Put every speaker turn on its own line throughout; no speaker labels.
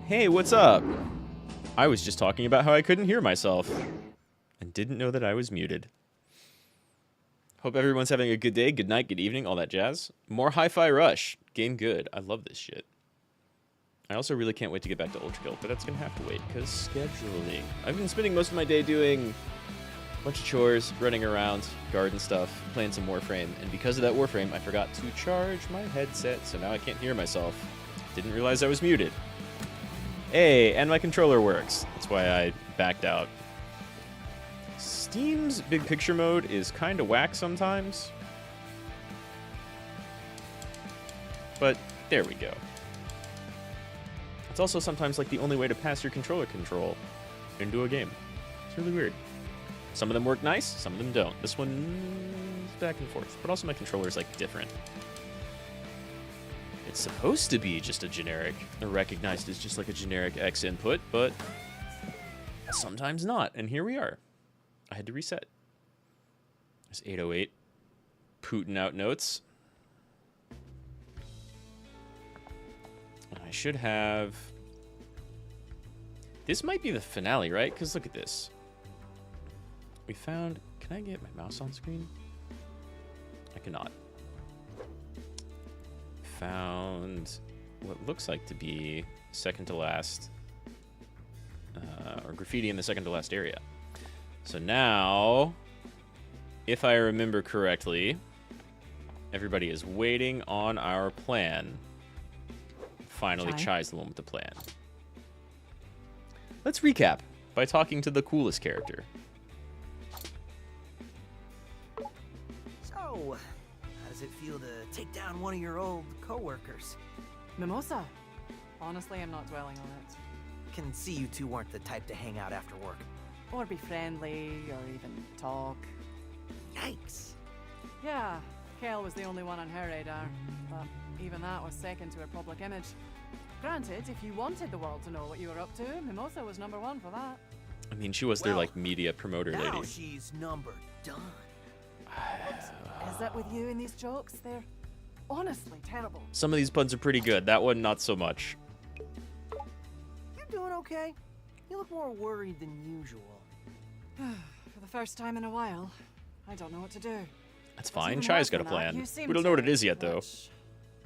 Hey, what's up? I was just talking about how I couldn't hear myself and didn't know that I was muted. Hope everyone's having a good day, good night, good evening, all that jazz. More Hi-Fi Rush. Game good. I love this shit. I also really can't wait to get back to Ultra Guild, but that's going to have to wait because scheduling. I've been spending most of my day doing a bunch of chores, running around, garden stuff, playing some Warframe, and because of that Warframe, I forgot to charge my headset, so now I can't hear myself. Didn't realize I was muted. Hey, and my controller works. That's why I backed out. Steam's big picture mode is kind of whack sometimes. But there we go. It's also sometimes like the only way to pass your controller control into a game. It's really weird. Some of them work nice, some of them don't. This one's back and forth, but also my controller's like different. It's supposed to be just a generic, or recognized as just like a generic X input, but sometimes not, and here we are. I had to reset. There's 808. Putin out notes. I should have... This might be the finale, right? Because look at this. We found... Can I get my mouse on screen? I cannot. Found what looks like to be second to last, or graffiti in the second to last area. So now, if I remember correctly, everybody is waiting on our plan. Finally, Chai's the one with the plan. Let's recap by talking to the coolest character.
So, how does it feel to take down one of your old co-workers?
Mimosa. Honestly, I'm not dwelling on it.
Can see you two weren't the type to hang out after work.
Or be friendly, or even talk.
Yikes.
Yeah, Kel was the only one on her radar, but even that was second to her public image. Granted, if you wanted the world to know what you were up to, Mimosa was number one for that.
I mean, she was their like media promoter
now
lady.
She's number done.
Is that with you in these jokes? They're honestly terrible.
Some of these puns are pretty good. That one, not so much.
You're doing okay. You look more worried than usual.
For the first time in a while, I don't know what to do.
That's fine.
Even
Chai's
worse
got a
than that,
plan.
you seem
We don't know what it
to,
is yet, though.
which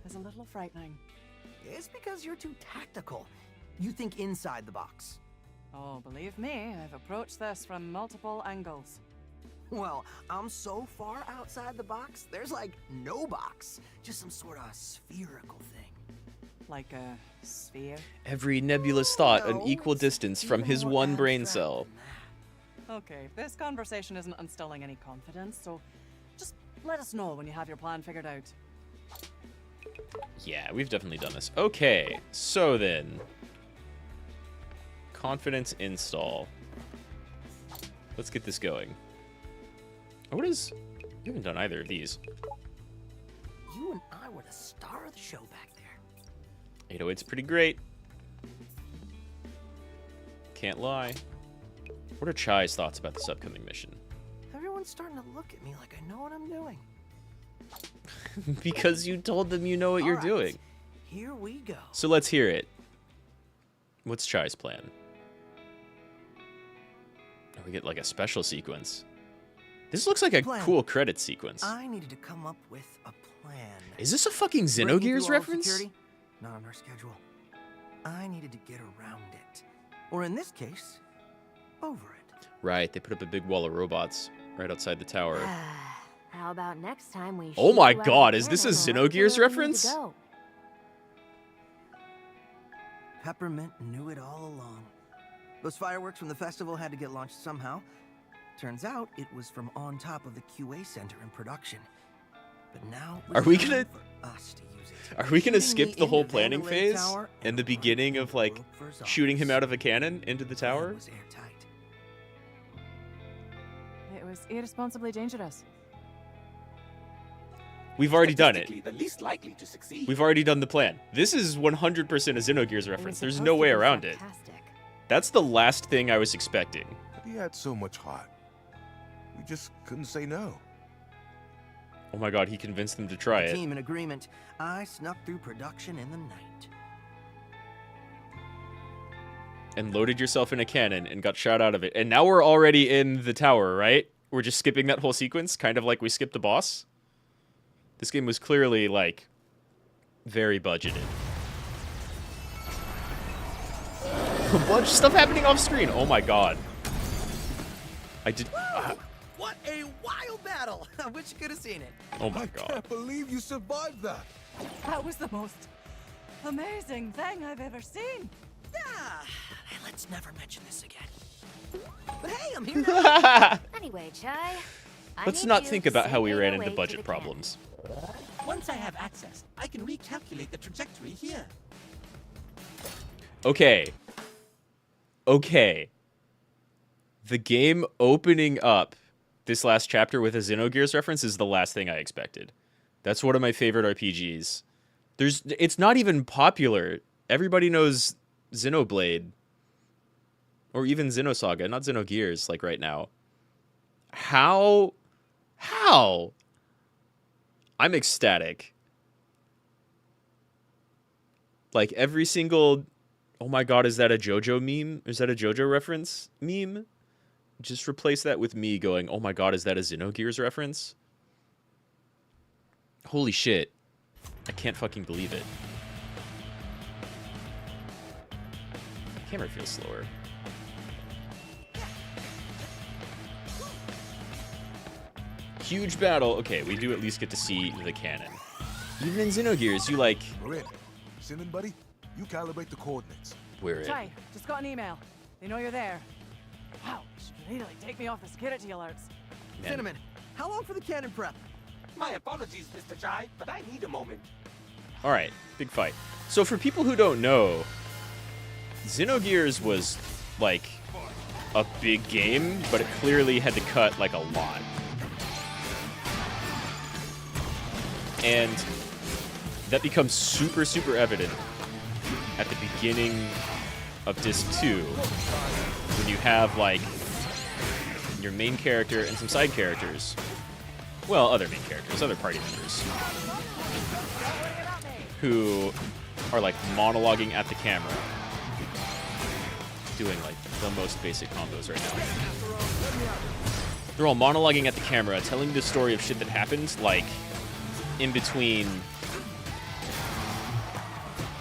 is a little frightening.
It's because you're too tactical. You think inside the box.
Oh, believe me, I've approached this from multiple angles.
Well, I'm so far outside the box, there's like no box. Just some sort of spherical thing.
Like a sphere?
Every nebulous thought an
No,
equal distance from
even
his
more
one brain
abstract
cell.
than that.
Okay, this conversation isn't instilling any confidence, so just let us know when you have your plan figured out.
Yeah, we've definitely done this. Okay, so then. Confidence install. Let's get this going. Oh, what is... We haven't done either of these.
You and I were the star of the show back there.
808's pretty great. Can't lie. What are Chai's thoughts about this upcoming mission?
Everyone's starting to look at me like I know what I'm doing.
Because you told them you know what you're
All right,
doing.
Here we go.
So let's hear it. What's Chai's plan? Oh, we get like a special sequence. This looks like a
Plan.
cool credit sequence.
I needed to come up with a plan.
Is this a fucking
Breaking
Xenogears
through all
reference?
security? Not on our schedule. I needed to get around it. Or in this case, over it.
Right, they put up a big wall of robots right outside the tower.
How about next time we
Oh
shoot
my
you out
god,
of
is this a
cannon right
Xenogears
where we need to
reference?
go?
Peppermint knew it all along. Those fireworks from the festival had to get launched somehow. Turns out it was from on top of the QA center in production. But now it was
Are we
time
gonna-
for us to use it.
Are we gonna
Shooting
skip
me
the whole
into
planning
Vandalay
phase
Tower
and the
right
beginning of
into
like
Roquefort's
shooting him
office.
out of a cannon into the
Plan
tower?
was airtight.
It was irresponsibly dangerous.
We've already done it.
Statistically, the least likely to succeed.
We've already done the plan. This is 100% a Xenogears reference. There's no way around it. That's the last thing I was expecting.
But he had so much heart. We just couldn't say no.
Oh my god, he convinced them to try
The
it.
team in agreement. I snuck through production in the night.
And loaded yourself in a cannon and got shot out of it. And now we're already in the tower, right? We're just skipping that whole sequence, kind of like we skipped the boss. This game was clearly, like, very budgeted. A bunch of stuff happening off screen. Oh my god. I did.
What a wild battle! I wish you could have seen it.
Oh my
I
god.
can't believe you survived that.
That was the most amazing thing I've ever seen.
Let's never mention this again. But hey, I'm here now.
Anyway, Chai.
Let's
need
not
you
think
to
about how we
send me
ran
away
into
to
budget
the
problems.
Once I have access, I can recalculate the trajectory here.
Okay. Okay. The game opening up this last chapter with a Xenogears reference is the last thing I expected. That's one of my favorite RPGs. It's not even popular. Everybody knows Xenoblade. Or even Xenosaga, not Xenogears, like right now. How? I'm ecstatic. Like every single... Oh my god, is that a JoJo meme? Is that a JoJo reference meme? Just replace that with me going, oh my god, is that a Xenogears reference? Holy shit. I can't fucking believe it. The camera feels slower. Huge battle. Okay, we do at least get to see the cannon. Even in Xenogears, you like...
We're in. Cinnamon, buddy, you calibrate the coordinates.
We're in.
Chai, just got an email. They know you're there. Wow, should really take me off the security alerts.
Man.
Cinnamon, how long for the cannon prep?
My apologies, Mr. Chai, but I need a moment.
Alright, big fight. So for people who don't know, Xenogears was, like, a big game, but it clearly had to cut, like, a lot. And that becomes super, super evident at the beginning of Disc 2, when you have, like, your main character and some side characters. Well, other main characters, other party members. Who are, like, monologuing at the camera. Doing, like, the most basic combos right now. They're all monologuing at the camera, telling the story of shit that happened, like, in between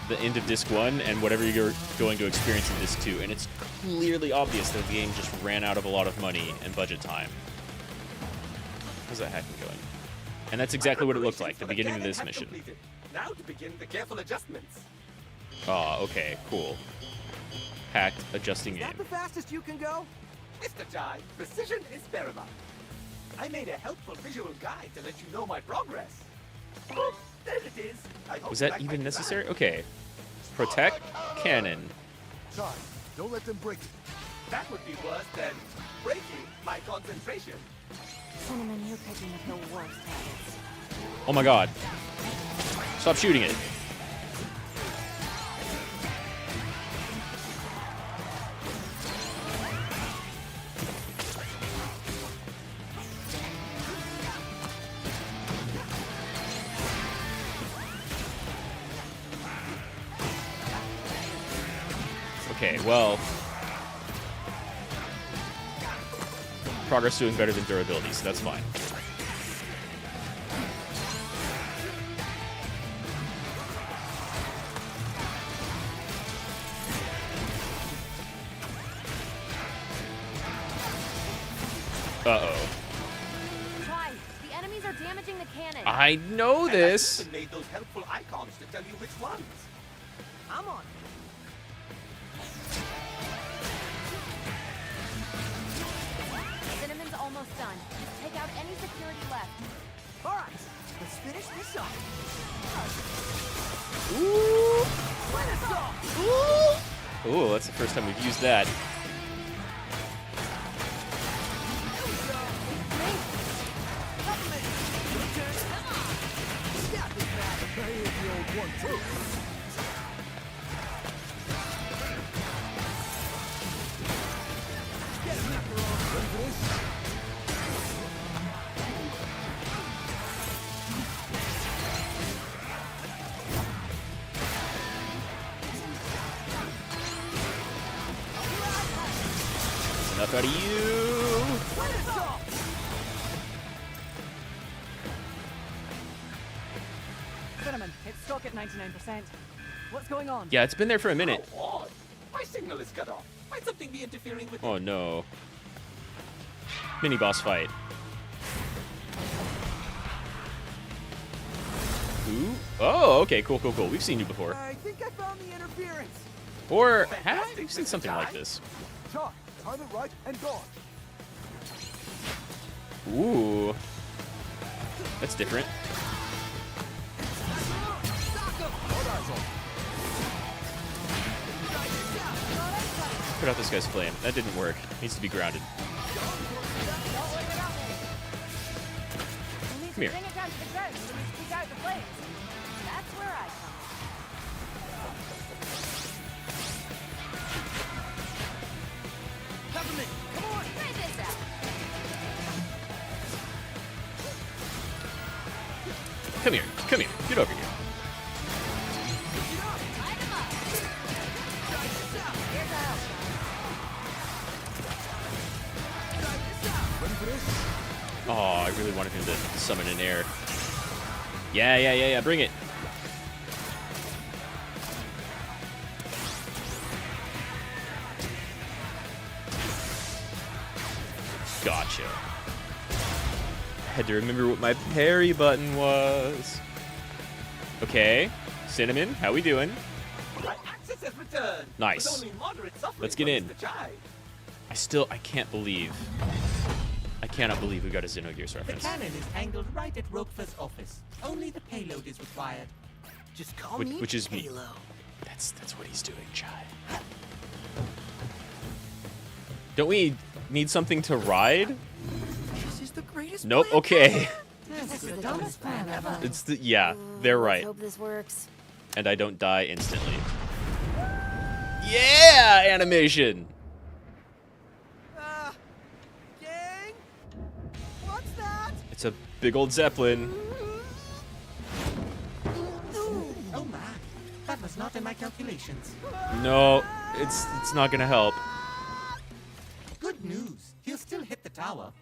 the end of Disc 1 and whatever you're going to experience in Disc 2. And it's clearly obvious that the game just ran out of a lot of money and budget time. How's that hacking going? And that's exactly what it looked like, the beginning of this mission.
Now to begin the careful adjustments.
Ah, okay, cool. Hacked, adjusting
Is that
aim.
the fastest you can go?
Mr. Chai, precision is paramount. I made a helpful visual guide to let you know my progress. Oh, there it is. I hope
Was
you
that
like my
even
design.
necessary? Okay. Protect cannon.
Chai, don't let them break it.
That would be worse than breaking my concentration.
Cinnamon, you're picking up the worst habits.
Oh my god. Stop shooting it. Okay, well... Progress doing better than durability, so that's fine. Uh-oh.
Chai, the enemies are damaging the cannon.
I know this!
And I even made those helpful icons to tell you which ones.
I'm on.
Cinnamon's almost done. Just take out any security left.
All right, let's finish this up.
Ooh!
Let us off.
Ooh, that's the first time we've used that. Enough out of you.
Cinnamon, it's stuck at 99%. What's going on?
Yeah, it's been there for a minute.
Come on. My signal is cut off. Might something be interfering with
Oh
it?
no. Mini boss fight. Who? Oh, okay, cool. We've seen you before.
I think I found the interference.
Or have we seen something like this?
Time it right and gone.
Ooh. That's different. Put out this guy's flame. That didn't work. Needs to be grounded.
We need
Come here.
to bring it down to the ground so we squeeze out the flames. That's where I come.
Peppermint, come on.
Try this out.
Come here. Get over here.
Light 'em up. Here's a help.
Oh, I really wanted him to summon an air. Yeah. Bring it. Gotcha. Had to remember what my parry button was. Okay, Cinnamon, how we doing?
My access has returned.
Nice.
With only moderate suffering
Let's get
from
in.
Mr. Chai.
I cannot believe we got a Xenogears
The
reference.
cannon is angled right at Roquefort's office. Only the payload is required.
Just call
Which-
me
which is me.
Halo.
That's what he's doing, Chai. Don't we need something to ride?
This is the greatest.
Nope.
plan
Okay.
This is the dumbest plan ever.
It's the they're
Let's
right,
hope this works.
and I don't die instantly. Yeah, animation.
Gang? What's that?
It's a big old zeppelin.
Oh my, that was not in my calculations.
No, it's not gonna help.
Good news, he'll still hit the tower.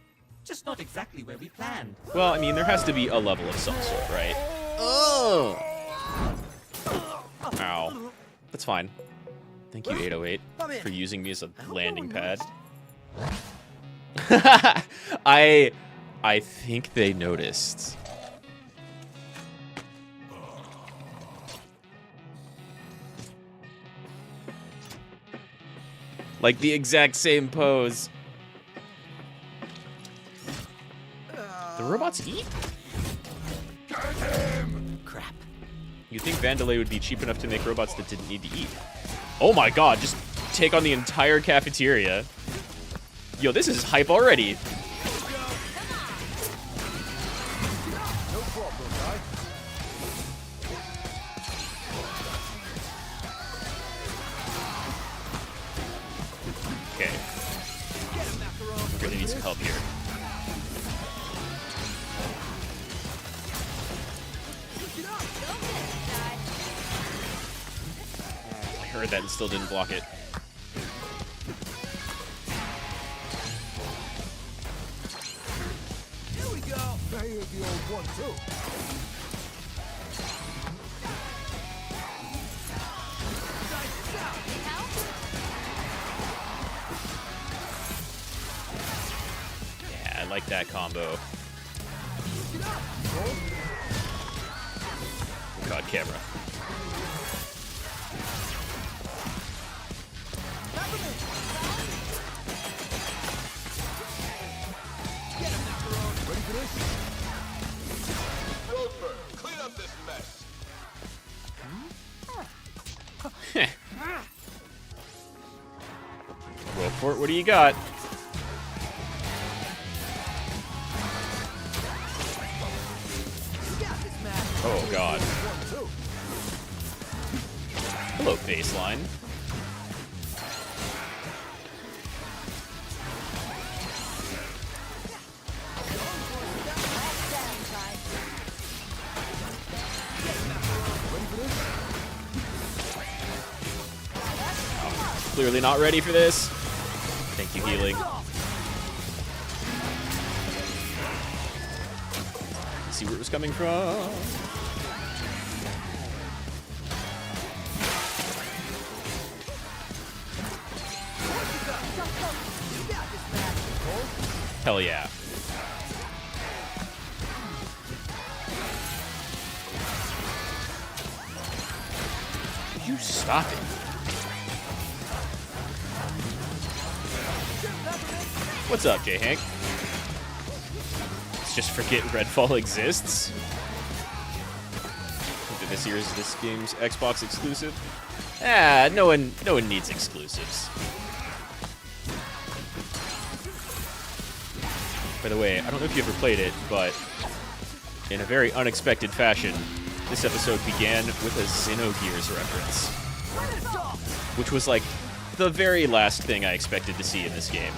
Just not exactly where we planned.
Well, I mean, there has to be a level of some sort, right? Oh. Ow. That's fine. Thank you, 808, for using me as a landing pad. I think they noticed. Like the exact same pose. The robots eat?
Crap.
You'd think Vandalay would be cheap enough to make robots that didn't need to eat. Oh my god, just take on the entire cafeteria. Yo, this is hype already. Okay. Really need some help here. I heard that and still didn't block it.
Here we go.
I hear the old one too.
Yeah, I like that combo. Oh god, camera.
Ready for this?
Clean up this mess.
Roquefort, what do you got? Oh god.
One, two.
Hello, baseline. Clearly not ready for this. Thank you, healing. See where it was coming from. Hell yeah. You stop it. What's up, J-Hank? Let's just forget Redfall exists. Think that this game's Xbox exclusive? Ah, no one needs exclusives. By the way, I don't know if you ever played it, but in a very unexpected fashion, this episode began with a Xenogears reference, which was like the very last thing I expected to see in this game.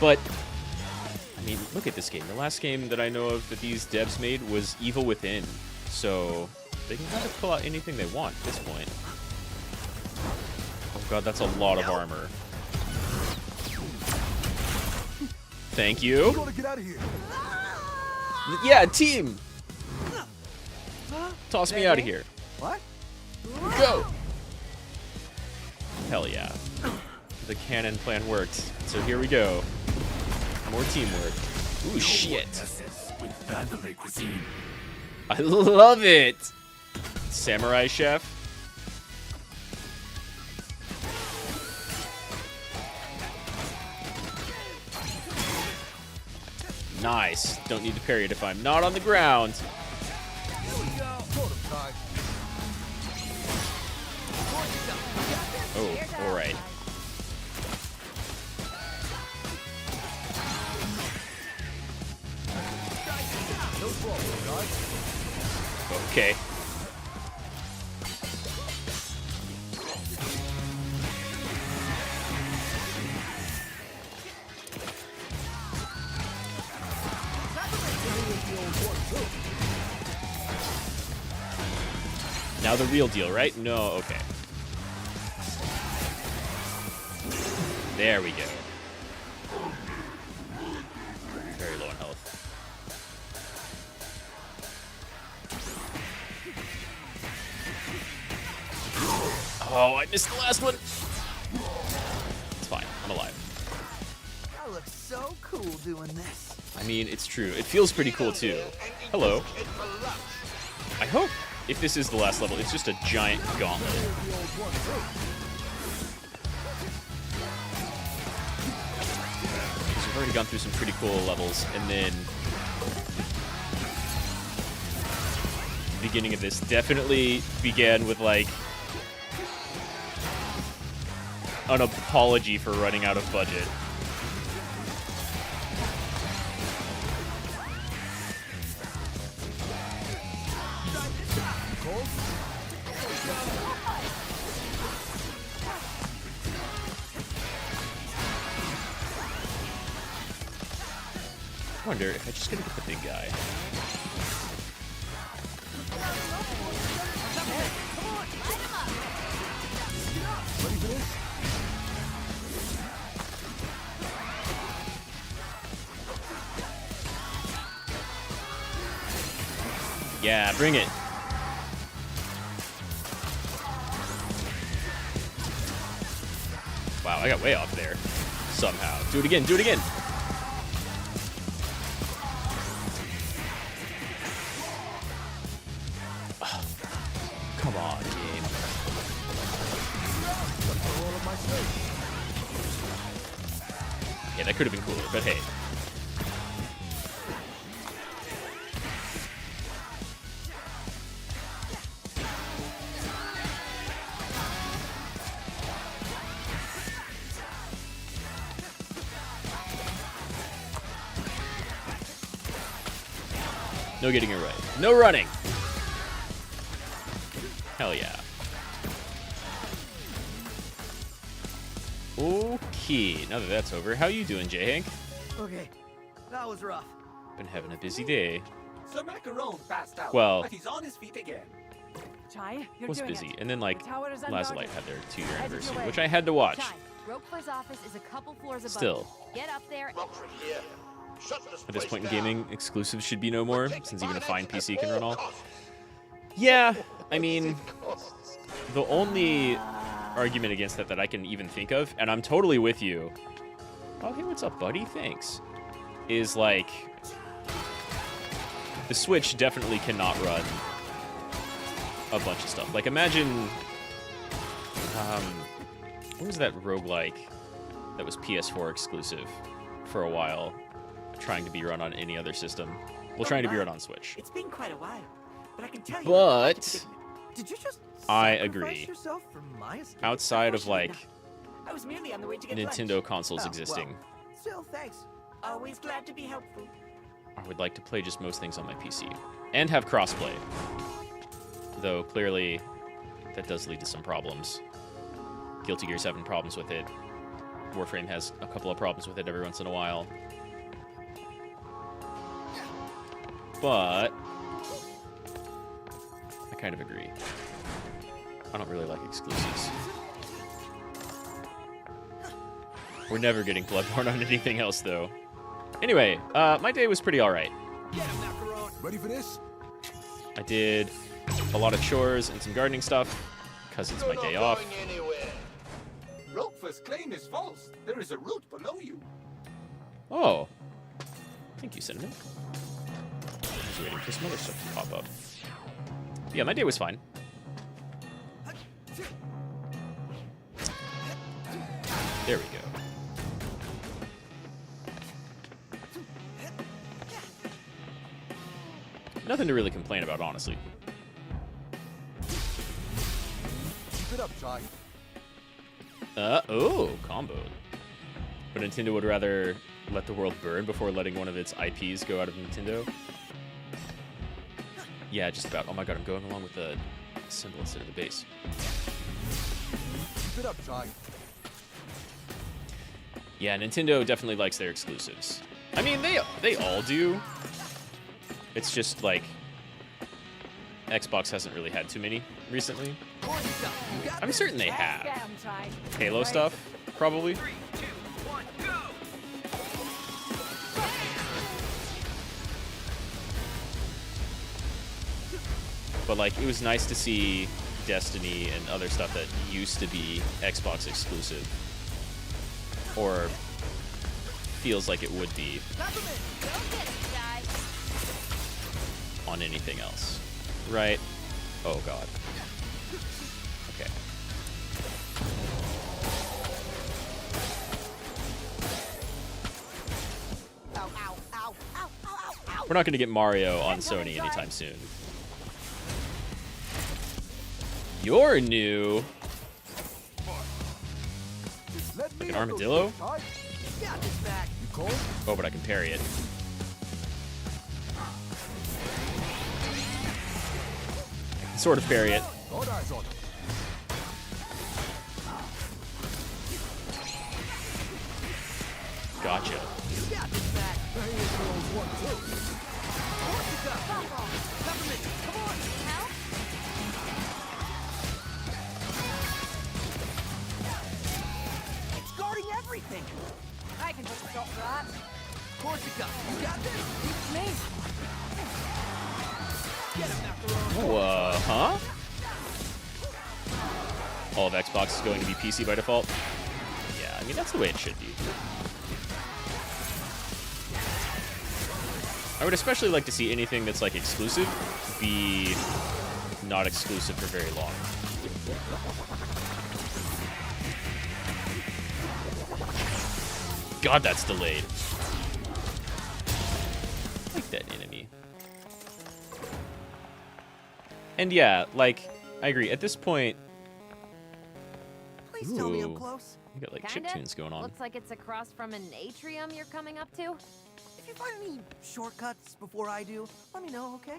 But, I mean, look at this game. The last game that I know of that these devs made was Evil Within, so they can kind of pull out anything they want at this point. Oh god, that's a lot of armor. Thank you.
Gotta get out of here.
Yeah, team! Toss me out of here.
What?
Go! Hell yeah. The cannon plan worked. So here we go. More teamwork. Ooh, shit. I love it! Samurai chef. Nice. Don't need to parry it if I'm not on the ground. Oh, alright. Okay. Now the real deal, right? No, okay. There we go. Very low on health. Oh, I missed the last one. It's fine. I'm alive.
I look so cool doing this.
I mean, it's true. It feels pretty cool, too. Hello. I hope if this is the last level, it's just a giant gauntlet. Because we've already gone through some pretty cool levels, and then the beginning of this definitely began with, like, an apology for running out of budget. I wonder if I just gotta get the big guy. Yeah, bring it. Wow, I got way off there. Somehow. Do it again, do it again. Oh, come on, game. Yeah, that could have been cooler, but hey. No getting it right. No running. Hell yeah. Okay, now that that's over, how you doing, J-Hank?
Okay, that was rough.
Been having a busy day.
Sir Macaron passed out,
Well,
but he's on his feet again.
Chai, you're
was
doing
busy.
it.
And then, like,
The tower is
Lazalite
unguarded.
had their 2-year
Headed
anniversary,
your way.
which I had to watch.
Chai, Roquefort's office is a couple floors above.
Still.
you. Get up there.
Rockford here. Shut this
At this
place
point in
down.
gaming, exclusives should be no more, since even a fine
Finance
PC
at
can run all.
costs.
Yeah, I mean,
Costs.
the only argument against that I can even think of, and I'm totally with you. Oh, hey, what's up, buddy? Thanks. Is like, the Switch definitely cannot run a bunch of stuff. Like, imagine, what was that roguelike that was PS4 exclusive for a while, trying to be run on any other system? Well, trying to be run on Switch.
It's been quite a while, but I can tell you.
But
Did you just
I
sacrifice
agree.
yourself for my escape?
outside of like
I was merely on the way to get
Nintendo
lunch.
consoles
Oh,
existing,
well, still, thanks.
Always glad to be helpful.
I would like to play just most things on my PC and have crossplay. Though clearly, that does lead to some problems. Guilty Gear's having problems with it. Warframe has a couple of problems with it every once in a while. But I kind of agree. I don't really like exclusives. We're never getting Bloodborne on anything else, though. Anyway, my day was pretty alright.
Ready for this?
I did a lot of chores and some gardening stuff, because it's
You're
my day
not
off.
going anywhere.
Roquefort's claim is false. There is a route below you.
Oh. Thank you, Cinnamon. I was waiting for some other stuff to pop up. Yeah, my day was fine. There we go. Nothing to really complain about, honestly.
Keep it up, Chai.
Oh, comboed. But Nintendo would rather let the world burn before letting one of its IPs go out of Nintendo. Yeah, just about. Oh my god, I'm going along with the symbol instead of the base.
Keep it up, Chai.
Yeah, Nintendo definitely likes their exclusives. I mean, they all do. It's just like Xbox hasn't really had too many recently. I'm certain they have.
Get 'em, Chai.
Halo stuff, probably. But like, it was nice to see Destiny and other stuff that used to be Xbox exclusive, or feels like it would be
Go get it, Chai.
on anything else, right? Oh god. Okay.
Ow, ow, ow, ow, ow, ow.
We're not going to get Mario on Sony anytime soon. You're new.
Let me
Like an
handle
armadillo?
this, Chai.
Got this back.
You cold?
Oh, but I can parry it. I can sort of parry it.
Got eyes on it.
Gotcha.
You got this back.
The Halo one too.
Corsica. Peppermint, come on.
Help?
It's guarding everything.
I can just stop that.
Corsica, you got this.
It's me.
Get him, Macaron.
Oh, huh? All of Xbox is going to be PC by default? Yeah, I mean, that's the way it should be. I would especially like to see anything that's, like, exclusive be not exclusive for very long. God, that's delayed. I like that enemy. And yeah, like, I agree. At this point,
Please tell me I'm
Ooh.
close.
we got, like,
Kinda.
chiptunes going on.
Looks like it's across from an atrium you're coming up to.
If you find any shortcuts before I do, let me know, okay?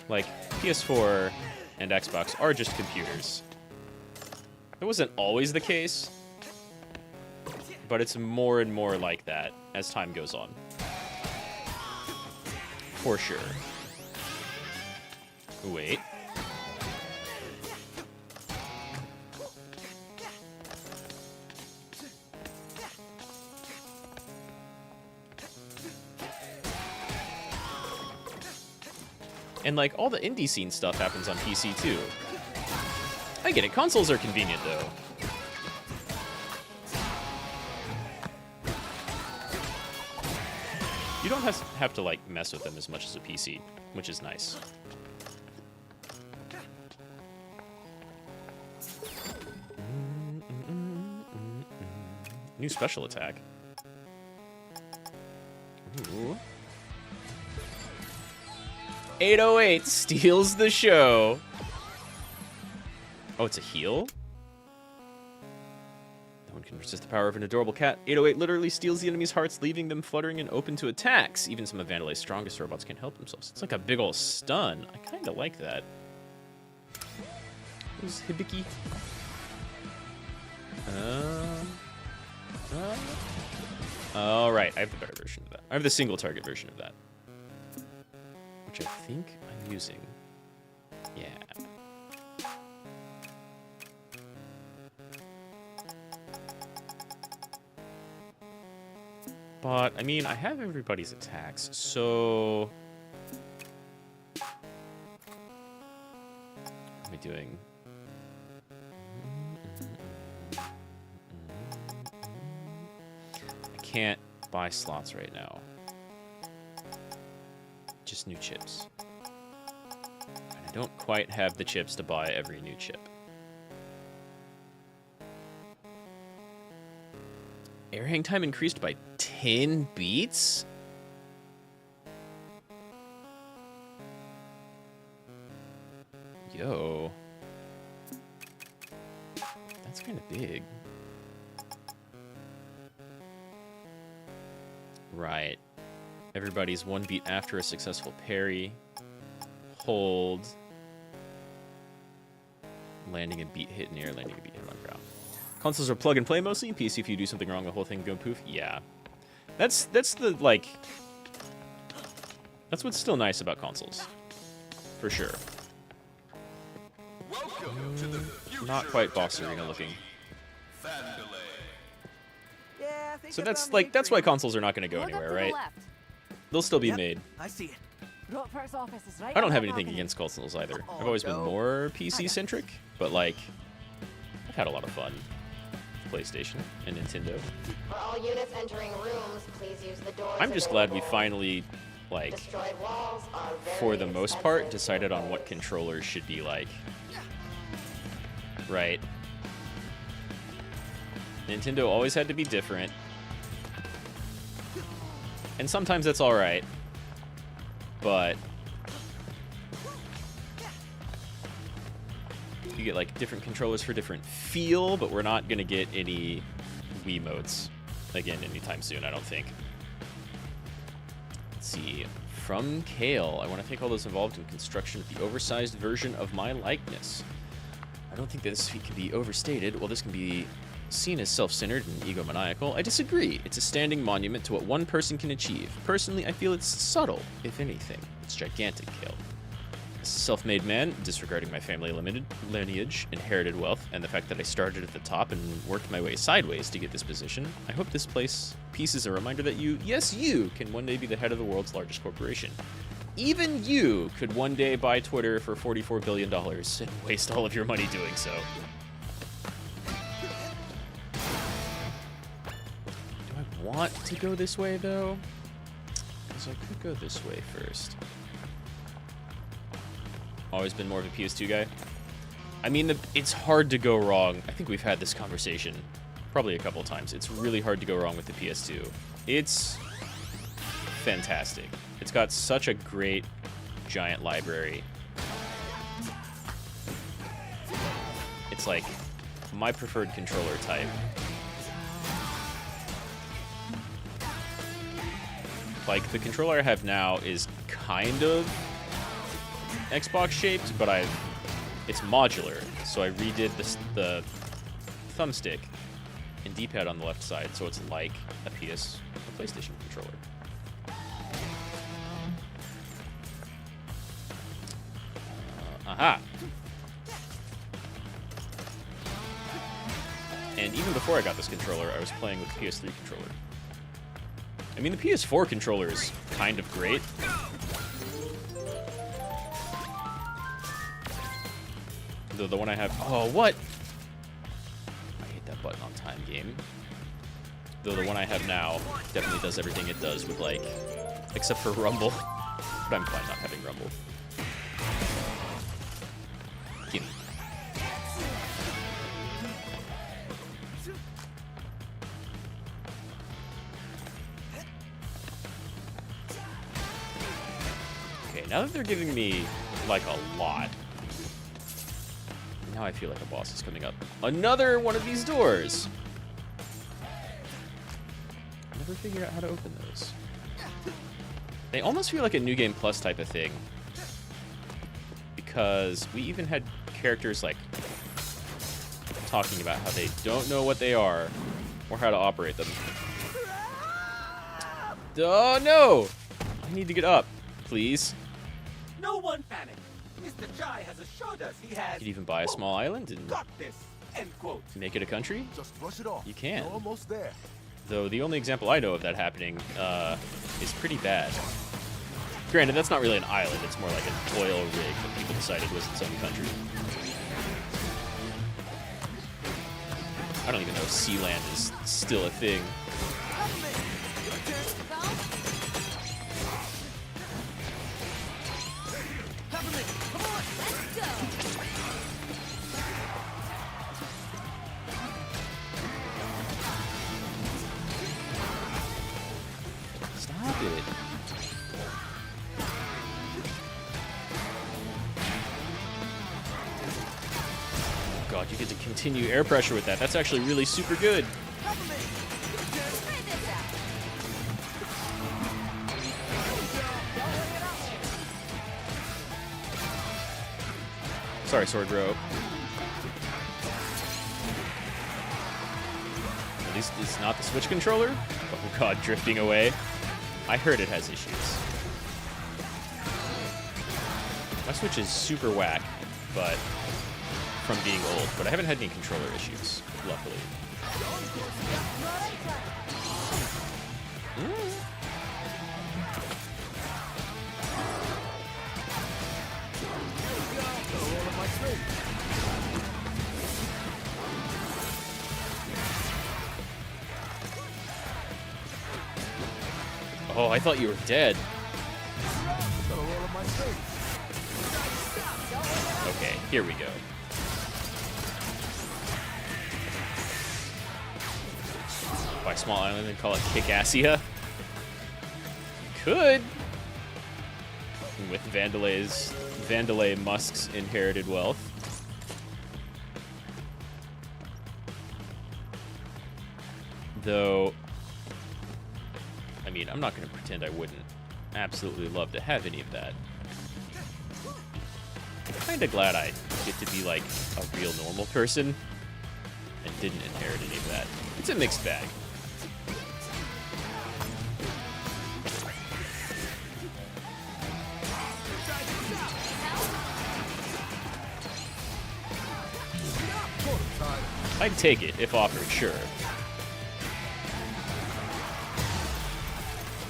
Like, PS4 and Xbox are just computers. That wasn't always the case, but it's more and more like that as time goes on. For sure. Wait. And, like, all the indie scene stuff happens on PC, too. I get it. Consoles are convenient, though. You don't have to, like, mess with them as much as a PC, which is nice. New special attack. Ooh. 808 steals the show. Oh, it's a heal? No one can resist the power of an adorable cat. 808 literally steals the enemy's hearts, leaving them fluttering and open to attacks. Even some of Vandellay's strongest robots can't help themselves. It's like a big ol' stun. I kind of like that. Who's Hibiki? All right, I have the better version of that. I have the single target version of that, which I think I'm using. Yeah. But, I mean, I have everybody's attacks, so... What am I doing? I can't buy slots right now. Just new chips. And I don't quite have the chips to buy every new chip. Air hang time increased by 10 beats? Yo. That's kind of big. Right. Everybody's one beat after a successful parry. Hold. Landing a beat hit in air, landing a beat hit on ground. Consoles are plug and play mostly. PC, if you do something wrong, the whole thing go poof. Yeah. That's the, like... That's what's still nice about consoles. For sure. Not quite boss arena looking.
Yeah, I think
So
I
that's
found
like
the
that's why
entry.
consoles are not going to go
Look up
anywhere,
to the
right?
left.
They'll still be
Yep,
made.
I see it.
Roquefort's office is right
I don't
on
have
that
anything
balcony.
against consoles either.
Oh,
I've always been
no.
more PC centric, but like I've had a lot of fun with PlayStation and Nintendo.
For all units entering rooms, please use the doors.
I'm just glad we
available.
finally, like,
Destroyed walls are very
for the most part,
expensive
decided
to
on what
replace.
controllers should be like. Right. Nintendo always had to be different. And sometimes that's alright. But you get like different controllers for different feel, but we're not gonna get any Wiimotes again anytime soon, I don't think. Let's see. From Kale, I want to thank all those involved in construction of the oversized version of my likeness. I don't think this feat can be overstated. While this can be seen as self-centered and egomaniacal, I disagree. It's a standing monument to what one person can achieve. Personally, I feel it's subtle, if anything. It's gigantic, Kale. As a self-made man, disregarding my family lineage, inherited wealth, and the fact that I started at the top and worked my way sideways to get this position, I hope this piece is a reminder that you, yes, you, can one day be the head of the world's largest corporation. Even you could one day buy Twitter for $44 billion and waste all of your money doing so. Do I want to go this way, though? Because I could go this way first. Always been more of a PS2 guy. I mean, it's hard to go wrong. I think we've had this conversation probably a couple times. It's really hard to go wrong with the PS2. It's fantastic. It's got such a great giant library. It's like my preferred controller type. Like, the controller I have now is kind of Xbox shaped, but it's modular. So I redid the thumbstick and D-pad on the left side, so it's like a PlayStation controller. Aha! And even before I got this controller, I was playing with the PS3 controller. I mean, the PS4 controller is kind of great. Though the one I have... Oh, what? I hate that button on time, game. Though the one I have now definitely does everything it does with, like... Except for rumble. But I'm fine not having rumble. Gimme. Okay, now that they're giving me, like, a lot, now I feel like a boss is coming up. Another one of these doors! I never figure out how to open those. They almost feel like a New Game Plus type of thing. Because we even had characters, like, talking about how they don't know what they are or how to operate them. Oh, no! I need to get up, please.
No one panic. Mr. Chai has assured us he has...
You could even buy a small island and
got this, end quote.
make it a country.
Just brush it off.
You can.
You're almost there.
Though the only example I know of that happening is pretty bad. Granted, that's not really an island. It's more like an oil rig that people decided was its own country. I don't even know if Sealand is still a thing. Stop it. God, you get to continue air pressure with that. That's actually really super good. Sorry, Sword Bro. At least it's not the Switch controller. Oh god, drifting away. I heard it has issues. My Switch is super whack, but from being old, but I haven't had any controller issues, luckily. Oh, I thought you were dead. Okay, here we go. Buy small island and call it Kickassia? Could. With Vandalay Musk's inherited wealth. Though, I mean, I'm not going to pretend I wouldn't absolutely love to have any of that. I'm kind of glad I get to be like a real normal person and didn't inherit any of that. It's a mixed bag. I'd take it if offered, sure.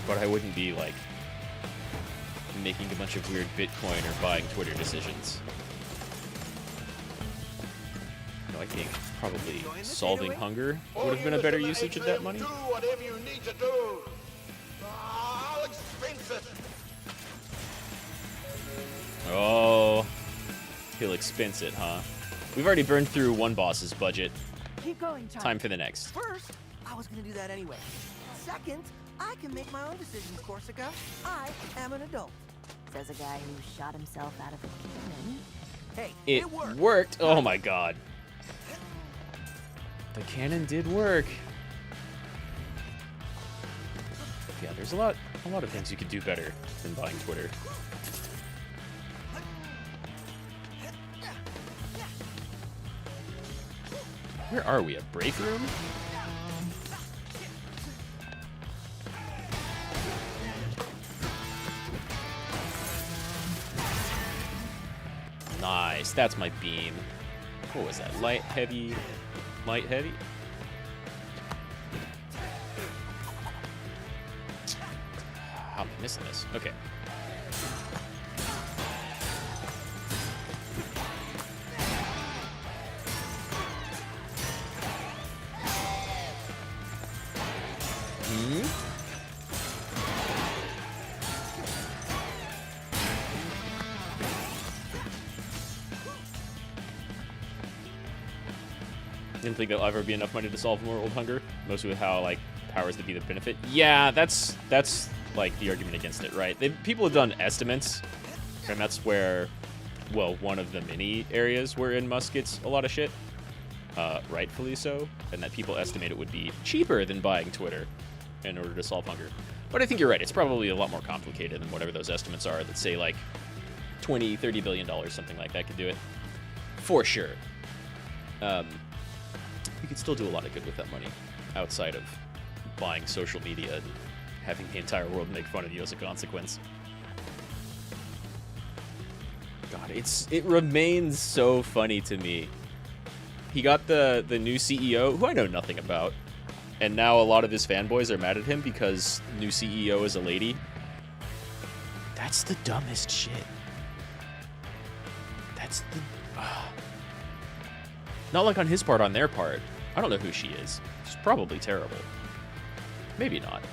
But I wouldn't be like making a bunch of weird Bitcoin or buying Twitter decisions. No, I think probably solving hunger would have been a better usage of that money.
Do whatever you need to do. I'll expense it.
Oh, he'll expense it, huh? We've already burned through one boss's budget.
Keep going, Charlie.
Time for the next.
First, I was gonna do that anyway. Second, I can make my own decisions, Corsica. I am an adult.
Says a guy who shot himself out of a cannon.
Hey,
It worked. Oh my god. The cannon did work. Yeah, there's a lot of things you could do better than buying Twitter. Where are we? A break room? Nice. That's my beam. What was that? Light, heavy, light, heavy? How am I missing this? Okay. Didn't think there'll ever be enough money to solve world hunger, mostly with how like powers that be the benefit. Yeah, that's like the argument against it, right? People have done estimates, and that's where, well, one of the many areas wherein Musk gets a lot of shit, rightfully so, and that people estimate it would be cheaper than buying Twitter in order to solve hunger. But I think you're right. It's probably a lot more complicated than whatever those estimates are that say like $20-30 billion, something like that could do it. For sure. You could still do a lot of good with that money outside of buying social media and having the entire world make fun of you as a consequence. God, it remains so funny to me. He got the new CEO, who I know nothing about, and now a lot of his fanboys are mad at him because new CEO is a lady. That's the dumbest shit. That's the... Not like on his part, on their part. I don't know who she is. She's probably terrible. Maybe not.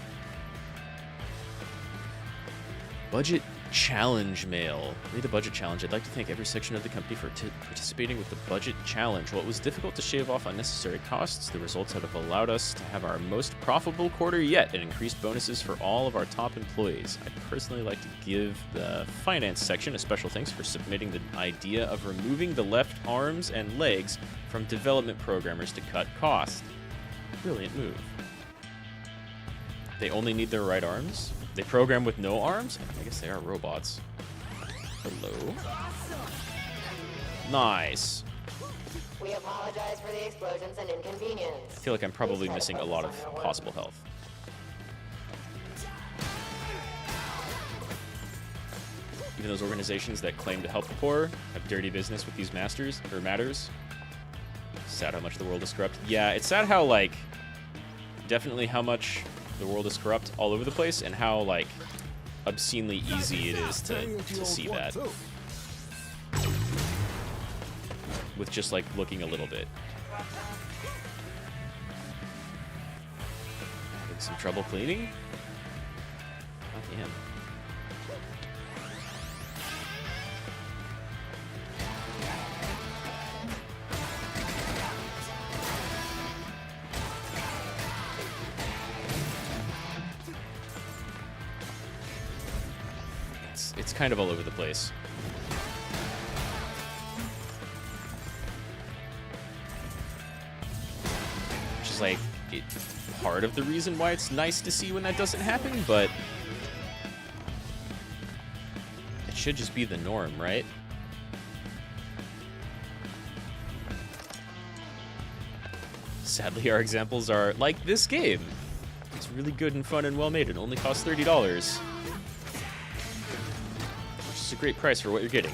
Budget challenge mail. Read the budget challenge. I'd like to thank every section of the company for participating with the budget challenge. While it was difficult to shave off unnecessary costs, the results have allowed us to have our most profitable quarter yet and increased bonuses for all of our top employees. I'd personally like to give the finance section a special thanks for submitting the idea of removing the left arms and legs from development programmers to cut costs. Brilliant move. They only need their right arms? They program with no arms? I guess they are robots. Hello? Nice.
We apologize for the explosions and inconvenience.
I feel like I'm probably missing a lot of possible health. Even those organizations that claim to help the poor have dirty business with these matters. Sad how much the world is corrupt. Yeah, it's sad how, like, definitely how much the world is corrupt all over the place, and how, like, obscenely easy it is to see that. With just, like, looking a little bit. Having some trouble cleaning? Oh, damn. It's kind of all over the place. Which is like part of the reason why it's nice to see when that doesn't happen, but it should just be the norm, right? Sadly, our examples are like this game. It's really good and fun and well made. It only costs $30. It's a great price for what you're getting,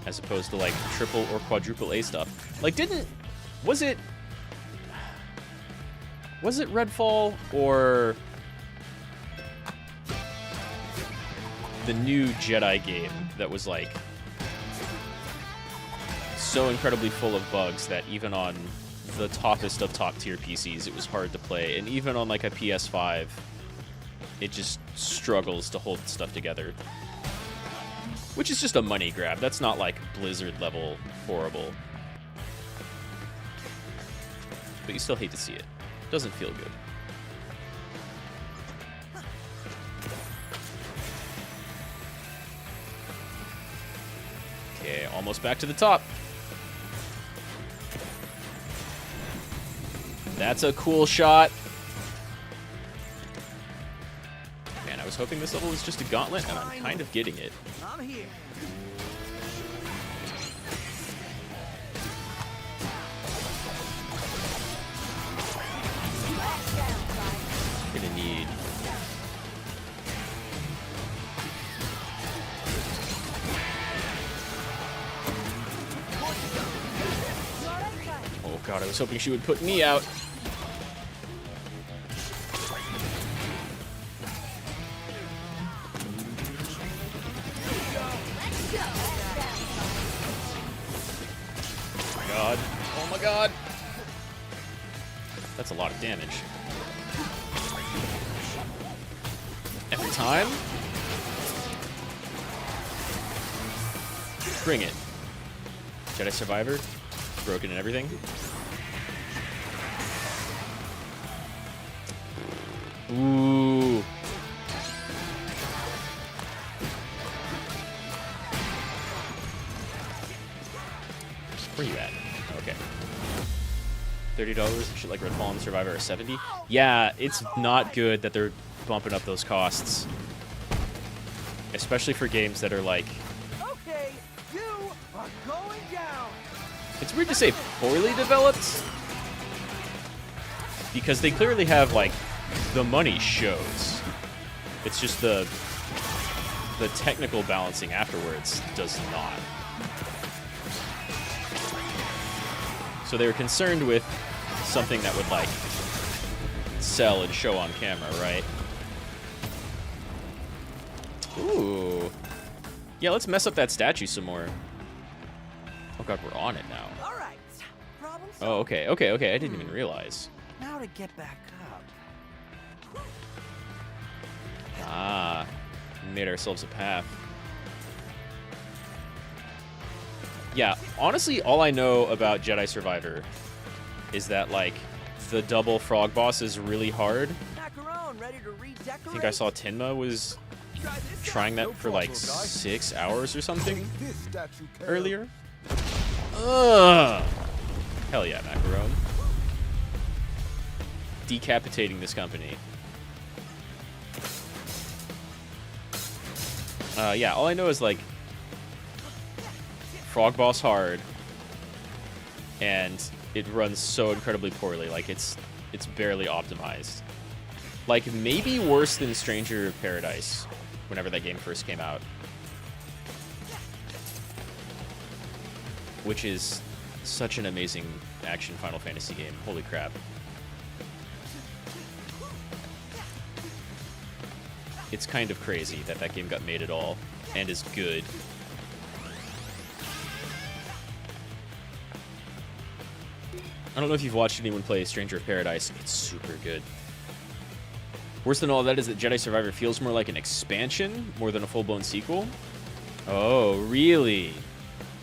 as opposed to like triple or quadruple A stuff. Like, was it Redfall or the new Jedi game that was like so incredibly full of bugs that even on the toppest of top tier PCs it was hard to play, and even on like a PS5 it just struggles to hold stuff together? Which is just a money grab. That's not like Blizzard level horrible. But you still hate to see it. Doesn't feel good. Okay, almost back to the top. That's a cool shot. Man, I was hoping this level was just a gauntlet, and I'm kind of getting it.
I'm here.
God, I was hoping she would put me out. Oh my god. Oh my god. That's a lot of damage. Every time? Bring it. Jedi Survivor. Broken and everything. Ooh. Where you at? Okay. $30. Shit like Red Fallen Survivor are $70. Yeah, it's not good that they're bumping up those costs. Especially for games that are like...
Okay, you are going down.
It's weird to say poorly developed. Because they clearly have, like, the money shows. It's just the technical balancing afterwards does not. So they were concerned with something that would, like, sell and show on camera, right? Ooh. Yeah, let's mess up that statue some more. Oh god, we're on it now.
All right. Problem solved.
Oh, okay, okay, okay. I didn't even realize.
Now to get back up.
Ah, we made ourselves a path. Yeah, honestly, all I know about Jedi Survivor is that, like, the double frog boss is really hard.
Macaron, ready to redecorate?
I think I saw Tinma was trying that for like 6 hours or something earlier. Ugh. Hell yeah, Macaron. Decapitating this company. Yeah, all I know is, like, frog boss hard, and it runs so incredibly poorly. Like, it's barely optimized. Like, maybe worse than Stranger of Paradise, whenever that game first came out. Which is such an amazing action Final Fantasy game. Holy crap. It's kind of crazy that that game got made at all, and is good. I don't know if you've watched anyone play Stranger of Paradise. It's super good. Worse than all that is that Jedi Survivor feels more like an expansion more than a full-blown sequel. Oh, really?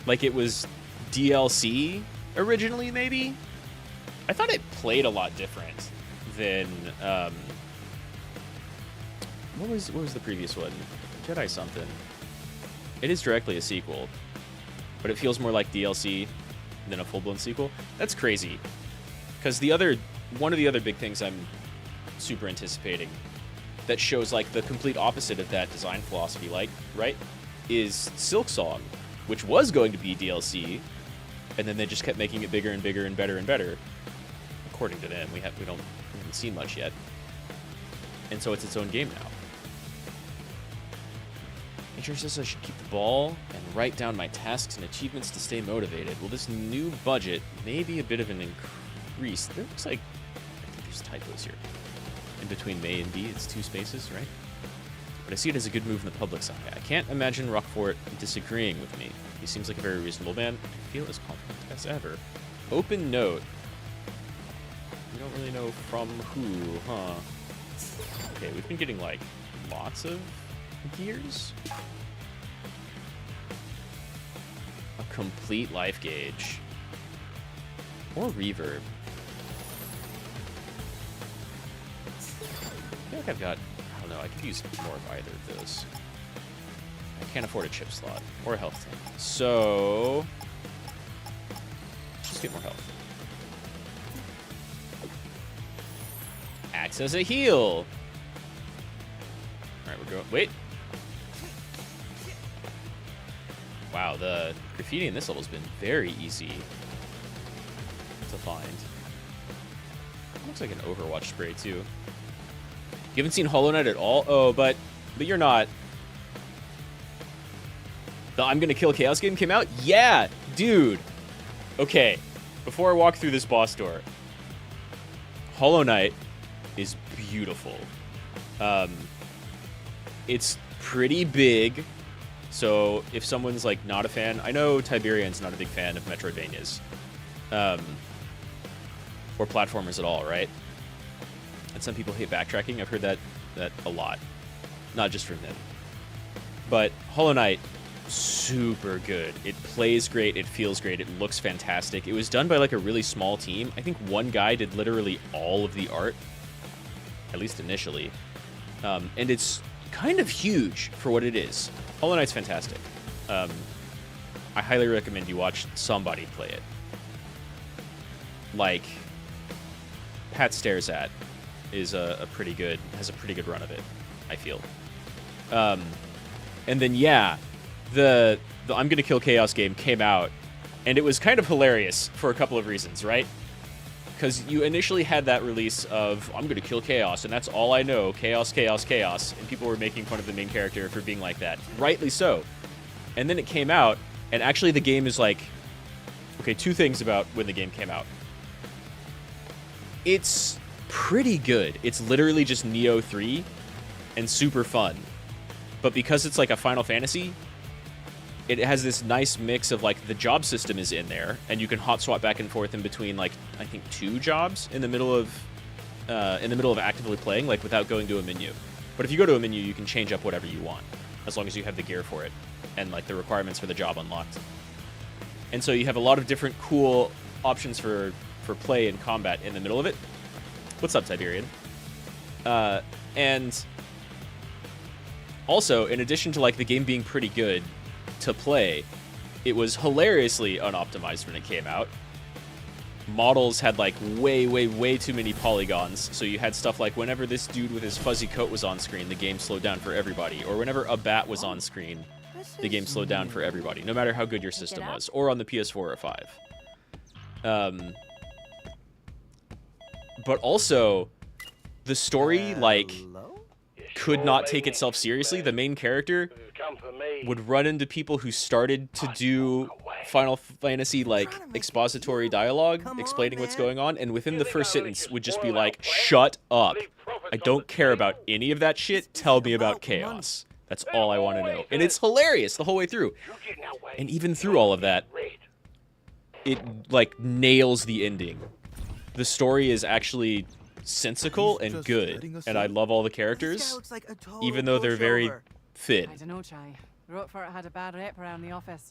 Like it was DLC originally, maybe? I thought it played a lot different than... What was the previous one? Jedi something. It is directly a sequel, but it feels more like DLC than a full-blown sequel. That's crazy, because one of the other big things I'm super anticipating that shows like the complete opposite of that design philosophy, like, right, is Silksong, which was going to be DLC, and then they just kept making it bigger and bigger and better and better. According to them, we haven't seen much yet, and so it's its own game now. Nature says I should keep the ball and write down my tasks and achievements to stay motivated. Well, this new budget may be a bit of an increase. There looks like I think there's typos here. In between May and B, it's 2 spaces, right? But I see it as a good move in the public's eye. I can't imagine Roquefort disagreeing with me. He seems like a very reasonable man. I feel as confident as ever. Open note. We don't really know from who, huh? Okay, we've been getting, like, lots of gears. A complete life gauge. Or reverb. I feel like I've got... I don't know, I could use more of either of those. I can't afford a chip slot. Or a health tank. So... just get more health. Acts as a heal! Alright, we're going... Wait! Wow, the graffiti in this level has been very easy to find. Looks like an Overwatch spray, too. You haven't seen Hollow Knight at all? Oh, but you're not. The I'm Gonna Kill Chaos game came out? Yeah, dude. Okay. before I walk through this boss door, Hollow Knight is beautiful. It's pretty big, so if someone's like not a fan, I know Tiberian's not a big fan of Metroidvanias, or platformers at all, right? And some people hate backtracking. I've heard that a lot, not just from him. But Hollow Knight, super good. It plays great, it feels great, it looks fantastic. It was done by like a really small team. I think one guy did literally all of the art, at least initially. And it's kind of huge for what it is. Hollow Knight's fantastic. I highly recommend you watch somebody play it. Like Pat Stares At is has a pretty good run of it, I feel. And then yeah, the I'm Gonna Kill Chaos game came out, and it was kind of hilarious for a couple of reasons, right? Because you initially had that release of I'm Gonna Kill Chaos, and that's all I know, chaos, chaos, chaos, and people were making fun of the main character for being like that, rightly so. And then it came out, and actually the game is like, okay, two things about when the game came out. It's pretty good. It's literally just Neo 3 and super fun. But because it's like a Final Fantasy, it has this nice mix of like the job system is in there, and you can hot swap back and forth in between like I think 2 jobs in the middle of actively playing, like without going to a menu. But if you go to a menu, you can change up whatever you want as long as you have the gear for it and like the requirements for the job unlocked. And so you have a lot of different cool options for play and combat in the middle of it. What's up, Tiberian? And also, in addition to like the game being pretty good to play, it was hilariously unoptimized when it came out. Models had like way too many polygons, so you had stuff like whenever this dude with his fuzzy coat was on screen, the game slowed down for everybody, or whenever a bat was on screen, the game slowed down for everybody, no matter how good your system was, or on the PS4 or 5. But also, the story, like, could not take itself seriously. The main character would run into people who started to do Final Fantasy, like, expository dialogue, explaining what's going on, and within the first sentence would just be like, shut up. I don't care about any of that shit. Tell me about chaos. That's all I want to know. And it's hilarious the whole way through. And even through all of that, it, like, nails the ending. The story is actually sensical and good, and I love all the characters, even though they're very thin.
I don't know, Chai. Roquefort had a bad rep around the office.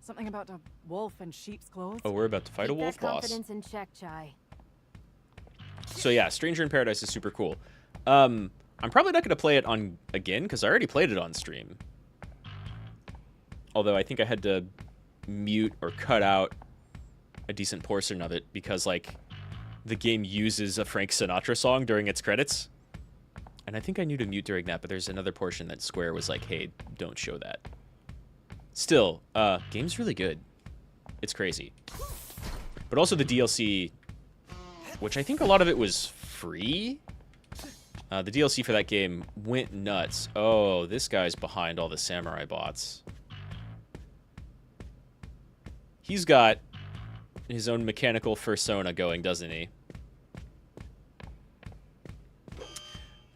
Something about a wolf in sheep's clothes.
Oh, we're about to fight a wolf boss.
Confidence in check, Chai.
So yeah, Stranger in Paradise is super cool. I'm probably not going to play it on again, because I already played it on stream. Although I think I had to mute or cut out a decent portion of it, because, like, the game uses a Frank Sinatra song during its credits. And I think I knew to mute during that, but there's another portion that Square was like, hey, don't show that. Still, game's really good. It's crazy. But also the DLC, which I think a lot of it was free. The DLC for that game went nuts. Oh, this guy's behind all the samurai bots. He's got his own mechanical persona going, doesn't he?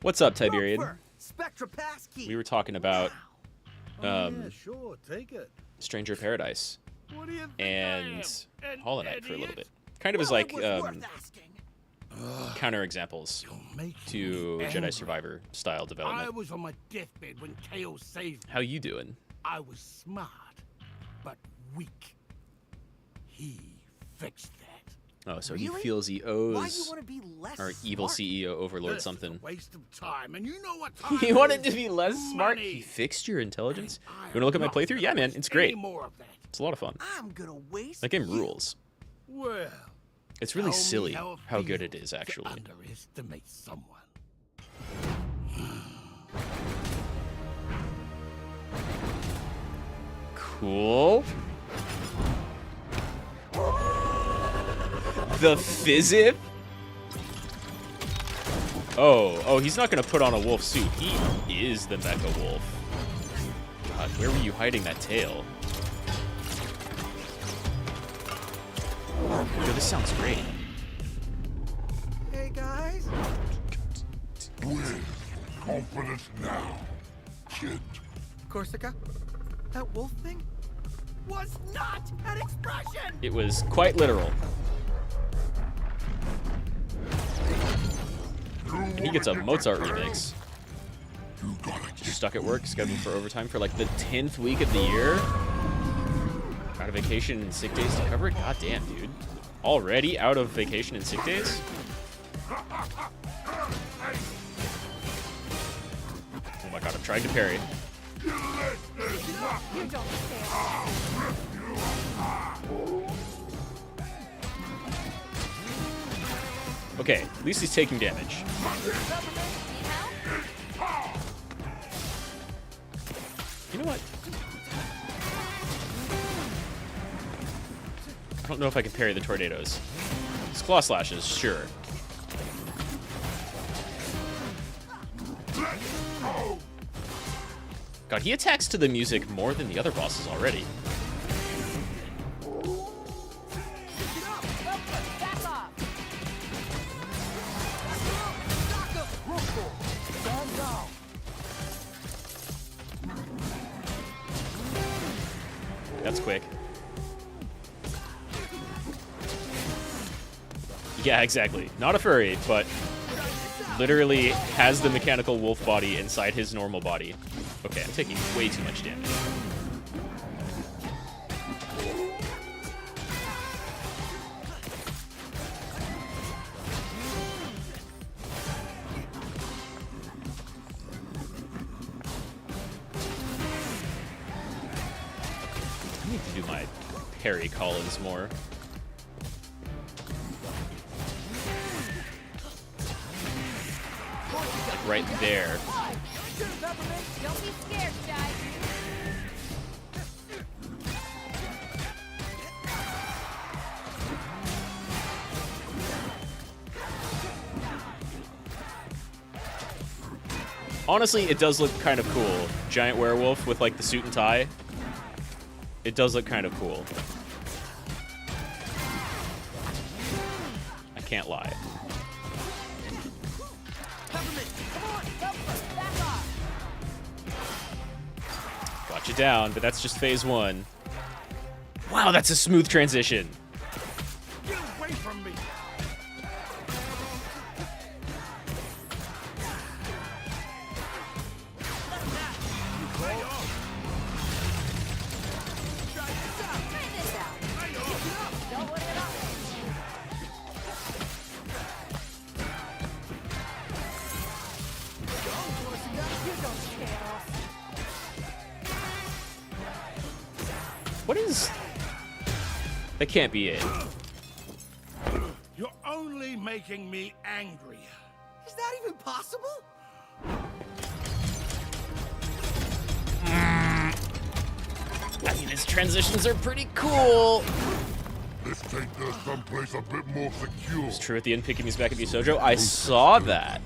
What's up, Tiberian? We were talking about
sure, take it.
Stranger Paradise and Hollow Knight for a little bit. Kind of as like counterexamples to Jedi Survivor style development.
I was on my deathbed when Chaos saved me.
How you doing?
I was smart, but weak. He fixed that.
Oh, so
Really?
he feels he
Why do
owes
you want to be less
our evil
smart?
CEO overlord
This is
something.
a waste of time, and you know what time
He
is.
wanted to be less smart.
Money.
He fixed your intelligence.
I
You want to look at my
am
playthrough?
not
Yeah,
gonna
man,
waste
it's great.
any more of that.
It's a lot of fun.
I'm gonna waste
That game
you.
rules.
Well,
It's really
tell me
silly
how it
how good
feels
it is,
to
actually.
underestimate someone.
Cool. The Fizzip? Oh, he's not gonna put on a wolf suit. He is the Mecha Wolf. God, where were you hiding that tail? Yo, this sounds great.
Hey guys.
With confidence now, kid.
Corsica? That wolf thing?
Was not an expression!
It was quite literal. And he gets a Mozart remix.
You gotta get
Stuck at work, scheduled for overtime for like the 10th week of the year. Out of vacation and sick days to cover it? God damn, dude. Already out of vacation and sick days? Oh my god, I'm trying to parry.
You don't care.
Okay, at least he's taking damage. You know what? I don't know if I can parry the tornadoes. His claw slashes, sure. God, he attacks to the music more than the other bosses already.
Back off.
That's quick. Yeah, exactly. Not a furry, but literally has the mechanical wolf body inside his normal body. Okay, I'm taking way too much damage. I need to do my parry Collins more. Like right there.
Don't be scared, Shy.
Honestly, it does look kind of cool. Giant werewolf with like the suit and tie. It does look kind of cool. I can't lie. Got you down, but that's just phase one. Wow, that's a smooth transition.
Get away from me!
What is... That can't be it.
You're only making me angry.
Is that even possible?
I mean, his transitions are pretty cool.
Let's take us someplace a bit more secure.
It's true at the end, picking me back at you, Sojo. I saw that.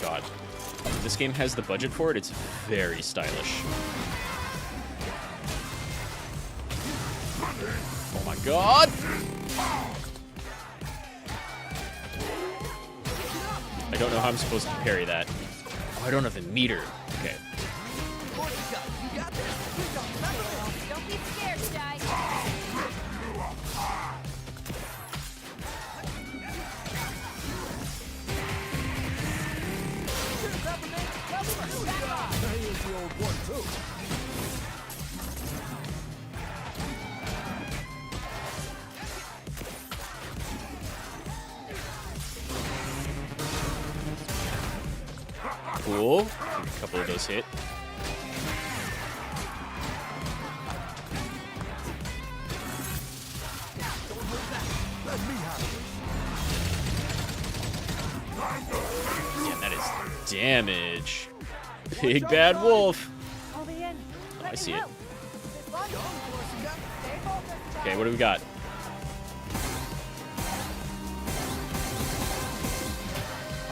God. If this game has the budget for it, it's very stylish. Oh my god! I don't know how I'm supposed to parry that. Oh, I don't have a meter. Okay.
Don't be scared, Shy.
Cool. A couple of those hit. Yeah, that is damage. Big bad wolf.
I'll be in.
Oh, I see it.
It's fun. Stay focused, Shy.
Okay, what do we got?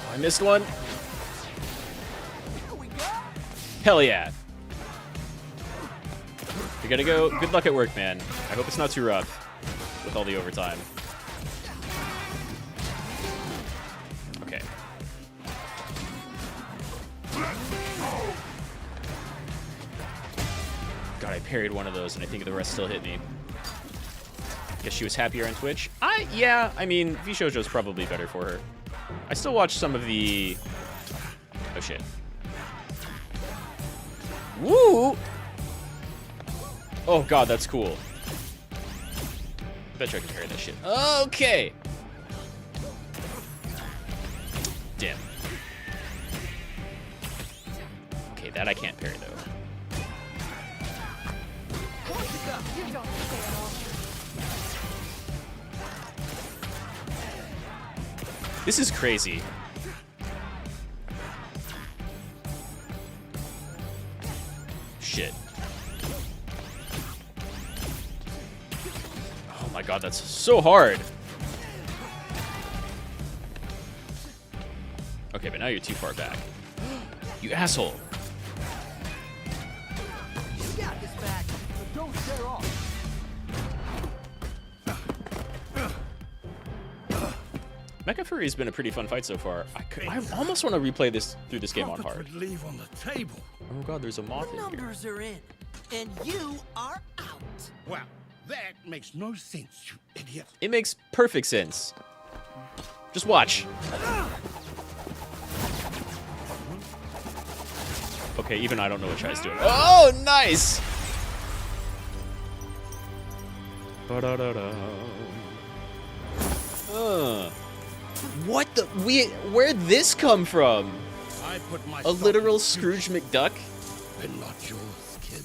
Oh, I missed one. Hell yeah. We gotta go. Good luck at work, man. I hope it's not too rough with all the overtime. Okay. God, I parried one of those, and I think the rest still hit me. Guess she was happier on Twitch. Yeah, I mean, VShojo's probably better for her. I still watch some of the... Oh, shit. Woo! Oh, God, that's cool. I bet you I can parry that shit. Okay! Damn. Okay, that I can't parry, though.
You don't say it all.
This is crazy. Shit. Oh my god, that's so hard. Okay, but now you're too far back. You asshole.
You got this back, but don't tear off.
Mecha Furry has been a pretty fun fight so far. I almost want to replay this through this game on hard.
Would leave on the table.
Oh god, there's a moth in here.
Numbers are in, and you are out.
Well, that makes no sense, you idiot.
It makes perfect sense. Just watch. Okay, even I don't know what Chai's doing. Oh, nice! Ba-da-da-da. What the? Where'd this come from?
I put my
A literal Scrooge McDuck?
and not yours, kid.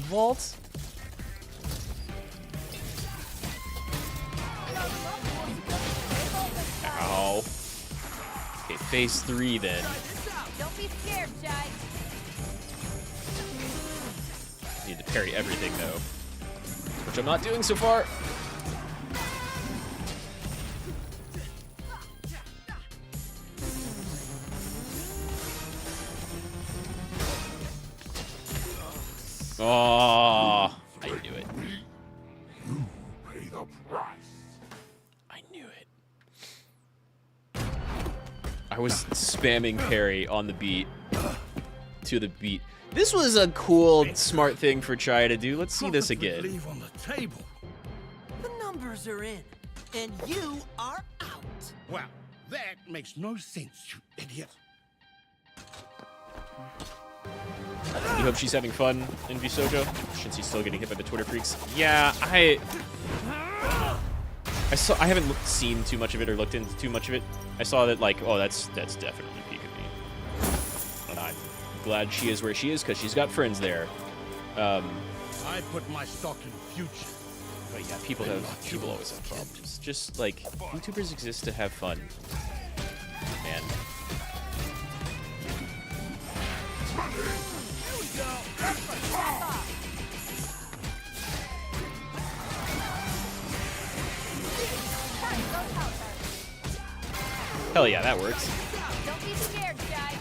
Vault? Ow. Okay, phase 3 then.
Don't be scared, Jai.
Need to parry everything though. Which I'm not doing so far. Oh, I knew it.
You pay the price.
I knew it. I was spamming parry on the beat. To the beat. This was a cool, smart thing for Chai to do. Let's see this again.
Leave on the table.
The numbers are in, and you are out.
Well, that makes no sense, you idiot.
You hope she's having fun in VShojo, since he's still getting hit by the Twitter freaks. Yeah, I haven't seen too much of it or looked into too much of it. I saw that like, oh, that's definitely peak of me. And I'm glad she is where she is because she's got friends there.
I put my stock in future.
But yeah, people always have problems. Just like YouTubers exist to have fun, man. Hell yeah, that works.
Don't be scared, Jai.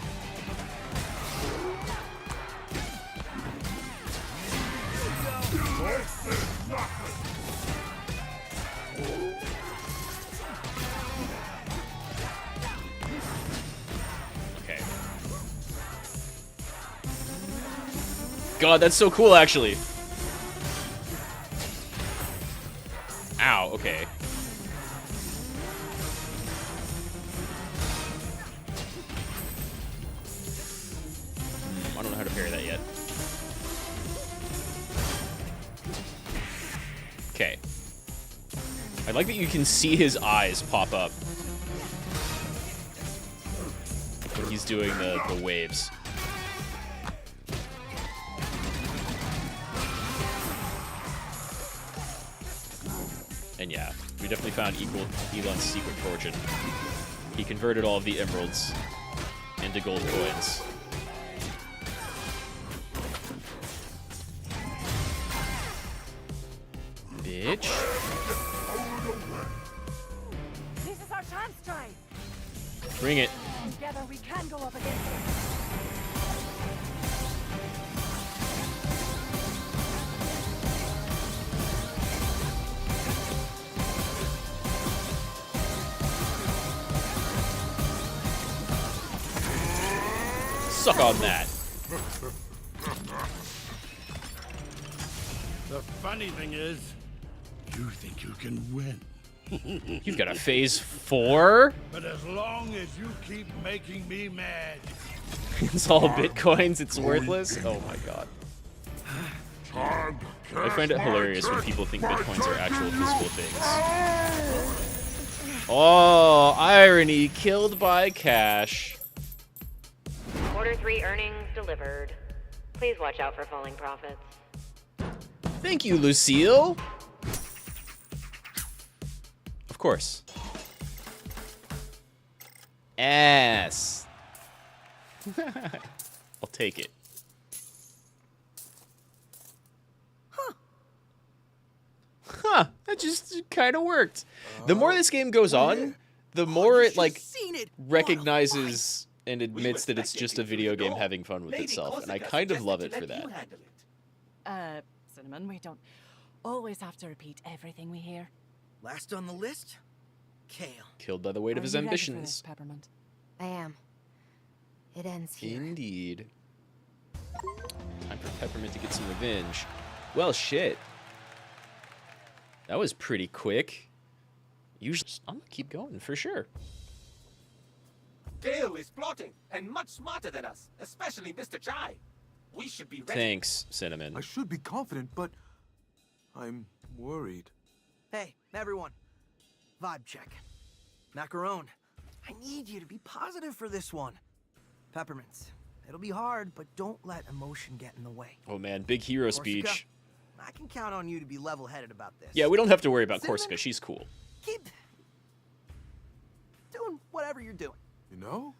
Okay. God, that's so cool, actually. Ow, okay. I don't know how to parry that yet. Okay. I like that you can see his eyes pop up when he's doing the waves. And yeah, we definitely found Elon's secret fortune. He converted all of the emeralds into gold coins. Bitch.
This is our chance, Jai.
Bring it.
Together we can go up against it.
Suck on that.
The funny thing is, you think you can win.
You've got a phase 4?
But as long as you keep making me mad.
It's all bitcoins, it's worthless? Oh my god. I find it hilarious when people think bitcoins are actual physical things. Oh, irony, killed by cash.
Quarter 3 earnings delivered. Please watch out for falling profits.
Thank you, Lucille. Of course. Ass. I'll take it. Huh. That just kind of worked. The more this game goes on, the more it, like, recognizes and admits that it's just a video game having fun with itself. And I kind of love it for that.
Cinnamon, we don't always have to repeat everything we hear.
Last on the list, Kale.
Killed by the weight of his
Are you ready for
ambitions.
this, Peppermint?
I am. It ends here.
Indeed. Time for Peppermint to get some revenge. Well, shit. That was pretty quick. Usually, I'm gonna keep going for sure.
Kale is plotting, and much smarter than us, especially Mr. Chai. We should be ready.
Thanks, Cinnamon.
I should be confident, but I'm worried.
Hey, everyone. Vibe check. Macaron, I need you to be positive for this one. Peppermints, it'll be hard, but don't let emotion get in the way.
Oh man, big hero
Corsica,
speech.
I can count on you to be level-headed about this.
Yeah, we don't have to worry about
Cinnamon,
Corsica. She's cool.
Keep doing whatever you're doing.
You know,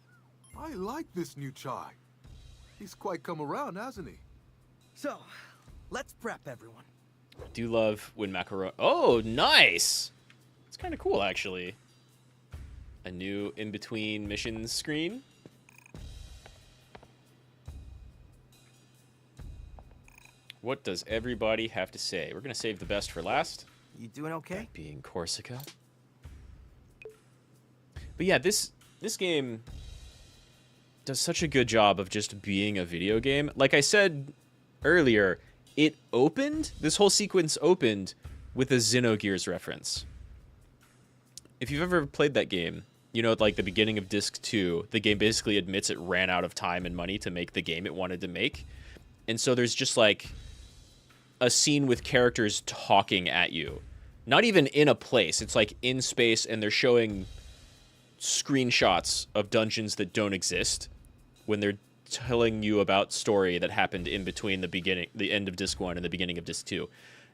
I like this new Chai. He's quite come around, hasn't he?
So, let's prep everyone.
Do love when Macaron. Oh, nice! It's kind of cool, actually. A new in-between missions screen. What does everybody have to say? We're gonna save the best for last.
You doing okay?
That being Corsica. But yeah, this game does such a good job of just being a video game. Like I said earlier, this whole sequence opened with a Xenogears reference. If you've ever played that game, you know, at like the beginning of Disc 2, the game basically admits it ran out of time and money to make the game it wanted to make. And so there's just like a scene with characters talking at you. Not even in a place, it's like in space, and they're showing screenshots of dungeons that don't exist when they're telling you about story that happened in between the end of Disc 1 and the beginning of Disc 2.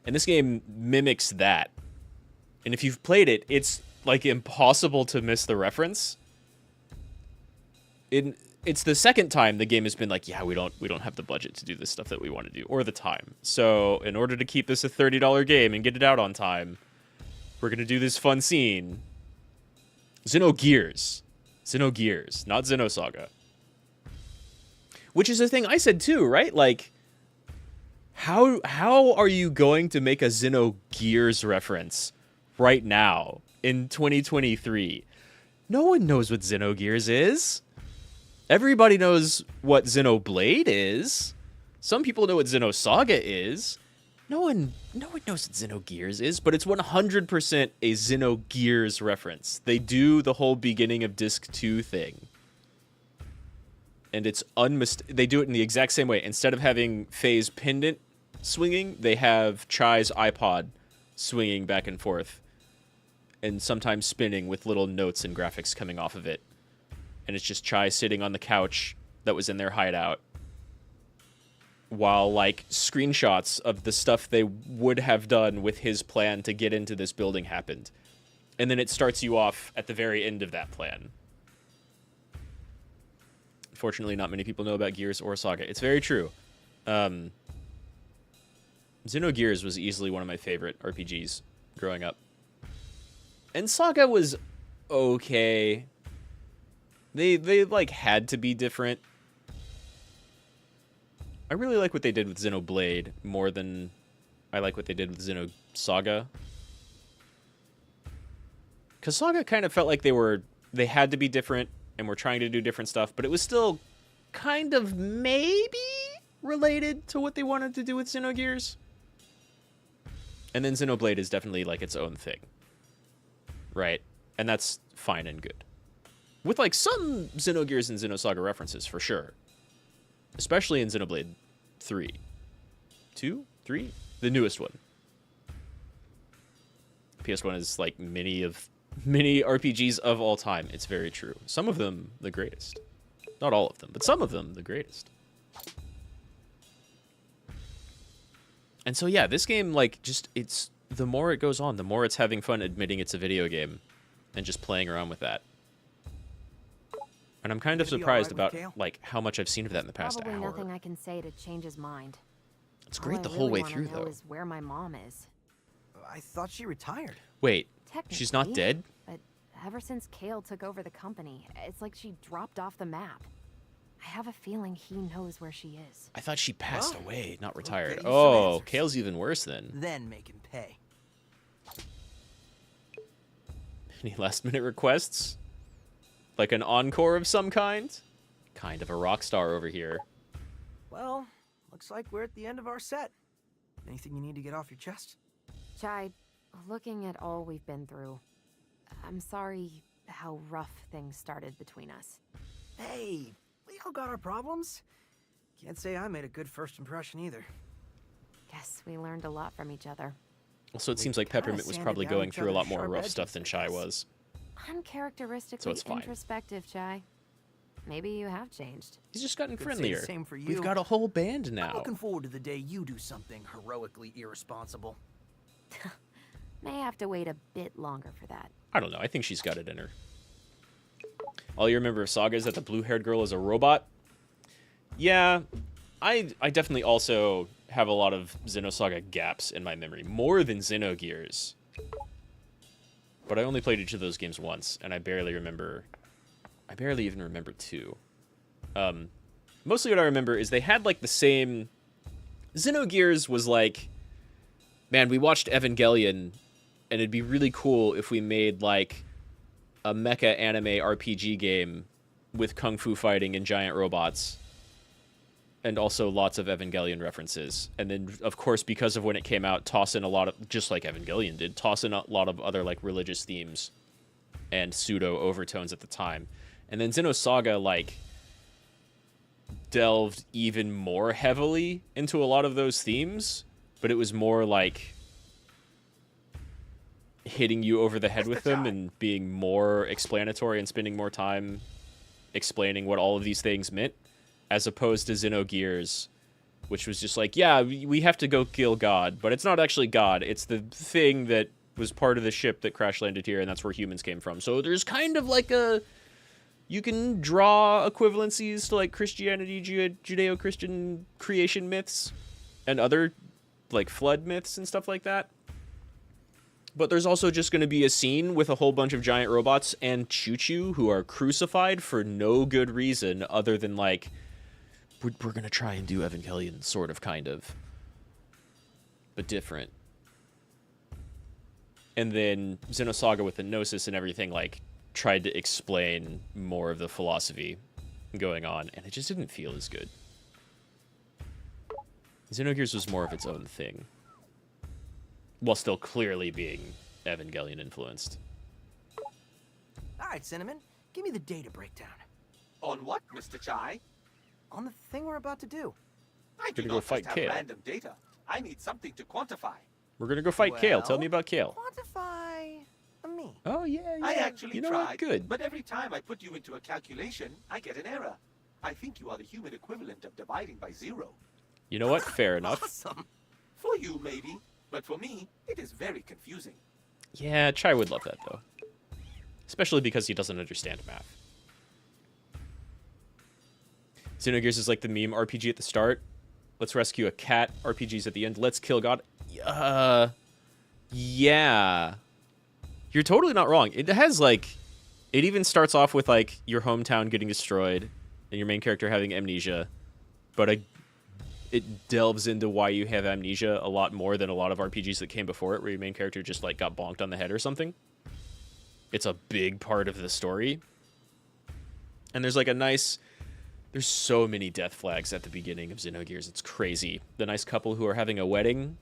And this game mimics that. And if you've played it, it's like impossible to miss the reference. It's the second time the game has been like, yeah, we don't have the budget to do this stuff that we want to do, or the time. So in order to keep this a $30 game and get it out on time, we're gonna do this fun scene. Xenogears, not Xenosaga. Which is a thing I said too, right? Like, how are you going to make a Xenogears reference right now in 2023? No one knows what Xenogears is. Everybody knows what Xenoblade is. Some people know what Xenosaga is. No one knows what Xenogears is, but it's 100% a Xenogears reference. They do the whole beginning of Disc 2 thing. And it's they do it in the exact same way. Instead of having Faye's pendant swinging, they have Chai's iPod swinging back and forth. And sometimes spinning with little notes and graphics coming off of it. And it's just Chai sitting on the couch that was in their hideout, while like screenshots of the stuff they would have done with his plan to get into this building happened. And then it starts you off at the very end of that plan. Unfortunately, not many people know about Gears or Saga. It's very true. Xenogears was easily one of my favorite RPGs growing up. And Saga was okay. They like had to be different. I really like what they did with Xenoblade more than I like what they did with Xenosaga. Because Saga kind of felt like they had to be different and were trying to do different stuff, but it was still kind of maybe related to what they wanted to do with Xenogears. And then Xenoblade is definitely like its own thing. Right? And that's fine and good. With like some Xenogears and Xenosaga references for sure. Especially in Xenoblade 3. 2? 3? The newest one. PS1 is like many RPGs of all time. It's very true. Some of them the greatest. Not all of them, but some of them the greatest. And so yeah, this game, like, just, it's, the more it goes on, the more it's having fun admitting it's a video game and just playing around with that. And I'm kind of surprised about, like, how much I've seen of that in the past
Probably
hour.
nothing I can say to change his mind.
It's great the
All I
whole
really
way
wanna
through,
know
though.
Is where my mom is.
I thought she retired.
Wait, she's not
Technically,
dead?
But ever since Kale took over the company, it's like she dropped off the map. I have a feeling he knows where she is.
I thought she passed away, not retired.
get you some
Oh,
answers.
Kale's even worse then.
Then make him pay.
Any last minute requests? Like an encore of some kind? Kind of a rock star over here.
Well, looks like we're at the end of our set. Anything you need to get off your chest?
Chai, looking at all we've been through, I'm sorry how rough things started between us.
Hey, we all got our problems. Can't say I made a good first impression either.
Guess we learned a lot from each other.
Also, it seems like Peppermint was probably
sanded down
going
each
through a lot
other's
more
sharp
rough
edges,
stuff than
I
Chai
guess.
was.
Uncharacteristically
So it's fine.
introspective, Chai. Maybe you have changed.
He's just gotten
Could say the
friendlier.
same for
We've
you.
got a whole band
I'm
now.
looking forward to the day you do something heroically irresponsible.
May have to wait a bit longer for that.
I don't know. I think she's got it in her. All you remember of Saga is that the blue-haired girl is a robot. Yeah, I definitely also have a lot of Xenosaga gaps in my memory. More than Xenogears. But I only played each of those games once, and I barely remember... I barely even remember 2. Mostly what I remember is they had, like, the same... Xenogears was like... Man, we watched Evangelion, and it'd be really cool if we made, like, a mecha anime RPG game with kung fu fighting and giant robots. And also lots of Evangelion references. And then, of course, because of when it came out, toss in a lot of, just like Evangelion did, toss in a lot of other, like, religious themes and pseudo-overtones at the time. And then Xenosaga, like, delved even more heavily into a lot of those themes, but it was more, like, hitting you over the head with them and being more explanatory and spending more time explaining what all of these things meant, as opposed to Xenogears, which was just like, yeah, we have to go kill God, but it's not actually God. It's the thing that was part of the ship that crash landed here, and that's where humans came from. So there's kind of like a... You can draw equivalencies to, like, Christianity, Judeo-Christian creation myths, and other, like, flood myths and stuff like that. But there's also just going to be a scene with a whole bunch of giant robots and Choo-Choo who are crucified for no good reason other than, like, we're going to try and do Evangelion, sort of, kind of. But different. And then Xenosaga with the Gnosis and everything, like, tried to explain more of the philosophy going on, and it just didn't feel as good. Xenogears was more of its own thing, while still clearly being Evangelion influenced.
All right, Cinnamon, give me the data breakdown.
On what, Mr. Chai?
On the thing we're about to do.
I do
Gonna go
not
fight
just have
Kale.
random data. I need something to quantify.
We're gonna go fight Kale. Tell
Well,
me about Kale.
Quantify me.
Oh, yeah.
I actually
you know
tried,
what? Good.
but every time I put you into a calculation, I get an error. I think you are the human equivalent of dividing by 0.
You know what? Fair enough.
Awesome.
For you, maybe, but for me, it is very confusing.
Yeah, Chai would love that, though. Especially because he doesn't understand math. Xenogears is like the meme RPG at the start. Let's rescue a cat. RPGs at the end. Let's kill God. Yeah. You're totally not wrong. It has, like... It even starts off with, like, your hometown getting destroyed and your main character having amnesia. But it delves into why you have amnesia a lot more than a lot of RPGs that came before it, where your main character just, like, got bonked on the head or something. It's a big part of the story. And there's, like, a nice There's so many death flags at the beginning of Xenogears. It's crazy. The nice couple who are having a wedding,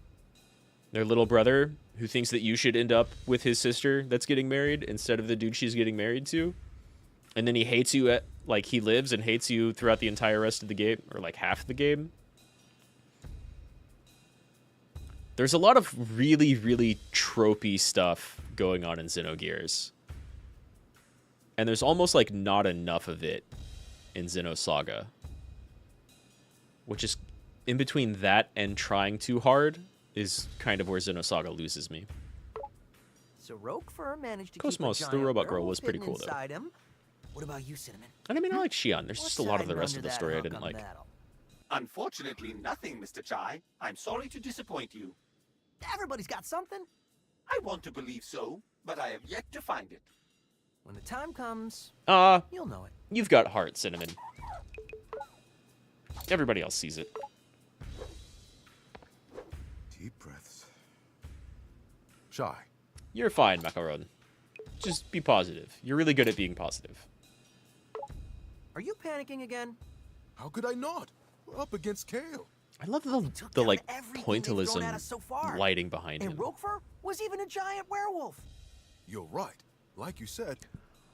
their little brother who thinks that you should end up with his sister that's getting married instead of the dude she's getting married to. And then he hates you at, like, he lives and hates you throughout the entire rest of the game, or like half the game. There's a lot of really, really tropey stuff going on in Xenogears. And there's almost like not enough of it in Xenosaga. Which is in between that and trying too hard is kind of where Xenosaga loses me.
So Roquefort managed to
Cosmos,
keep a
the
giant
robot girl,
werewolf
was pretty
hidden
cool, though.
inside him. What about you, Cinnamon?
And I mean, I like Shion. There's
What's
just a lot of the
hiding
rest of
under
the
that
story I
hunk
didn't
on
like.
metal?
Unfortunately, nothing, Mr. Chai. I'm sorry to disappoint you.
Everybody's got something.
I want to believe so, but I have yet to find it.
When the time comes, you'll know it.
You've got heart, Cinnamon. Everybody else sees it.
Deep breaths. Shy.
You're fine, Macaron. Just be positive. You're really good at being positive.
Are you panicking again?
How could I not? We're up against Kale.
I love the like pointillism lighting behind him.
And Roquefort was even a giant werewolf.
You're right. Like you said,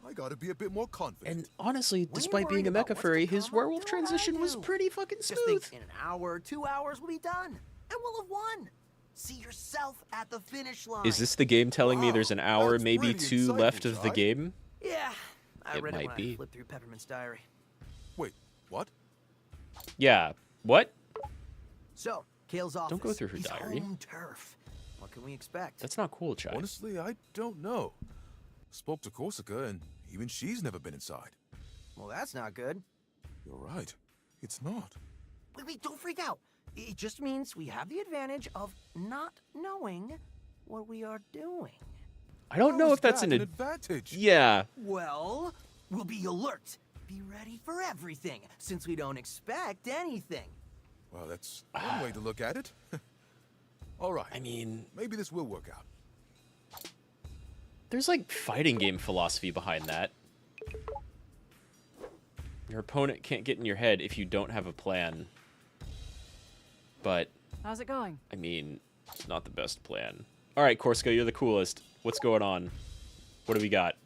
I gotta be a bit more confident.
And honestly, despite being a mecha furry, his werewolf transition was pretty fucking smooth.
Just think, in an hour, 2 hours, we'll be done, and we'll have won. See yourself at the finish line.
Is this the game telling me there's an hour,
that's
maybe
pretty
2 left of the
exciting,
game?
Yeah, I
It
read
might
it when
be.
I flipped through Peppermint's diary.
Wait, what?
Yeah. What?
So, Kale's office.
Don't go through her
He's
diary.
home turf. What can we expect?
That's not cool, Chai.
Honestly, I don't know. Spoke to Corsica, and even she's never been inside.
Well, that's not good.
You're right. It's not.
Wait, don't freak out. It just means we have the advantage of not knowing what we are doing.
I don't know
How
if
is
that's
that
an
advantage.
Yeah.
Well, we'll be alert. Be ready for everything, since we don't expect anything.
Well, that's one way to look at it. All right.
I mean,
maybe this will work out.
there's like fighting game philosophy behind that. Your opponent can't get in your head if you don't have a plan. But
How's it going?
I mean, it's not the best plan. All right, Corsica, you're the coolest. What's going on? What do we got?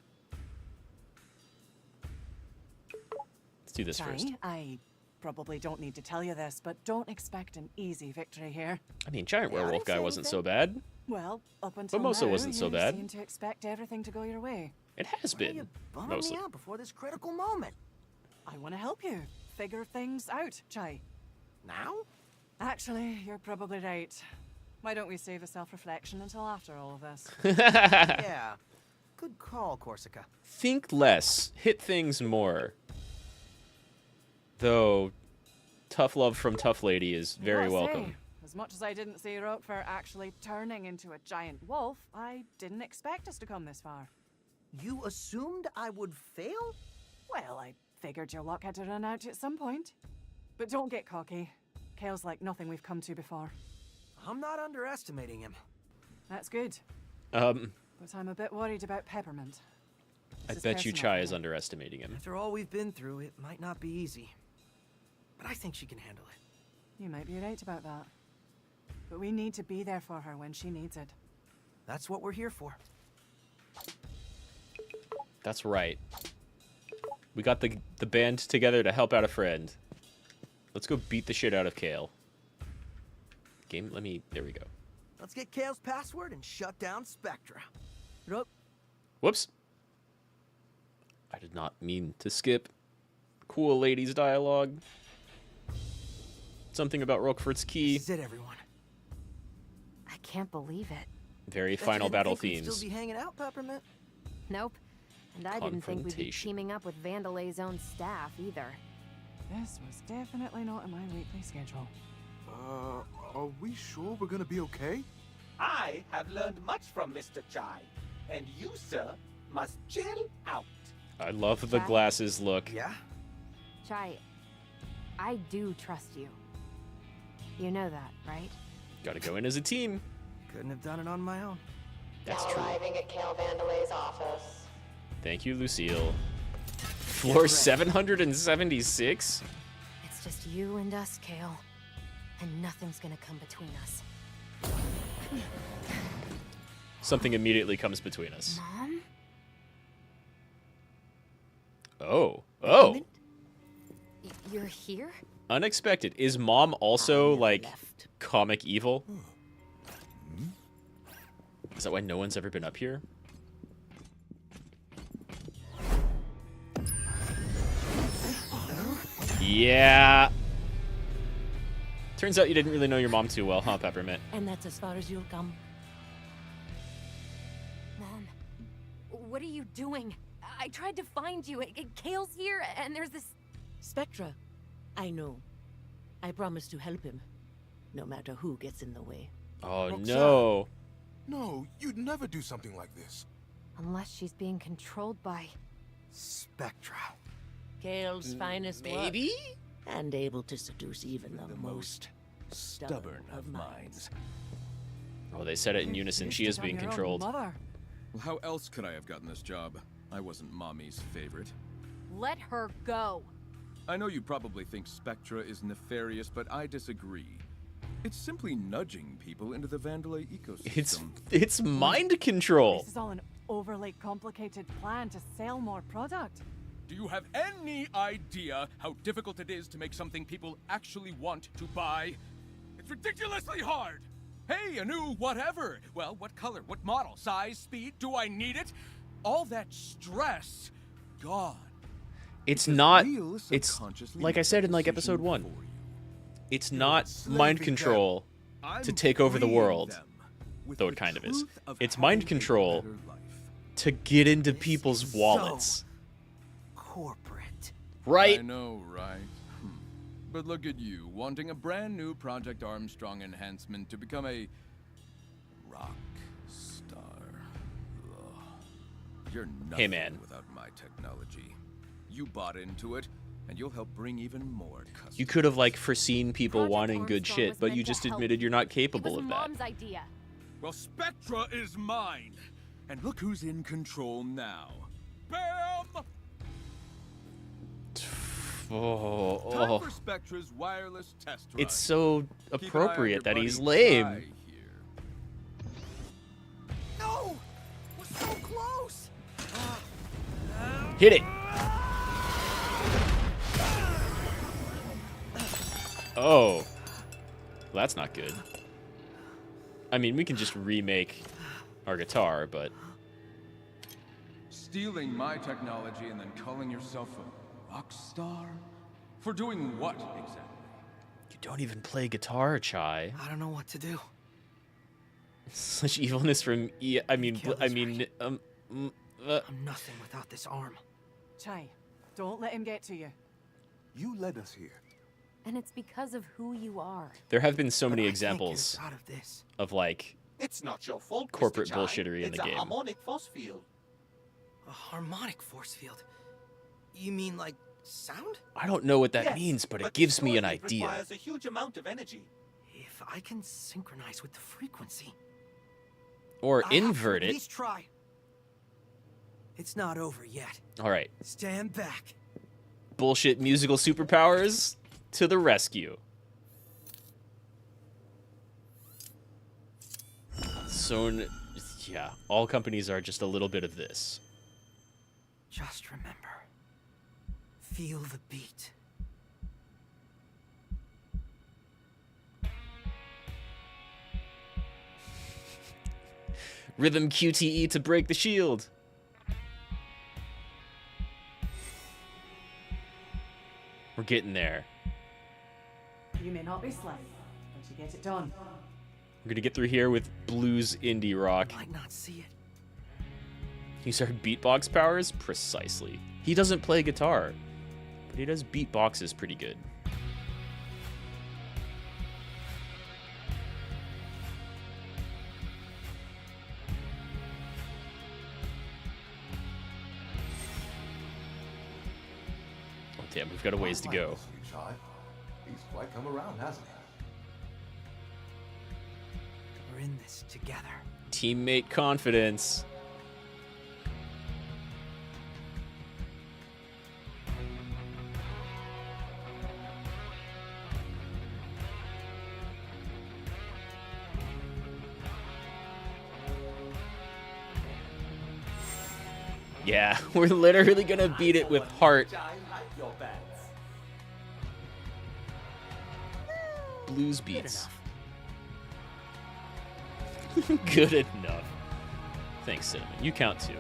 Let's do this first.
Chai, I probably don't need to tell you this, but don't expect an easy victory here.
I mean, Giant Werewolf guy wasn't so bad.
Well, up until
Mimosa
now,
wasn't so
you
bad.
seem to expect everything to go your way.
It has
Why are
been,
you bumming
mostly.
me out before this critical moment?
I want to help you figure things out, Chai.
Now?
Actually, you're probably right. Why don't we save a self-reflection until after all of this?
Yeah. Good call, Corsica.
Think less. Hit things more. Though, tough love from Tough Lady is very
Gotta
welcome.
say, as much as I didn't see Roquefort actually turning into a giant wolf, I didn't expect us to come this far.
You assumed I would fail?
Well, I figured your luck had to run out at some point. But don't get cocky. Kale's like nothing we've come to before.
I'm not underestimating him.
That's good.
But
But I'm a bit worried about Peppermint.
I
This is
bet you
personal
Chai
for
is
me.
underestimating him.
After all we've been through, it might not be easy. But I think she can handle it.
You might be right about that. But we need to be there for her when she needs it.
That's what we're here for.
That's right. We got the band together to help out a friend. Let's go beat the shit out of Kale. Game, there we go.
Let's get Kale's password and shut down Spectra.
Whoops. I did not mean to skip cool ladies dialogue. Something about Roquefort's key.
This is it, everyone.
I can't believe it.
Very
Bet you
final
didn't
battle
think we'd
themes.
Still be hanging out, Peppermint?
Nope. And I didn't think we'd be
Confrontation.
teaming up with Vandelay's own staff either.
This was definitely not in my weekly schedule.
Are we sure we're gonna be okay?
I have learned much from Mr. Chai, and you, sir, must chill out.
I love the
Chai?
glasses look.
Yeah?
Chai, I do trust you. You know that, right?
Gotta go in as a team.
Couldn't have done it on my own.
That's
now
true.
arriving at Kale Vandelay's office.
Thank you, Lucille. Floor 776?
It's just you and us, Kale. And nothing's gonna come between us.
Something immediately comes between us.
Mom?
Oh. Oh.
You're here?
Unexpected. Is Mom also, like, comic evil? Is that why no one's ever been up here? Yeah. Turns out you didn't really know your mom too well, huh, Peppermint?
And that's as far as you'll come.
Mom, what are you doing? I tried to find you. Kale's here, and there's this...
Spectra, I know. I promise to help him, no matter who gets in the way.
Oh,
Roxanne.
no.
No, you'd never do something like this.
Unless she's being controlled by...
Spectra.
Kale's finest
Maybe?
work, and able to seduce even the most
Stubborn of minds.
Oh, they said it in unison. She is being controlled.
Mother.
Well, how else could I have gotten this job? I wasn't Mommy's favorite.
Let her go.
I know you probably think Spectra is nefarious, but I disagree. It's simply nudging people into the Vandalay ecosystem.
It's mind control.
This is all an overly complicated plan to sell more product.
Do you have any idea how difficult it is to make something people actually want to buy? It's ridiculously hard! Hey, a new whatever! Well, what color, what model, size, speed, do I need it? All that stress, gone.
It's not... It's, like I said in, like, episode 1. It's not mind control to take over the world. Though it kind of is. It's mind control to get into people's wallets.
Corporate.
Right?
I know, right? But look at you, wanting a brand new Project Armstrong enhancement to become a rock star. Ugh. You're nothing
Hey, man.
without my technology. You bought into it, and you'll help bring even more customers.
You could have, like, foreseen people
Project
wanting good
Armstrong
shit,
was
but
meant
you
to
just
help.
admitted you're not
It
capable
was
of that.
Mom's idea.
Well, Spectra is mine! And look who's in control now. Bam!
Oh,
Time
oh.
for Spectra's wireless test run.
It's so
Keep an eye on your
appropriate that he's
buddy
lame.
Ty here.
No! We're so close!
Hit it. Oh. Well, that's not good. I mean, we can just remake our guitar, but...
Stealing my technology and then calling yourself a rock star? For doing what, exactly?
You don't even play guitar, Chai.
I don't know what to do.
Such evilness from... I'm
I'm nothing without this arm.
Chai, don't let him get to you.
You led us here.
And it's because of who you are.
There have been so
But
many
I can't get
examples
us out of this.
of, like,
It's not your fault,
corporate
Mr. Chai.
bullshittery in the
It's
game.
a harmonic force field.
A harmonic force field. You mean like sound?
I don't know what that
Yes,
means, but it
the
gives me an
story
idea.
requires a huge amount of energy.
If I can synchronize with the frequency.
Or
I have to
invert
at
it.
least try. It's not over yet.
All right.
Stand back.
Bullshit musical superpowers to the rescue. So, yeah, all companies are just a little bit of this.
Just remember. Feel the beat.
Rhythm QTE to break the shield. We're getting there.
You may not be slick, but you get it done.
We're gonna get through here with blues indie rock.
Might not see it.
Use our beatbox powers? Precisely. He doesn't play guitar, but he does beatboxes pretty good. Oh damn, we've got a ways to go.
He's quite come around, hasn't he?
We're in this together.
Teammate confidence. Yeah, we're literally gonna beat it with heart.
I like your pants.
Blues beats. Good enough. Thanks, Cinnamon. You count too.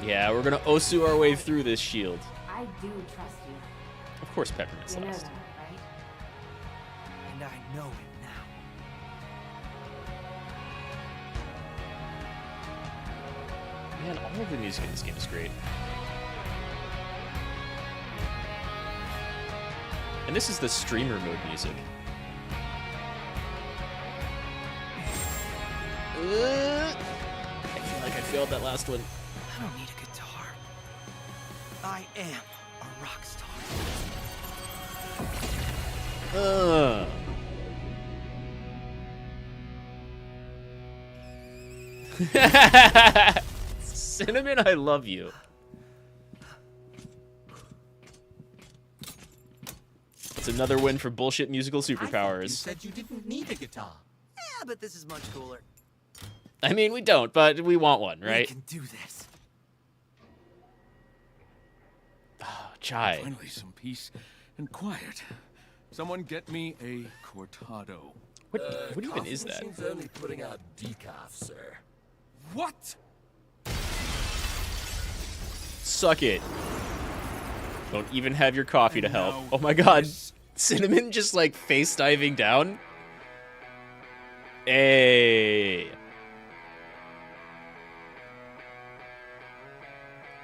Yeah, we're gonna Osu our way through this shield.
I do trust you.
Of course, Peppermint's
You know
last.
that, right?
And I know it now.
Man, all of the music in this game is great. And this is the streamer mode music. I feel like I failed that last one.
I don't need a guitar. I am a rock star.
Cinnamon, I love you. It's another win for bullshit musical superpowers.
You said you didn't need a guitar.
Yeah, but this is much cooler.
I mean, we don't, but we want one, right?
We can do this.
Oh, Chai.
Finally, some peace and quiet. Someone get me a cortado.
What even is that?
Machine's only putting out decaf, sir.
What?
Suck it. Don't even have your coffee to
And
help.
now
Oh my god.
this.
Cinnamon just like face diving down. Hey.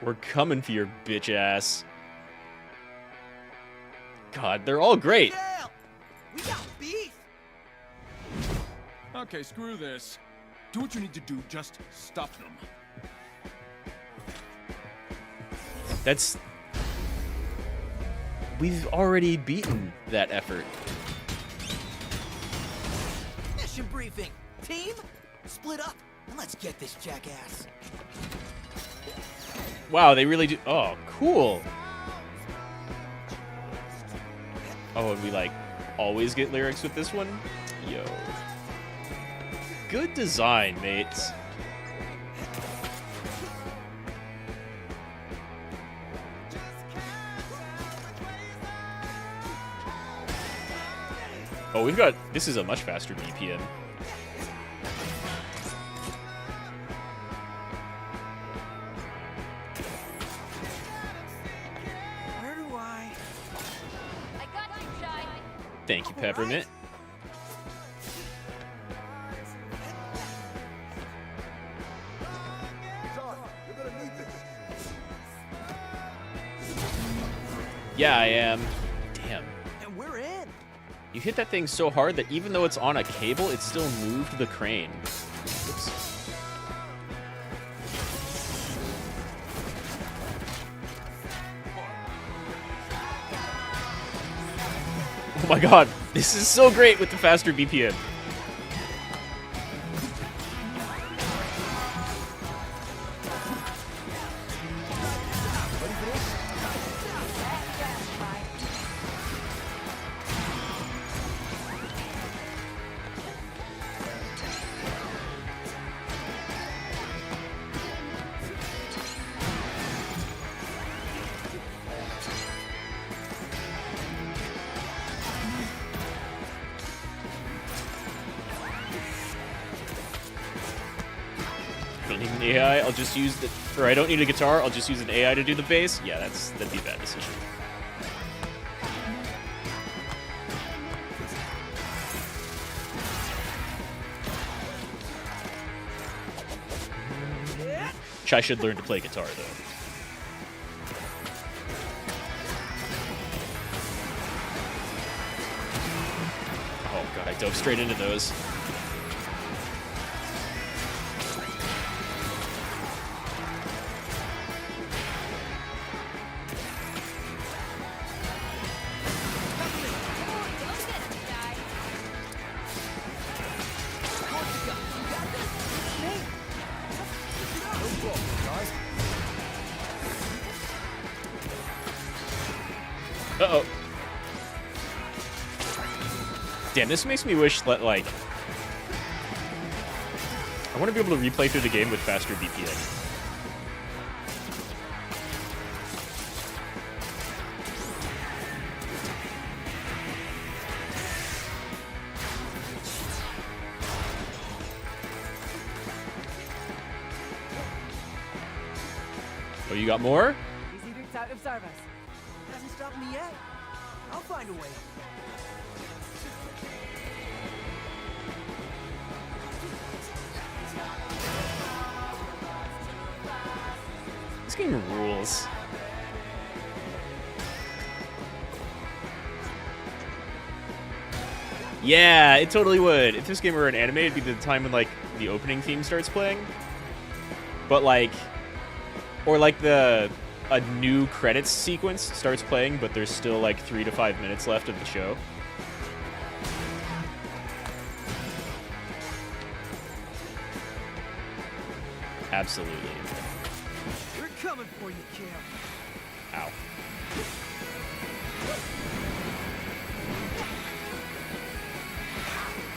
We're coming for your bitch ass. God, they're all great.
Yeah, we got beef.
Okay, screw this. Do what you need to do, just stop them.
That's... We've already beaten that effort.
Mission briefing. Team, split up and let's get this jackass.
Wow, they really do... Oh, cool. Oh, and we, like, always get lyrics with this one? Yo. Good design, mates. Oh, we've got... This is a much faster BPM.
Where do I
got you, Shy.
Thank you, Peppermint.
John, you're gonna need this.
Yeah, I am. Damn.
And we're in.
You hit that thing so hard that even though it's on a cable, it still moved the crane. Oops. Oh my god, this is so great with the faster BPM. I don't need an AI, I'll just use the... Or I don't need a guitar, I'll just use an AI to do the bass? Yeah, that'd be a bad decision. Chai should learn to play guitar, though. Oh god, I dove straight into those. Uh-oh. Damn, this makes me wish that, like... I want to be able to replay through the game with faster BPM. Oh, you got more?
Easy routes out of service.
Hasn't stopped me yet. I'll find a way.
This game rules. Yeah, it totally would. If this game were an anime, it'd be the time when, like, the opening theme starts playing. But, like... Or, like, a new credits sequence starts playing, but there's still, like, 3 to 5 minutes left of the show. Absolutely.
We're coming for you, Kale.
Ow.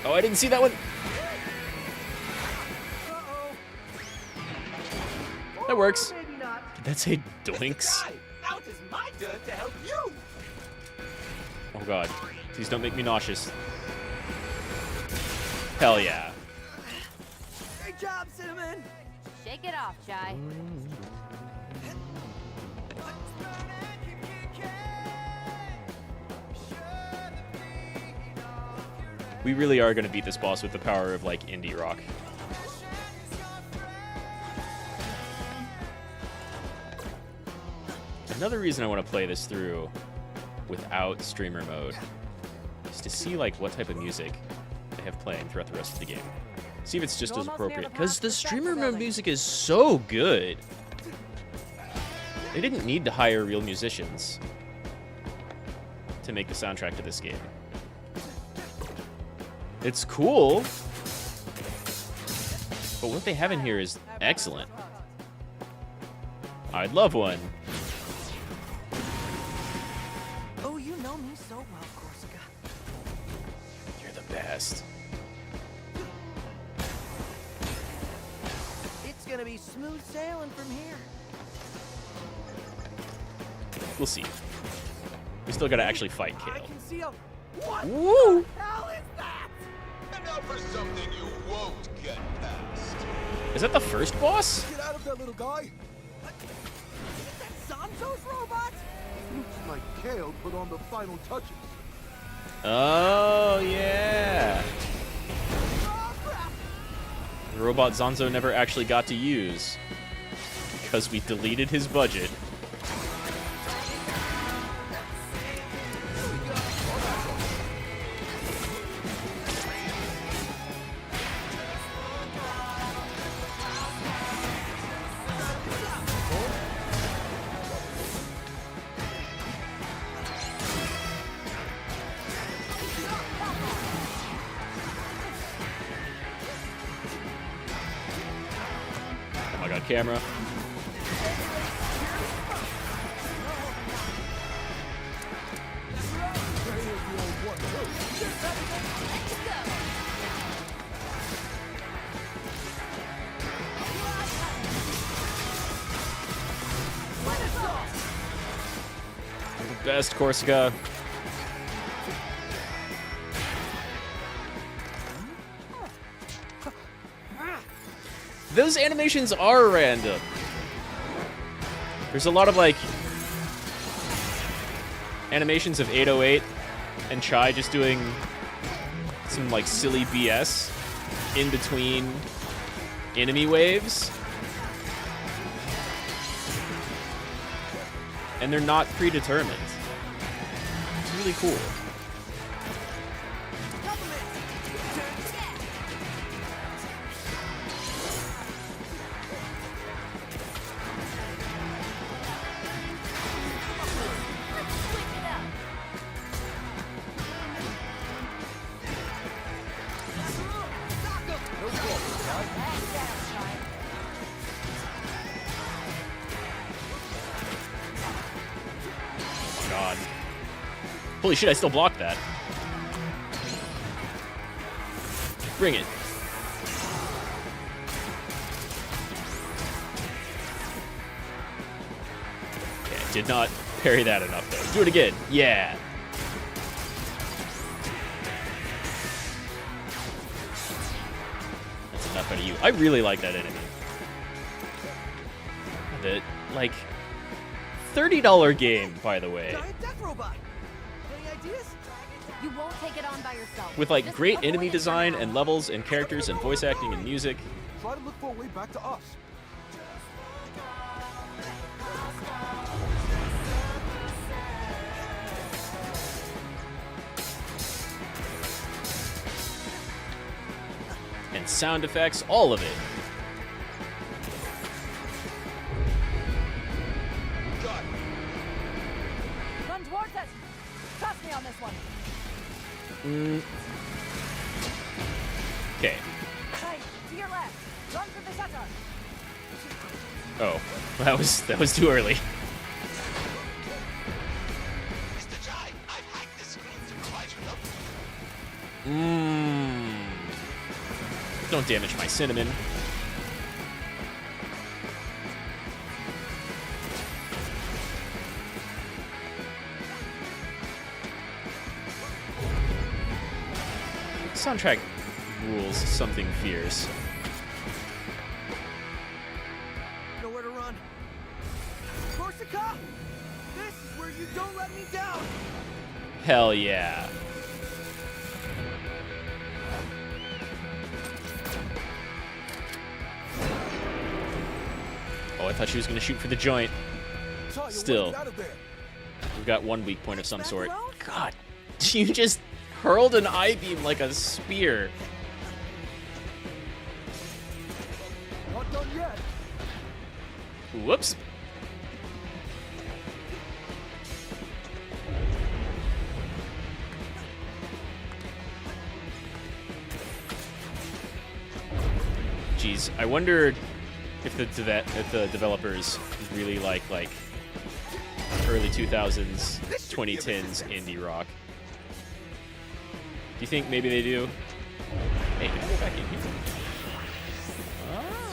Oh, I didn't see that one. That works. Did that say doinks?
Now it is my turn to help you.
Oh god. Please don't make me nauseous. Hell yeah.
Great job, Cinnamon.
Shake it off, Chai.
We really are going to beat this boss with the power of, like, indie rock. Another reason I want to play this through without streamer mode is to see, like, what type of music they have playing throughout the rest of the game. See if it's just as appropriate. Because the streamer mode music is so good. They didn't need to hire real musicians to make the soundtrack to this game. It's cool, but what they have in here is excellent. I'd love one.
Oh, you know me so well, Corsica.
You're the best.
It's gonna be smooth sailing from here.
We'll see. We still gotta actually fight
I
Kale.
can see a... What
Woo!
the hell is that?
And now for something you won't get past.
Is that the first boss?
Get out of there, little guy.
Is that Sancho's robot?
Looks like Kale put on the final touches.
Oh, yeah.
Oh, crap.
The robot Zanzo never actually got to use because we deleted his budget. Oh my god, camera. The best, Corsica. Those animations are random. There's a lot of, like, animations of 808 and Chai just doing some, like, silly BS in between enemy waves. And they're not predetermined. It's really cool. God. Holy shit, I still blocked that. Bring it. Okay, I did not parry that enough, though. Do it again. Yeah. That's enough out of you. I really like that enemy. The, like, $30 game, by the way.
Giant death robot. Any ideas?
You won't take it on by yourself.
With, like,
Just
great
avoid
enemy
it for
design
now.
and levels and characters and voice acting and music.
Try to look for a way back to us.
And sound effects, all of it.
Run towards it! Trust me on this one.
Okay.
Hey, to your left. Run for the shutter.
Oh, that was too early.
Mr. Jai, I've hacked this screen to provide you
Don't damage my cinnamon. Soundtrack rules something fierce.
Nowhere to run. Corsica! This is where you don't let me down!
Hell yeah. Oh, I thought she was going to shoot for the joint. Still, we've got one weak point of some sort. God, you just hurled an I-beam like a spear.
Not done yet.
Whoops. Jeez, I wondered if the developers really like early 2000s, 2010s indie rock. Do you think maybe they do? Hey, can I go back in here?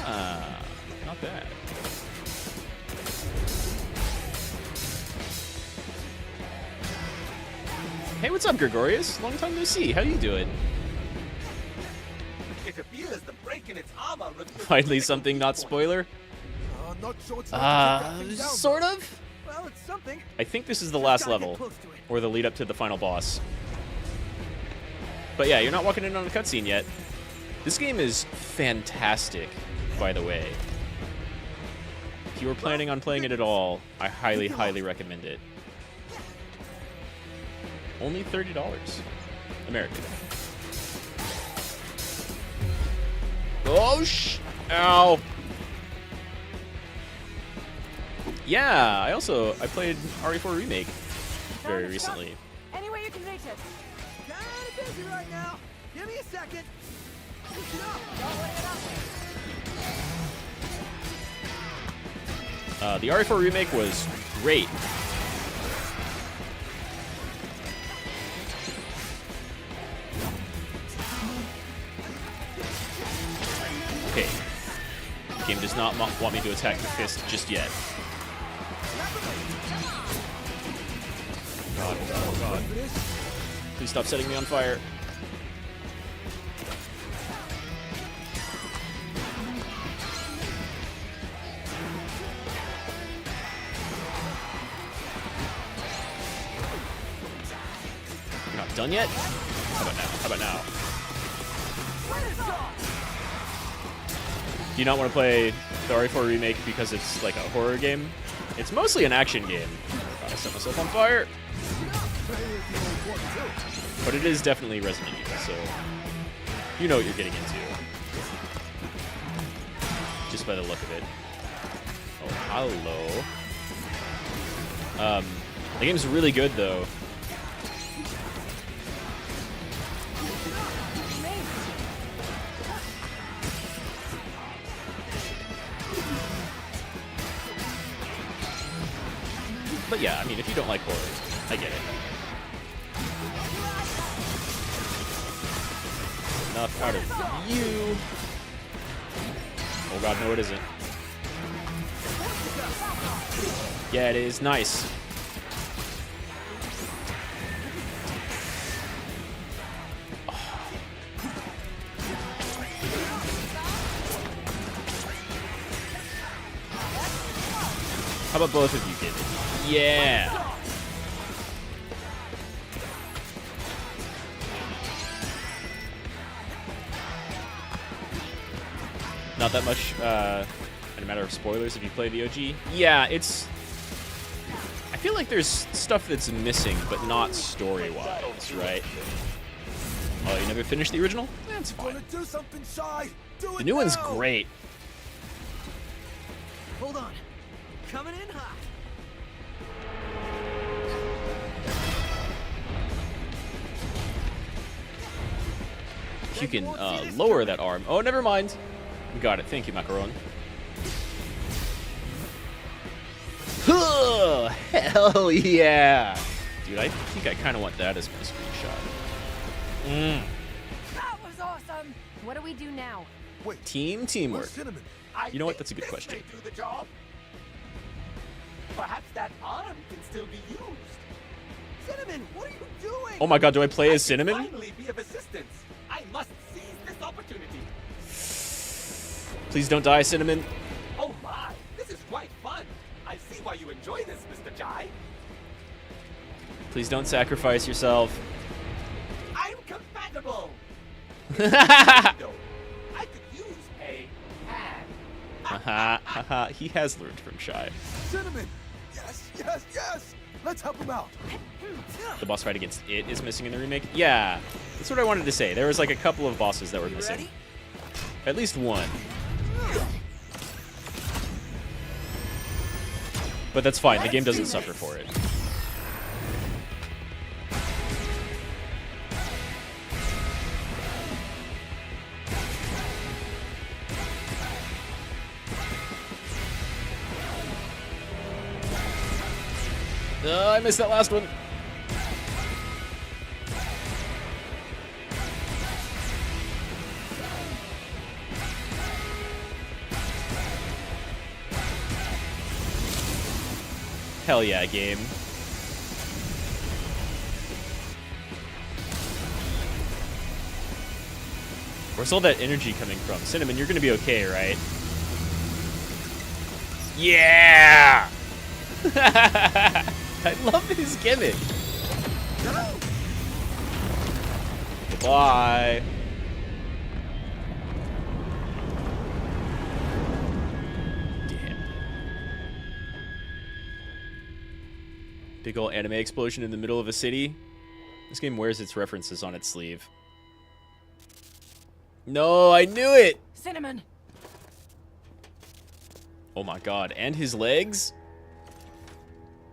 Ah, not bad. Hey, what's up, Gregorius? Long time no see. How you doing?
It appears the break in its armor reveals
Finally something not spoiler?
Not sure it's time to take that thing down,
Sort of?
Well, it's something.
I think this is the last
Gotta get
level,
close to it.
or the lead up to the final boss. But yeah, you're not walking in on a cutscene yet. This game is fantastic, by the way. If you were planning on playing it at all, I highly, highly recommend it. Only $30 American. Oh, ow. Yeah, I played RE4 Remake very recently.
Any way you can reach it.
Kinda busy right now. Give me a second. Push it up.
Don't let it up.
The RE4 Remake was great. Okay. The game does not want me to attack the fist just yet. God, oh god. Please stop setting me on fire. You're not done yet? How about now? How about now? Do you not want to play the RE4 Remake because it's like a horror game? It's mostly an action game. God, I set myself on fire. But it is definitely Resident Evil, so you know what you're getting into. Just by the look of it. Oh, hello. The game's really good, though. But yeah, I mean, if you don't like horror, I get it. enough out of you. Oh god, no it isn't. Yeah, it is. Nice. How about both of you get it? Yeah. Not that much, in a matter of spoilers if you play the OG. Yeah, it's... I feel like there's stuff that's missing, but not story-wise, right? Oh, you never finished the original? That's fine.
Do something, Shy. Do
The
it
new one's
now.
great.
Hold on. Coming in hot.
If you can lower that arm. Oh, never mind. We got it. Thank you, Macaron. Huh, hell yeah. Dude, I think I kind of want that as my screenshot.
That was awesome!
What do we do now?
Wait.
Team teamwork.
Cinnamon.
You know what? That's a good question.
Do the job. Perhaps that arm can still be used.
Cinnamon, what are you doing?
Oh my god, do I play as Cinnamon?
Finally be of assistance. I must seize this opportunity.
Please don't die, Cinnamon.
Oh my, this is quite fun. I see why you enjoy this, Mr. Jai.
Please don't sacrifice yourself.
I'm compatible. I could use a hand.
Haha, haha. He has learned from Shy.
Cinnamon. Yes, yes, yes. Let's help him out.
The boss fight against it is missing in the remake. Yeah, that's what I wanted to say. There was like a couple of bosses that were missing. At least one. But that's fine. The game doesn't suffer for it. I missed that last one. Hell yeah, game. Where's all that energy coming from? Cinnamon, you're gonna be okay, right? Yeah! I love his gimmick. Goodbye. Damn. Big ol' anime explosion in the middle of a city. This game wears its references on its sleeve. No, I knew it!
Cinnamon!
Oh my god, and his legs?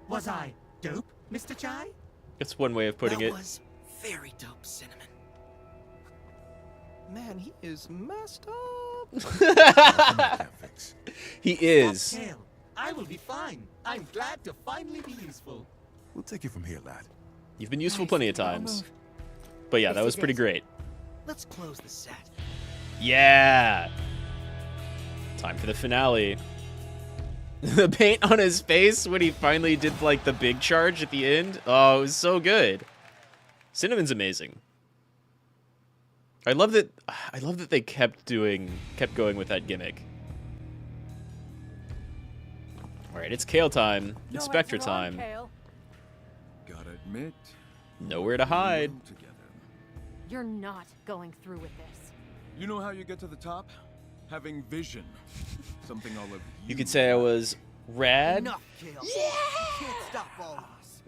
Was I dope, Mr. Chai?
That's one way of putting it.
That was very dope, Cinnamon. Man, he is messed up.
He is.
Kale, I will be fine. I'm glad to finally be useful.
We'll take it from here, lad.
You've been useful plenty of times. But yeah, that was pretty great.
Let's close the set.
Yeah! Time for the finale. The paint on his face when he finally did like the big charge at the end. Oh, it was so good. Cinnamon's amazing. I love that they kept going with that gimmick. Alright, it's Kale time. It's Spectre time.
Gotta admit,
Nowhere to hide.
You're not going through with this.
you know how you get to the top? Having vision. Something all of
You could say I was rad.
Enough, Kale. Yeah! You can't stop all of us.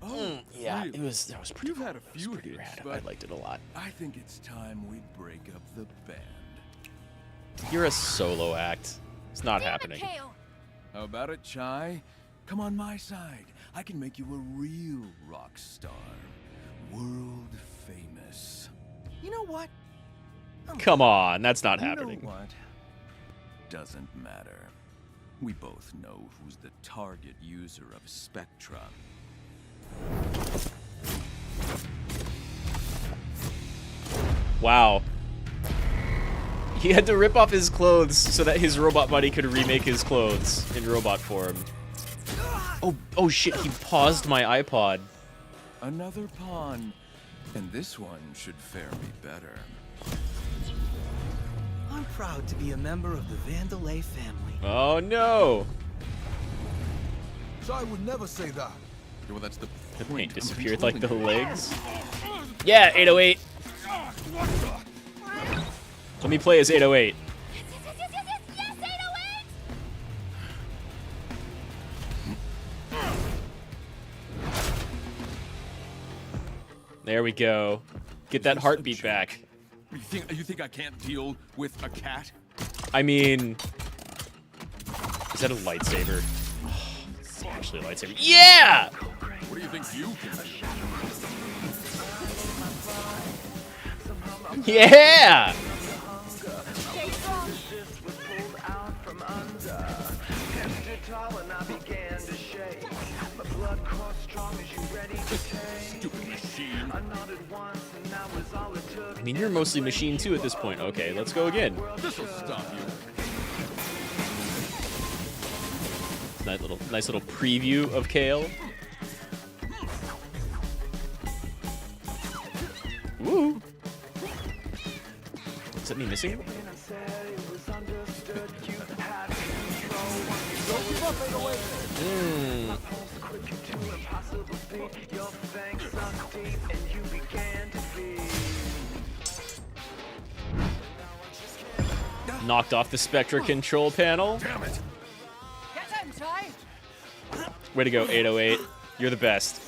Oh,
yeah,
really?
that was pretty.
You've had a few hits,
rad.
but
I liked it a lot.
I think it's time we break up the band.
You're a solo act. It's not happening.
How about it, Chai? Come on my side. I can make you a real rock star. World famous.
You know what?
Come on, that's not happening.
You know what? Doesn't matter. We both know who's the target user of Spectra.
Wow. He had to rip off his clothes so that his robot buddy could remake his clothes in robot form. Oh shit, he paused my iPod.
Another pawn. And this one should fare me better.
I'm proud to be a member of the Vandelay family.
Oh no!
Chai would never say that.
Yeah, well, that's the
The
point.
paint
I'm
disappeared like the
controlling
legs. Yeah, 808. Let me play as 808. There we go. Get that heartbeat back.
You think I can't deal with a cat?
I mean, is that a lightsaber? Oh, it's actually a lightsaber. Yeah!
What do you think you can do?
Yeah!
Stupid machine.
I mean, you're mostly machine too at this point. Okay, let's go again.
This'll stop you.
Nice little preview of Kale. Woo! Is that me missing? Knocked off the Spectra control panel.
Damn it.
Get in, Ty!
Way to go, 808. You're the best.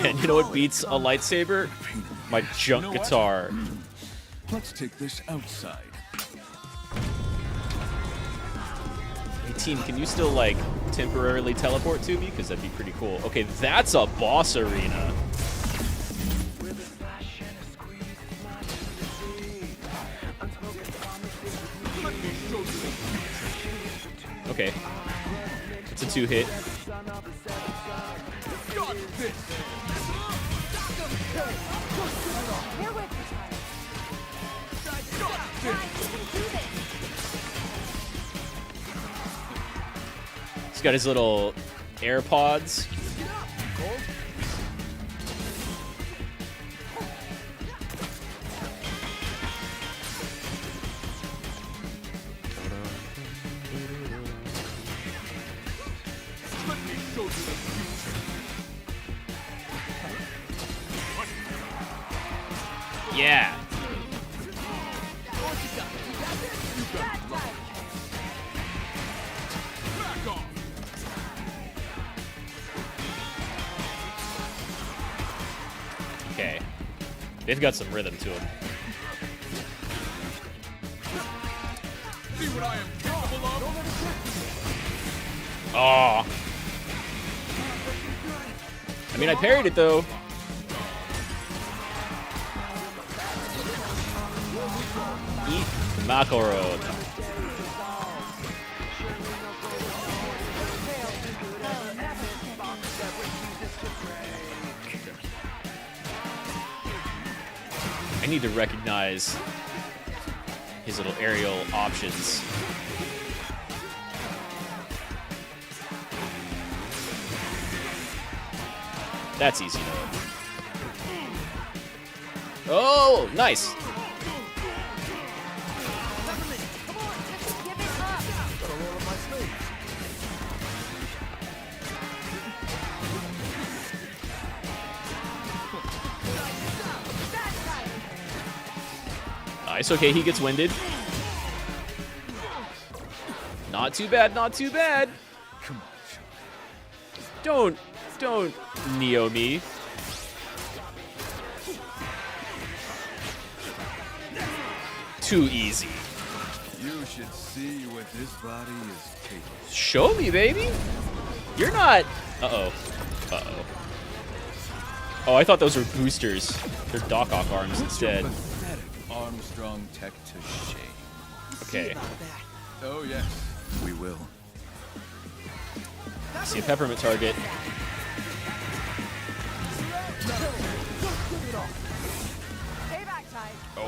Man, you know what beats a lightsaber? My junk guitar.
Let's take this outside.
Hey, team, can you still, like, temporarily teleport to me? Because that'd be pretty cool. Okay, that's a boss arena. Okay. It's a 2-hit. He's got his little AirPods. Yeah. Okay. They've got some rhythm to them.
See what I am capable of?
Oh. I mean, I parried it though. Eat macaron. I need to recognize his little aerial options. That's easy though. Oh, nice. Nice, okay, he gets winded. Not too bad, not too bad.
Come on,
Don't Neo me. Too easy.
you should see what this body is capable of.
Show me, baby. You're not. Uh-oh. Uh-oh. Oh, I thought those were boosters. They're Doc Ock arms instead.
Pathetic Armstrong tech to shame.
Okay.
Oh yes, we will.
See a peppermint target.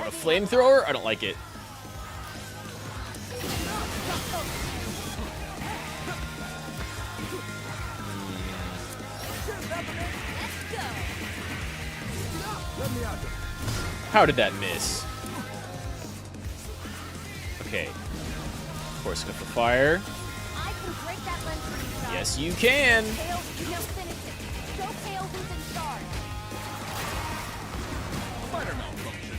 a flamethrower? I don't like it. How did that miss? Okay. Of course, go for fire.
I can break that lens for you, Sean.
Yes, you can.
Kale, now finish it. Show Kale who's in charge.
Minor malfunction.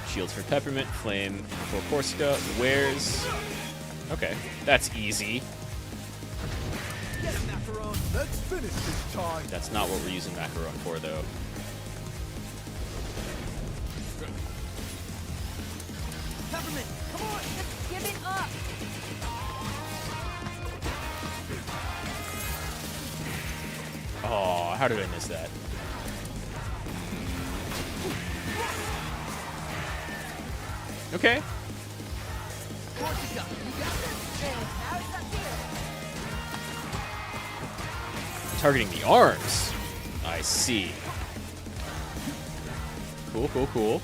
Shields for Peppermint, Flame for Corsica, Wares. Okay, that's easy.
Get him, Macaron. Let's finish this time.
That's not what we're using Macaron for, though.
Peppermint, come on!
Just give it up.
Oh, how did I miss that? Okay. Targeting the arms. I see. Cool, cool, cool.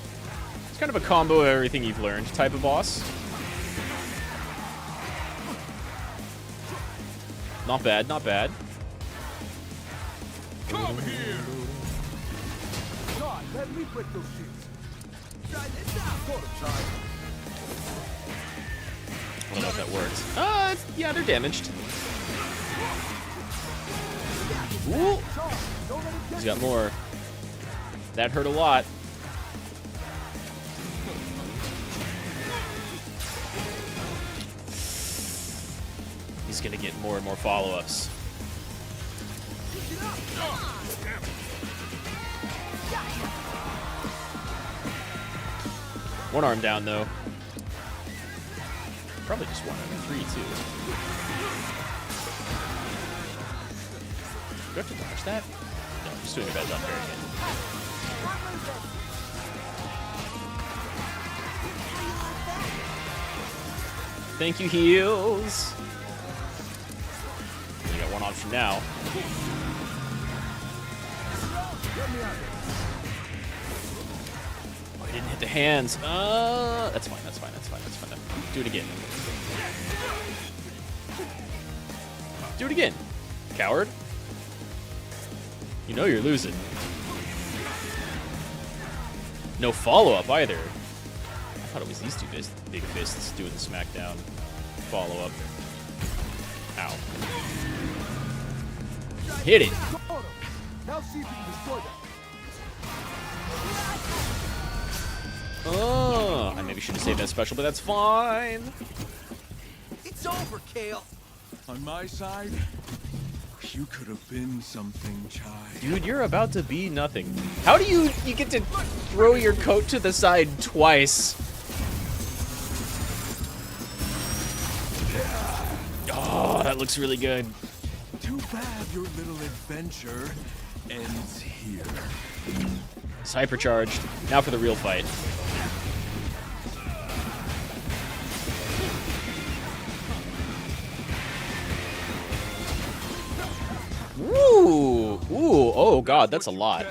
It's kind of a combo of everything you've learned type of boss. Not bad, not bad.
Come here!
God, let me break those shields. Try this out. Sort of try.
I don't know if that works. Yeah, they're damaged. Ooh! He's got more. That hurt a lot. He's gonna get more and more follow-ups. One arm down, though. Probably just one out of three, too. Do I have to dodge that? No, I'm just doing a bad job parrying it. Thank you, heals. You got one option now. Oh, I didn't hit the hands. That's fine, that's fine, that's fine, that's fine. Do it again. Do it again, coward. You know you're losing. No follow-up either. I thought it was these two big fists doing the smackdown follow-up. Ow. Hit it.
Now see if you can destroy that.
Oh, I maybe should have saved that special, but that's fine.
It's over, Kale.
On my side, you could have been something, Chai.
Dude, you're about to be nothing. How do you get to throw your coat to the side twice? Oh, that looks really good.
Too bad your little adventure ends here.
It's hypercharged. Now for the real fight. Ooh, ooh, oh god, that's a lot.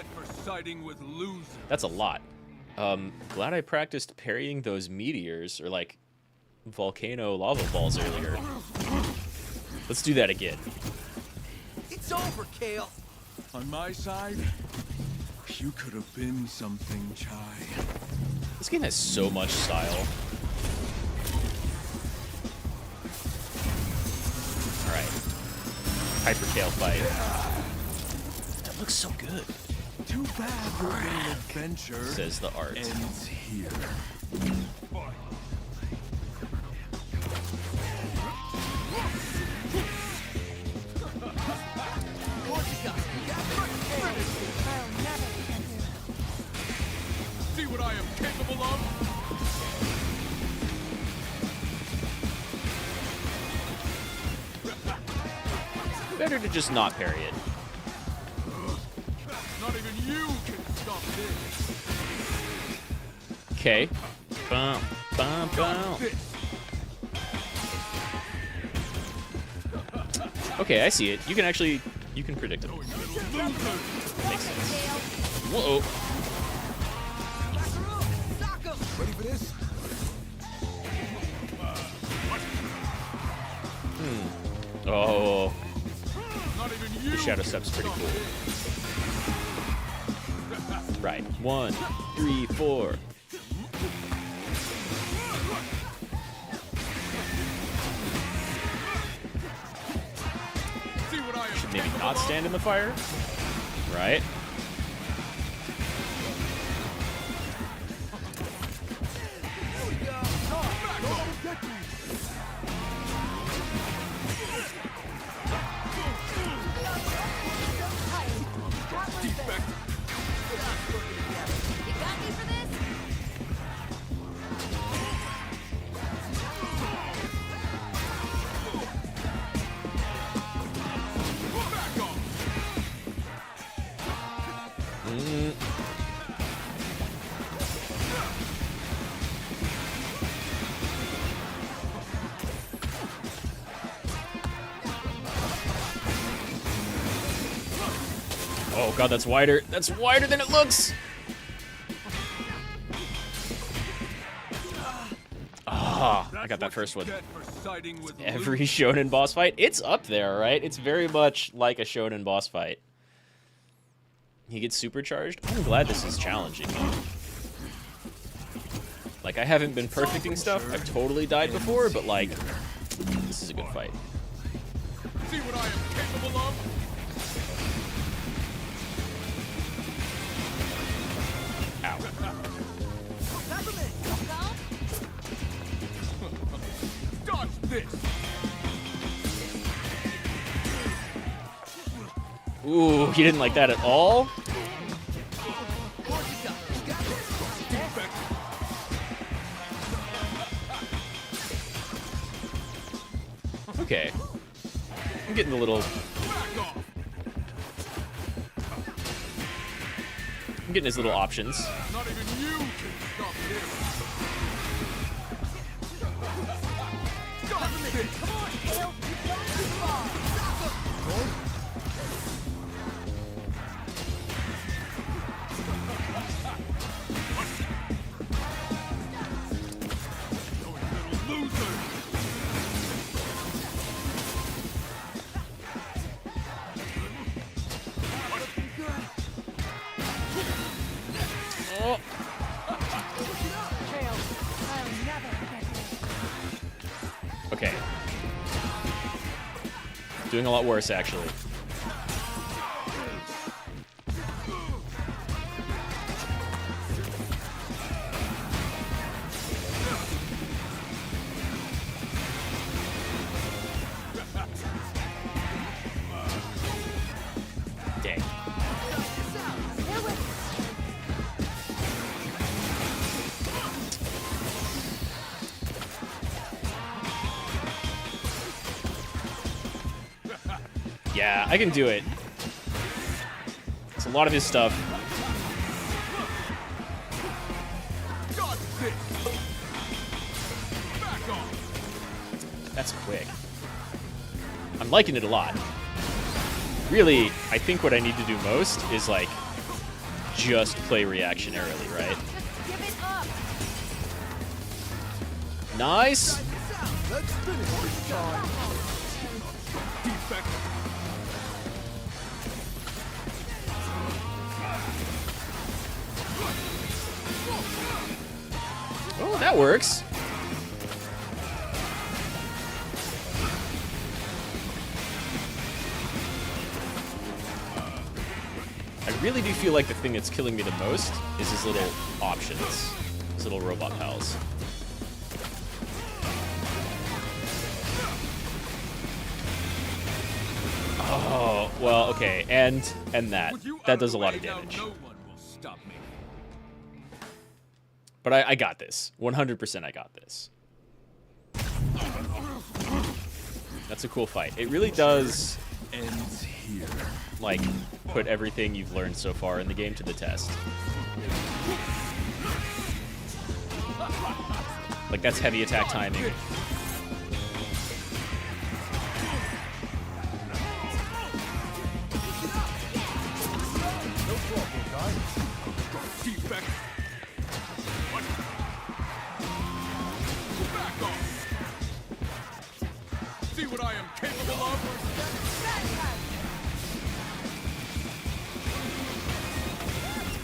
That's a lot. Glad I practiced parrying those meteors, or like volcano lava balls earlier. Let's do that again.
It's over, Kale.
On my side, you could have been something, Chai.
This game has so much style. Alright. Hyper Kale fight. That looks so good.
Too bad your little adventure
says the art.
Ends here. See what I am capable of?
Better to just not parry it.
Not even you can stop this.
Okay. Bum, bum, bum. Okay, I see it. You can predict it. Makes sense. Whoa.
Ready for this?
Oh. The shadow step's pretty cool. Right. 1, 3, 4. Should maybe not stand in the fire. Right. Oh god, that's wider. That's wider than it looks. Ah, I got that first one. Every shonen boss fight, it's up there, right? It's very much like a shonen boss fight. He gets supercharged. I'm glad this is challenging. Like, I haven't been perfecting stuff. I've totally died before, but like, this is a good fight.
See what I am capable of?
Ow.
Dodge this.
Ooh, he didn't like that at all? Okay. I'm getting a little... I'm getting his little options.
Not even you can stop this. Dodge this. Come on, Kale. You've gone too far.
Okay. Doing a lot worse, actually. Dang. Yeah, I can do it. It's a lot of his stuff. That's quick. I'm liking it a lot. Really, I think what I need to do most is, like, just play reactionarily, right? Nice!
Let's finish this time.
Oh, that works. I really do feel like the thing that's killing me the most is his little options. His little robot pals. Oh, well, okay, and that. That does a lot of damage. But I got this. 100% I got this. That's a cool fight. It really does, like, put everything you've learned so far in the game to the test. Like, that's heavy attack timing.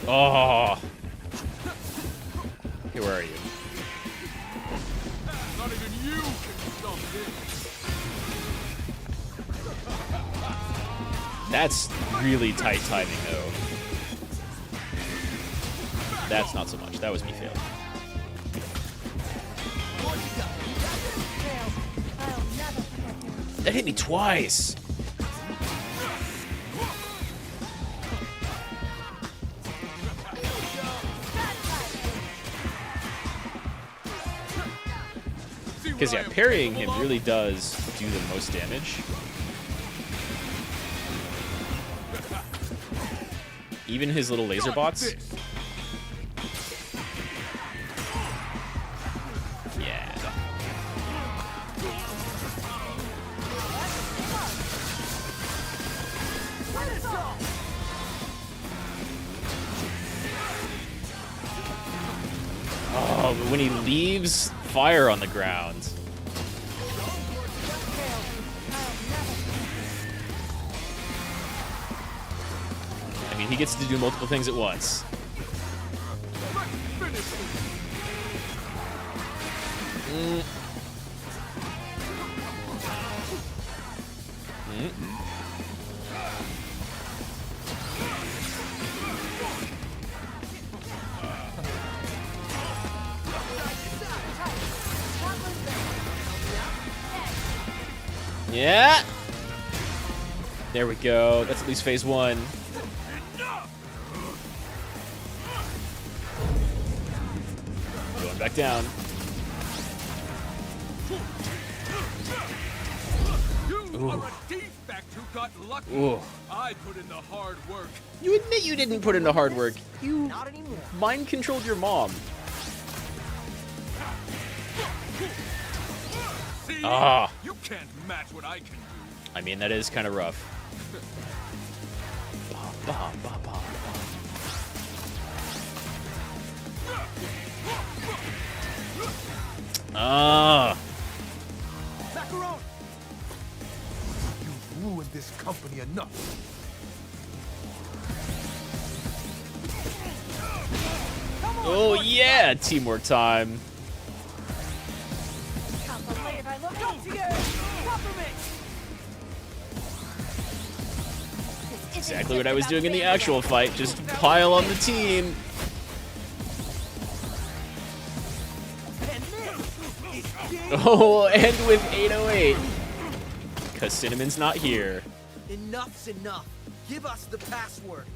Oh. Hey, where are you?
Not even you can stop this.
That's really tight timing, though. That's not so much. That was me failing. That hit me twice. Because, yeah, parrying him really does do the most damage. Even his little laser bots. Yeah. Oh, but when he leaves fire on the ground. I mean, he gets to do multiple things at once. Yeah. There we go. That's at least phase one. Going back down.
You are a defect who got lucky.
Ooh.
I put in the hard work.
You admit you didn't put in the hard work. You mind controlled your mom.
See?
Ah.
You can't match what I can do.
I mean, that is kind of rough. Bah, bah, bah, bah. Ah.
Macaron! You've ruined this company enough.
Oh yeah, teamwork time. Exactly what I was doing in the actual fight. Just pile on the team. Oh, and with 808. Because Cinnamon's not here.
Enough's enough. Give us the password.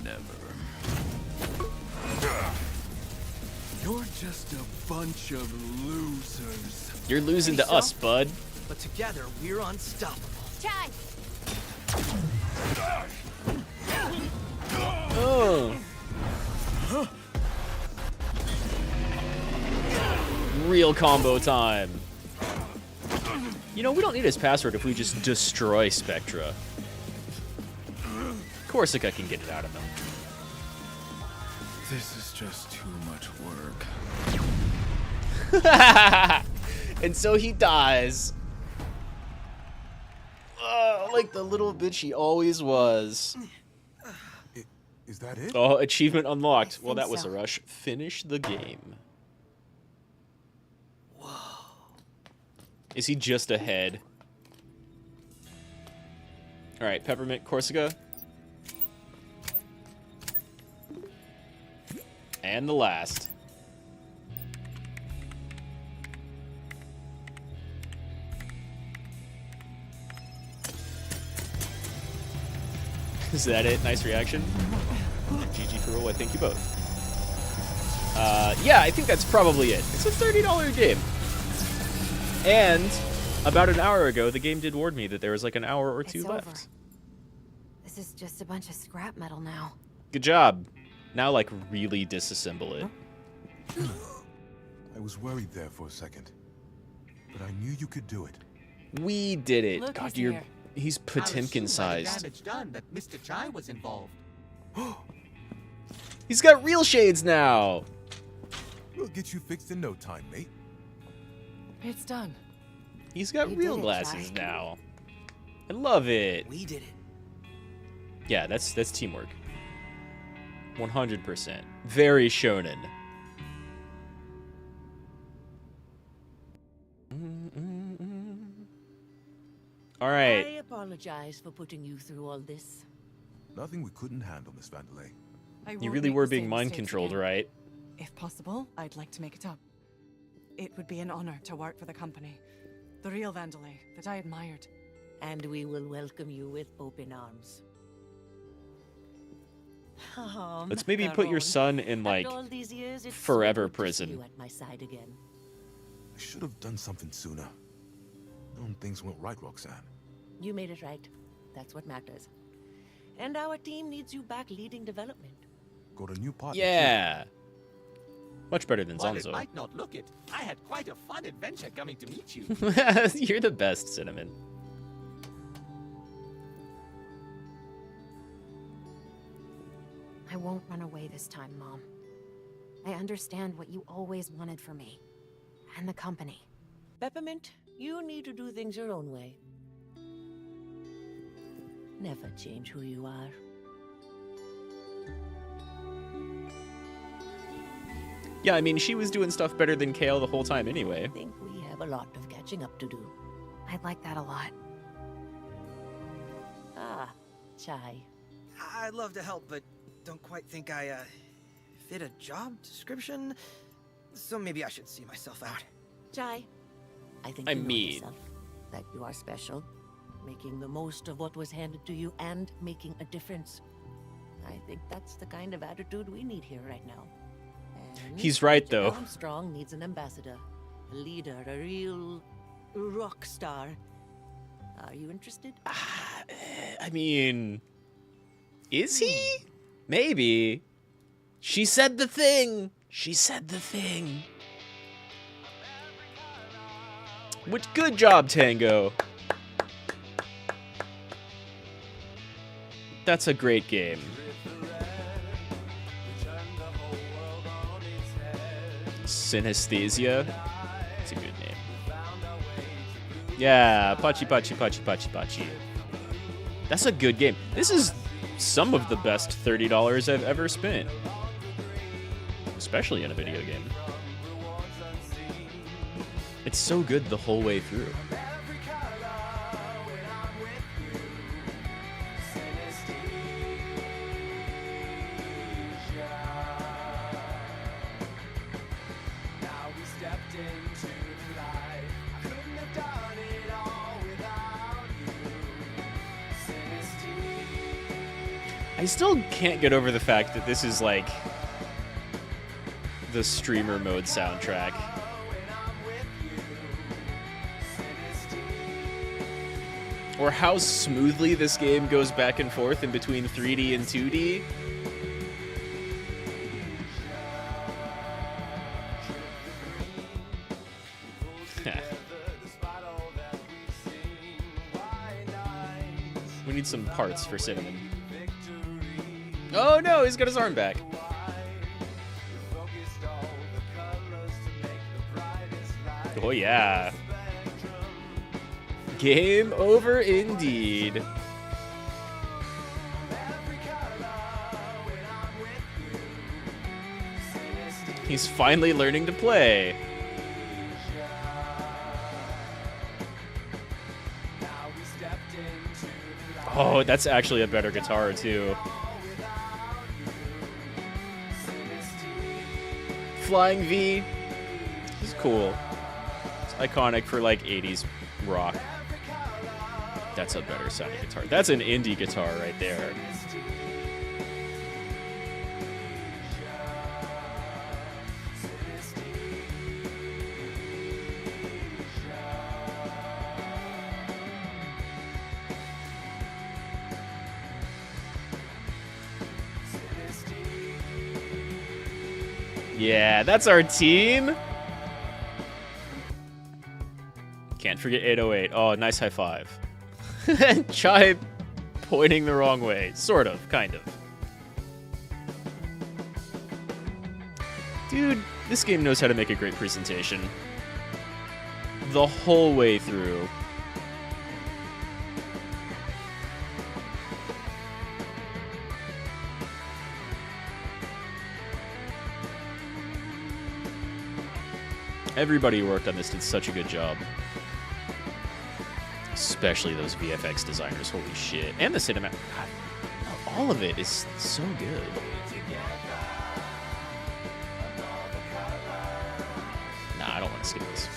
Never. You're just a bunch of losers.
You're losing to us, bud.
But together, we're unstoppable.
Chai!
Oh. Real combo time. You know, we don't need his password if we just destroy Spectra. Corsica can get it out of him.
This is just too much work.
And so he dies. Like the little bitch he always was.
Is that it?
Oh, achievement unlocked. Well, that was a rush. Finish the game. Whoa. Is he just ahead? All right, Peppermint, Corsica. And the last. Is that it? Nice reaction. GG for roll. I thank you both. Yeah, I think that's probably it. It's a $30 game. And about an hour ago, the game did warn me that there was like an hour or two left.
Over. This is just a bunch of scrap metal now.
Good job. Now, like, really disassemble it.
I was worried there for a second, but I knew you could do it.
We did it.
Look,
God,
he's here.
he's Potemkin sized.
Damage done that Mr. Chai was involved.
He's got real shades now.
We'll get you fixed in no time, mate.
It's done.
He's got
You
real
did it,
glasses
Chai.
now. I love it.
We did it.
Yeah, that's teamwork. 100%. Very shonen. All right.
I apologize for putting you through all this.
Nothing we couldn't handle, Miss Vandelay.
I
You
won't
really
make
were
the
being
same
mind
mistakes
controlled,
again.
right?
If possible, I'd like to make it up. It would be an honor to work for the company. The real Vandelay that I admired.
And we will welcome you with open arms. Oh,
Let's maybe put your
Macaron.
son in, like,
After all these years, it's
forever
so good to see
prison.
you at my side again.
I should have done something sooner. Known things went right, Roxanne.
You made it right. That's what matters. And our team needs you back leading development.
Got a new partner.
Yeah. Much better than
While it
Zanzo.
might not look it, I had quite a fun adventure coming to meet you.
You're the best, Cinnamon.
I won't run away this time, Mom. I understand what you always wanted for me. And the company.
Peppermint, you need to do things your own way. Never change who you are.
Yeah, I mean, she was doing stuff better than Kale the whole time anyway.
I think we have a lot of catching up to do.
I'd like that a lot.
Ah, Chai.
I'd love to help, but don't quite think I, fit a job description. So maybe I should see myself out.
Chai, I think
I
you know
mean-
yourself, that you are special, making the most of what was handed to you and making a difference. I think that's the kind of attitude we need here right now. And
He's right,
Major
though.
Armstrong needs an ambassador, a leader, a real rock star. Are you interested?
I mean, is he? Maybe. She said the thing. She said the thing. Which, good job, Tango. That's a great game. Synesthesia. It's a good name. Yeah, Pachi Pachi Pachi Pachi Pachi. That's a good game. This is some of the best $30 I've ever spent. Especially in a video game. It's so good the whole way through. I still can't get over the fact that this is like the streamer mode soundtrack. Or how smoothly this game goes back and forth in between 3D and 2D. We need some parts for Cinnamon. Oh no, he's got his arm back. Oh yeah. Game over indeed. He's finally learning to play. Oh, that's actually a better guitar too. Flying V. This is cool. It's iconic for like 80s rock. That's a better sounding guitar. That's an indie guitar right there. Yeah, that's our team. Can't forget 808. Oh, nice high five. And Chai pointing the wrong way. Sort of, kind of. Dude, this game knows how to make a great presentation. the whole way through. Everybody who worked on this did such a good job. Especially those VFX designers, holy shit. And the cinema. God, all of it is so good. Nah, I don't want to skip this.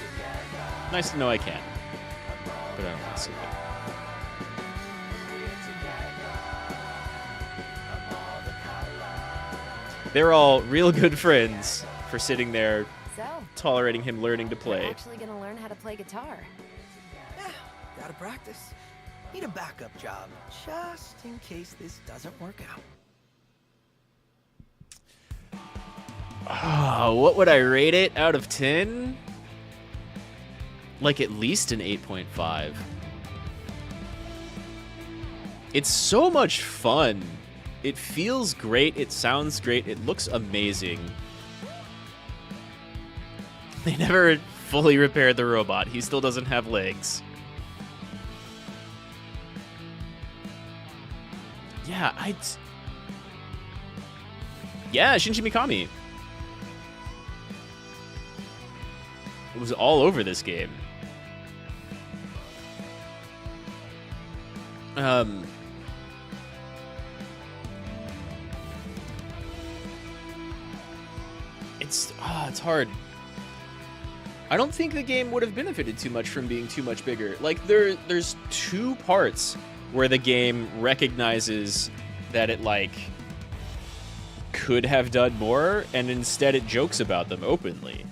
Nice to know I can. But I don't want to skip it. They're all real good friends for sitting there tolerating him learning to play.
You're actually gonna learn how to play guitar.
Yeah, gotta practice. Need a backup job, just in case this doesn't work out.
What would I rate it out of 10? Like at least an 8.5. It's so much fun. It feels great. It sounds great. It looks amazing. They never fully repaired the robot. He still doesn't have legs. Yeah, Yeah, Shinji Mikami. It was all over this game. It's hard. I don't think the game would have benefited too much from being too much bigger. Like, there's two parts where the game recognizes that it, like, could have done more, and instead it jokes about them openly.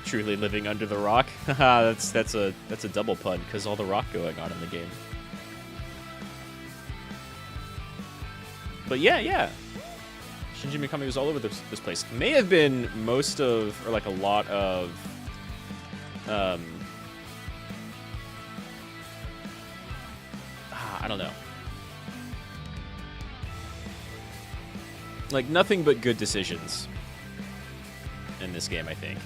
Truly living under the rock? Haha, that's a double pun, because all the rock going on in the game. But yeah. Shinji Mikami was all over this place. May have been most of, or like a lot of, I don't know. Like, nothing but good decisions in this game, I think.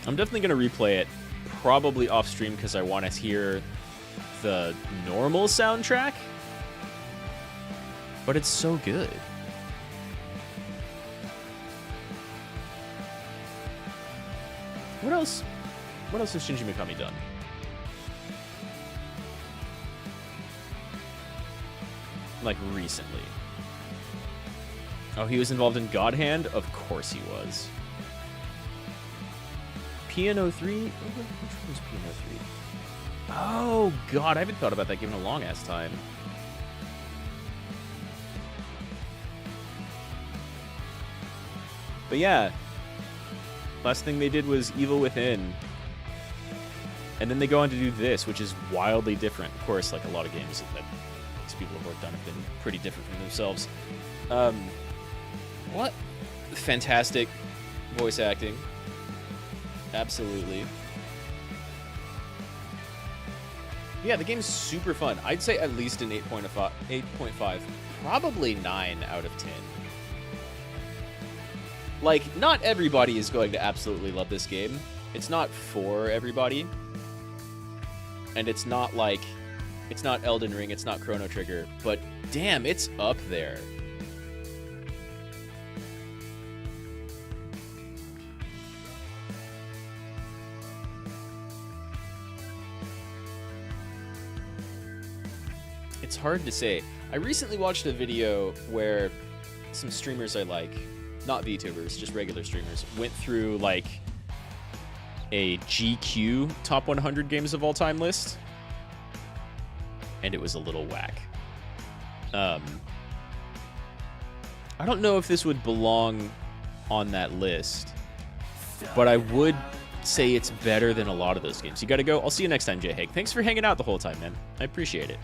I'm definitely going to replay it, probably off stream, because I want to hear the normal soundtrack. But it's so good. What else? What else has Shinji Mikami done? Like, recently. Oh, he was involved in God Hand? Of course he was. Piano 3? Which one was Piano 3? Oh, God, I haven't thought about that game in a long-ass time. But yeah, last thing they did was Evil Within. And then they go on to do this, which is wildly different. Of course, like a lot of games that these people have worked on have been pretty different from themselves. What? Fantastic voice acting. Absolutely. Yeah, the game's super fun. I'd say at least an 8.5. Probably 9 out of 10. Like, not everybody is going to absolutely love this game. It's not for everybody. And it's not like... It's not Elden Ring, it's not Chrono Trigger. But damn, it's up there. It's hard to say. I recently watched a video where some streamers I like, not VTubers, just regular streamers, went through like a GQ top 100 games of all time list, and it was a little whack. I don't know if this would belong on that list, but I would say it's better than a lot of those games. You gotta go. I'll see you next time, Jay Haig. Thanks for hanging out the whole time, man. I appreciate it.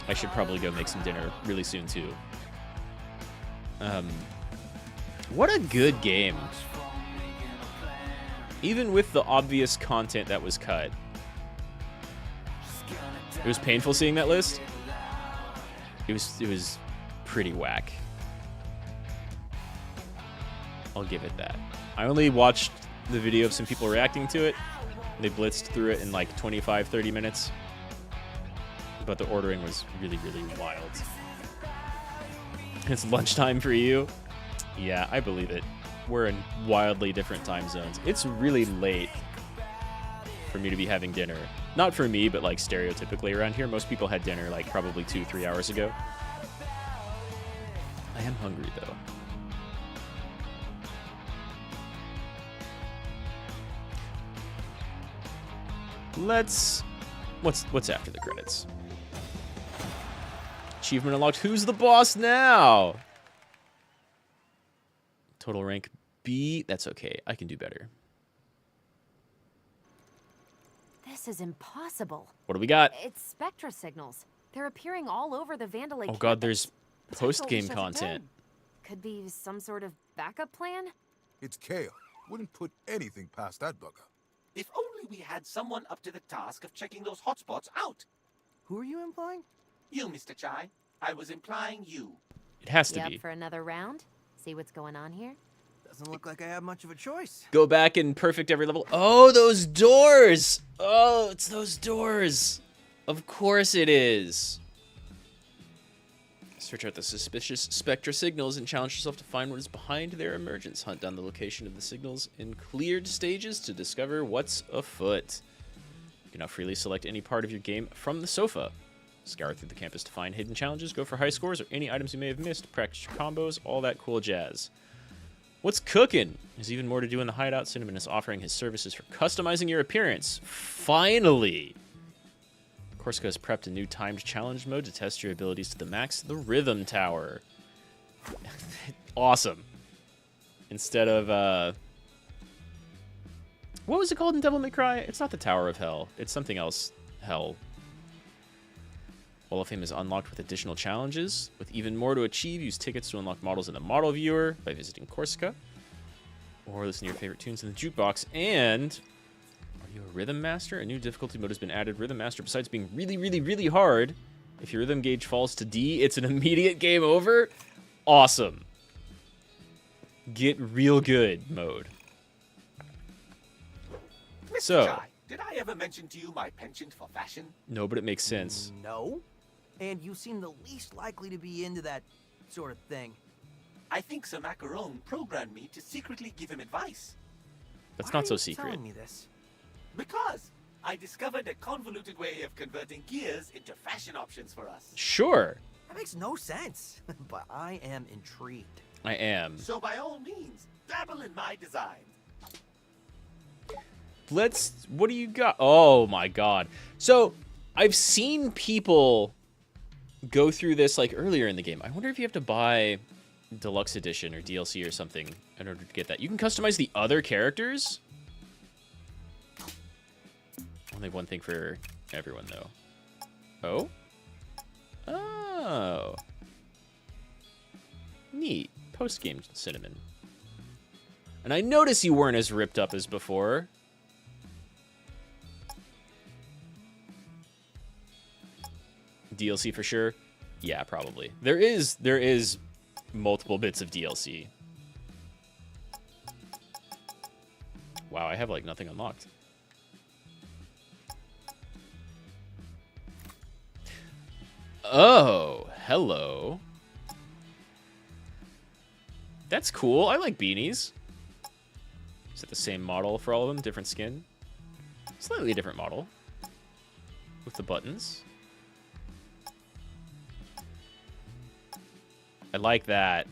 I should probably go make some dinner really soon, too. What a good game. Even with the obvious content that was cut. It was painful seeing that list. It was pretty whack. I'll give it that. I only watched the video of some people reacting to it. They blitzed through it in like 25, 30 minutes. But the ordering was really, really wild. It's lunchtime for you? Yeah, I believe it. We're in wildly different time zones. It's really late for me to be having dinner. Not for me, but like stereotypically around here. Most people had dinner like probably 2-3 hours ago. I am hungry though. What's after the credits? Achievement unlocked. Who's the boss now? Total rank B. That's okay. I can do better.
This is impossible.
What do we got?
It's spectra signals. They're appearing all over the Vandalay.
Oh god, there's post-game content.
Could be some sort of backup plan?
It's Kale. Wouldn't put anything past that bugger.
If only we had someone up to the task of checking those hotspots out.
Who are you implying?
You, Mr. Chai. I was implying you.
It has to
You
be.
up for another round? See what's going on here?
Doesn't look like I have much of a choice.
Go back and perfect every level. Oh, those doors! Oh, it's those doors. Of course it is. Search out the suspicious spectra signals and challenge yourself to find what is behind their emergence. Hunt down the location of the signals in cleared stages to discover what's afoot. You can now freely select any part of your game from the sofa. Scour through the campus to find hidden challenges, go for high scores or any items you may have missed, practice your combos, all that cool jazz. What's cooking? There's even more to do in the hideout. Cinnamon is offering his services for customizing your appearance. Finally! Corsica has prepped a new timed challenge mode to test your abilities to the max, the Rhythm Tower. Awesome. Instead of, what was it called in Devil May Cry? It's not the Tower of Hell. It's something else. Hell. Wall of Fame is unlocked with additional challenges. With even more to achieve, use tickets to unlock models in the model viewer by visiting Corsica. Or listen to your favorite tunes in the jukebox. And are you a Rhythm Master? A new difficulty mode has been added. Rhythm Master, besides being really, really, really hard, if your rhythm gauge falls to D, it's an immediate game over. Awesome. Get real good mode.
Mr.
So,
Chai, did I ever mention to you my penchant for fashion?
no, but it makes sense.
No. And you seem the least likely to be into that sort of thing.
I think Sir Macaron programmed me to secretly give him advice.
That's
Why
not
are
so
you
secret.
telling me this?
Because I discovered a convoluted way of converting gears into fashion options for us.
Sure.
That makes no sense. But I am intrigued.
I am.
So by all means, dabble in my design.
What do you got? Oh my god. So, I've seen people go through this like earlier in the game. I wonder if you have to buy Deluxe Edition or DLC or something in order to get that. You can customize the other characters? Only one thing for everyone, though. Oh? Oh. Neat. Post-game Cinnamon. And I notice you weren't as ripped up as before. DLC for sure? Yeah, probably. There is multiple bits of DLC. Wow, I have like nothing unlocked. Oh, hello. That's cool. I like beanies. Is it the same model for all of them? Different skin? Slightly different model. With the buttons. I like that.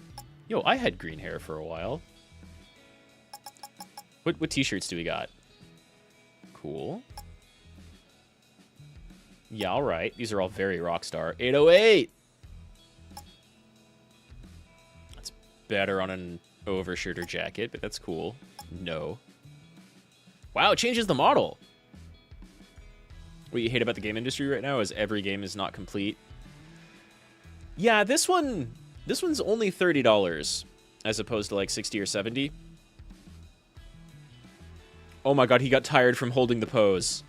Yo, I had green hair for a while. What t-shirts do we got? Cool. Yeah, all right. These are all very Rockstar. 808! That's better on an overshirt or jacket, but that's cool. No. Wow, it changes the model. What you hate about the game industry right now is every game is not complete. Yeah, this one's only $30 as opposed to like 60 or 70. Oh my god, he got tired from holding the pose.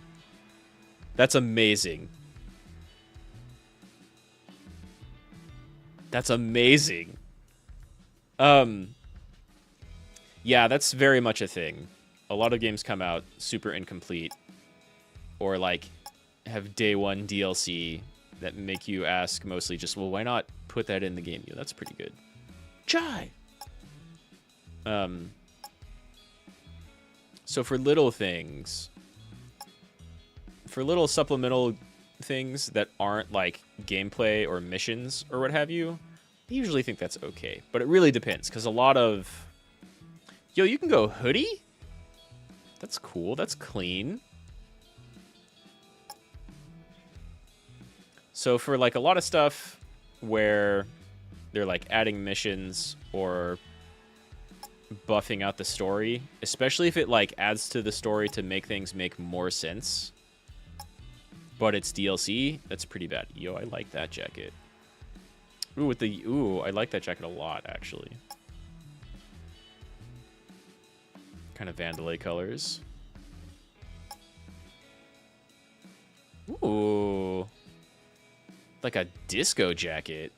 That's amazing. That's amazing. Yeah, that's very much a thing. A lot of games come out super incomplete, or like have day one DLC that make you ask mostly just, well, why not put that in the game? That's pretty good. Chai. So for little things, for little supplemental things that aren't like gameplay or missions or what have you, I usually think that's okay. But it really depends, because a lot of... Yo, you can go hoodie? That's cool. That's clean. So for like a lot of stuff where they're like adding missions or buffing out the story, especially if it like adds to the story to make things make more sense, but it's DLC, that's pretty bad. Yo, I like that jacket. Ooh, I like that jacket a lot, actually. Kind of Vandalay colors. Ooh. Like a disco jacket.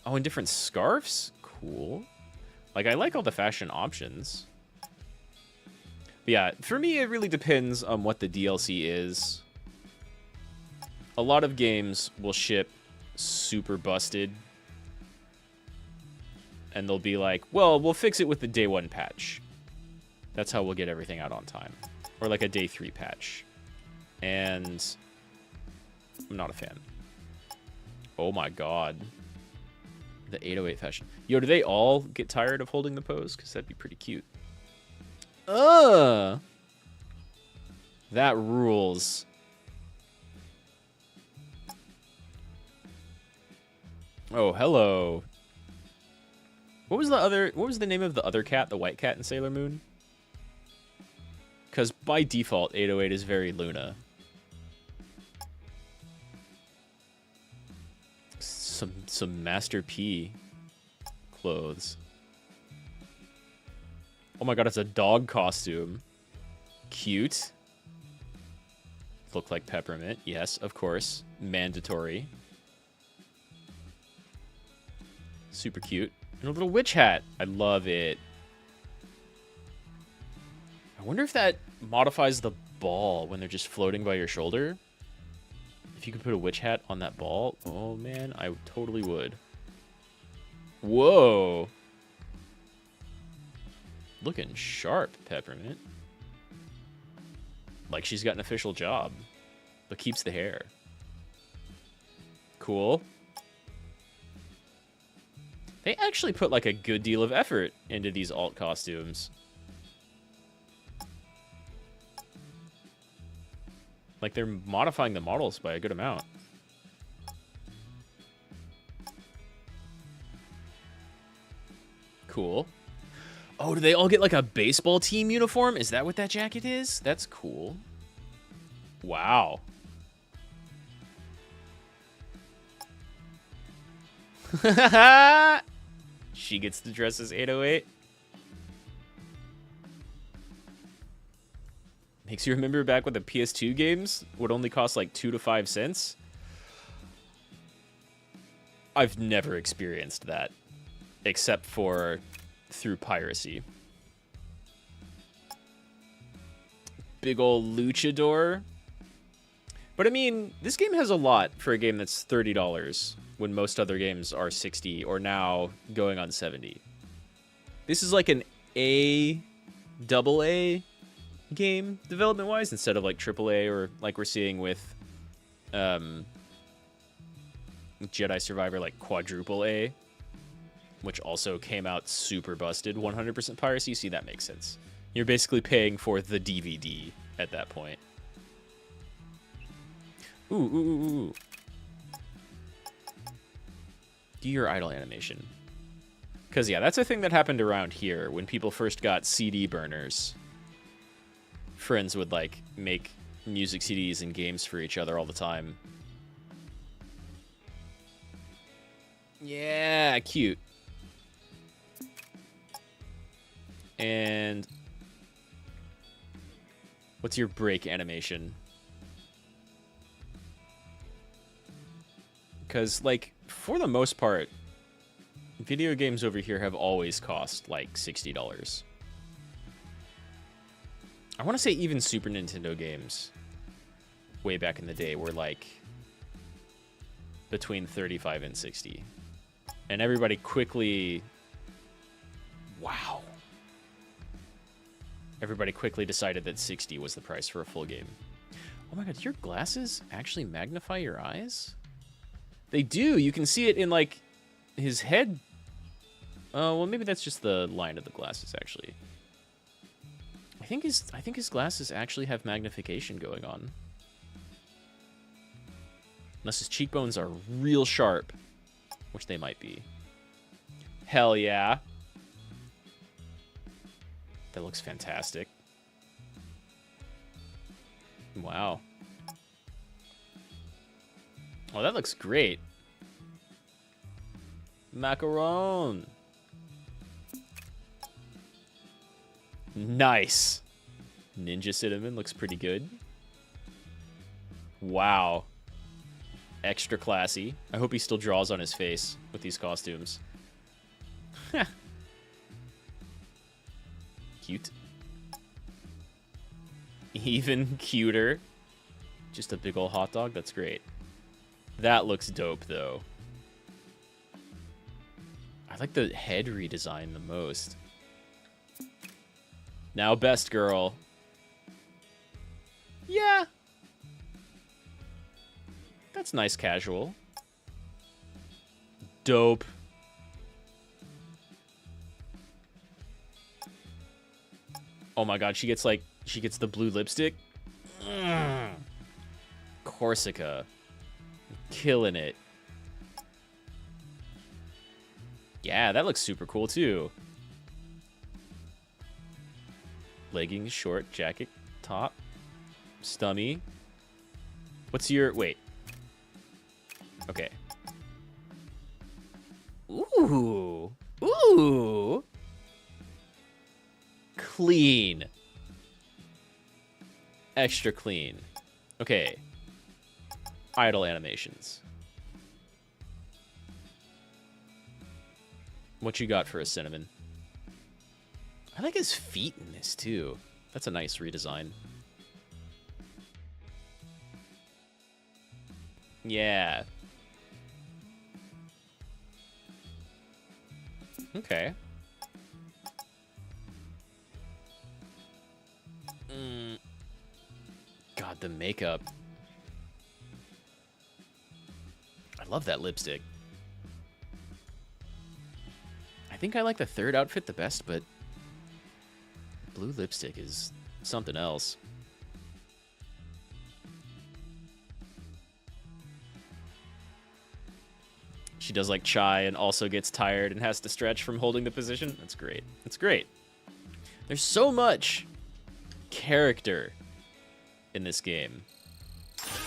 Oh, and different scarves? Cool. Like, I like all the fashion options. But yeah, for me, it really depends on what the DLC is. A lot of games will ship super busted. And they'll be like, well, we'll fix it with the day one patch. That's how we'll get everything out on time. Or like a day 3 patch. And I'm not a fan. Oh my god. The 808 fashion. Yo, do they all get tired of holding the pose? Because that'd be pretty cute. That rules. Oh, hello. What was the name of the other cat, the white cat in Sailor Moon? Because by default, 808 is very Luna. Some Master P clothes. Oh my god, it's a dog costume. Cute. Look like Peppermint. Yes, of course. Mandatory. Super cute. And a little witch hat. I love it. I wonder if that modifies the ball when they're just floating by your shoulder. If you could put a witch hat on that ball, oh man, I totally would. Whoa. Looking sharp, Peppermint. Like she's got an official job, but keeps the hair. Cool. They actually put like a good deal of effort into these alt costumes. Like, they're modifying the models by a good amount. Cool. Oh, do they all get, like, a baseball team uniform? Is that what that jacket is? That's cool. Wow. She gets to dress as 808. Makes you remember back when the PS2 games would only cost like 2 to 5 cents. I've never experienced that, except for through piracy. Big ol' luchador. But I mean, this game has a lot for a game that's $30 when most other games are $60 or now going on $70. This is like an AA game development wise instead of like AAA or like we're seeing with Jedi Survivor, like quadruple A, which also came out super busted 100% piracy. See, that makes sense. You're basically paying for the DVD at that point. Ooh. Do your idle animation. Because yeah, that's a thing that happened around here when people first got CD burners. Friends would like make music CDs and games for each other all the time. Yeah, cute. And what's your break animation? Because, like, for the most part, video games over here have always cost, like, $60. I want to say even Super Nintendo games way back in the day were, like, between 35 and 60. And everybody quickly... Wow. Everybody quickly decided that 60 was the price for a full game. Oh my god, do your glasses actually magnify your eyes? They do. You can see it in, like, his head. Oh, well, maybe that's just the line of the glasses, actually. I think his glasses actually have magnification going on. Unless his cheekbones are real sharp, which they might be. Hell yeah. That looks fantastic. Wow. Oh, that looks great. Macaron. Nice. Ninja Cinnamon looks pretty good. Wow. Extra classy. I hope he still draws on his face with these costumes. Cute. Even cuter. Just a big ol' hot dog. That's great. That looks dope, though. I like the head redesign the most. Now, best girl. Yeah. That's nice casual. Dope. Oh my god, she gets the blue lipstick. Corsica. Killing it. Yeah, that looks super cool too. Leggings, short, jacket, top, stummy. What's your... Wait. Okay. Ooh. Ooh. Clean. Extra clean. Okay. Idle animations. What you got for a Cinnamon? I like his feet in this, too. That's a nice redesign. Yeah. Okay. God, the makeup. I love that lipstick. I think I like the third outfit the best, but blue lipstick is something else. She does like chai and also gets tired and has to stretch from holding the position. That's great. That's great. There's so much character in this game.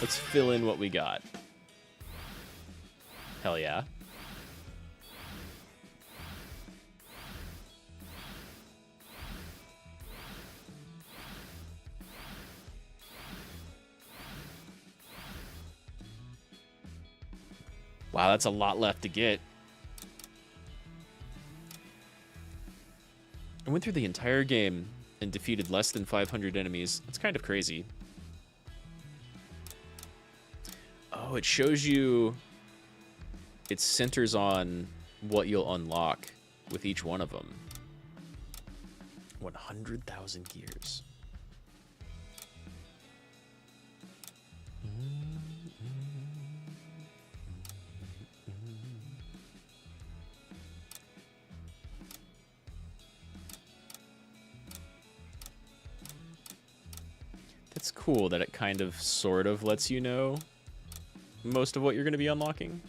Let's fill in what we got. Hell yeah. Wow, that's a lot left to get. I went through the entire game and defeated less than 500 enemies. That's kind of crazy. Oh, it shows you... It centers on what you'll unlock with each one of them. 100,000 gears. That's cool that it kind of sort of lets you know most of what you're going to be unlocking.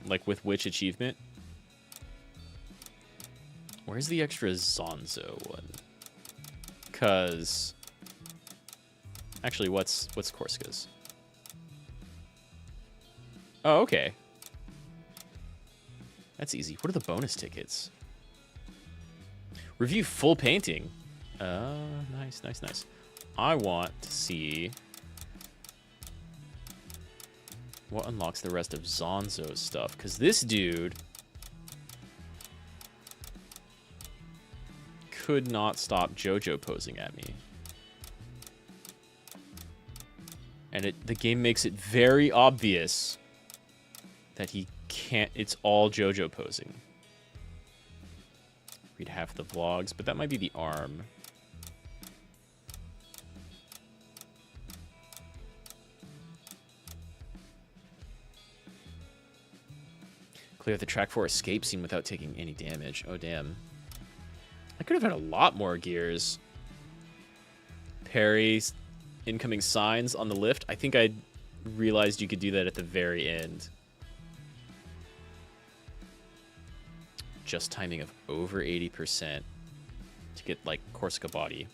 Like with which achievement. Where's the extra Zonzo one? Cause actually what's Corsica's? Oh, okay. That's easy. What are the bonus tickets? Review full painting. Nice, nice, nice. I want to see What unlocks the rest of Zonzo's stuff? Because this dude could not stop JoJo posing at me. And the game makes it very obvious that he can't, it's all JoJo posing. Read half the vlogs, but that might be the arm. Clear the track 4 escape scene without taking any damage. Oh, damn. I could have had a lot more gears. Parry, incoming signs on the lift. I think I realized you could do that at the very end. Just timing of over 80% to get, like, Corsica body.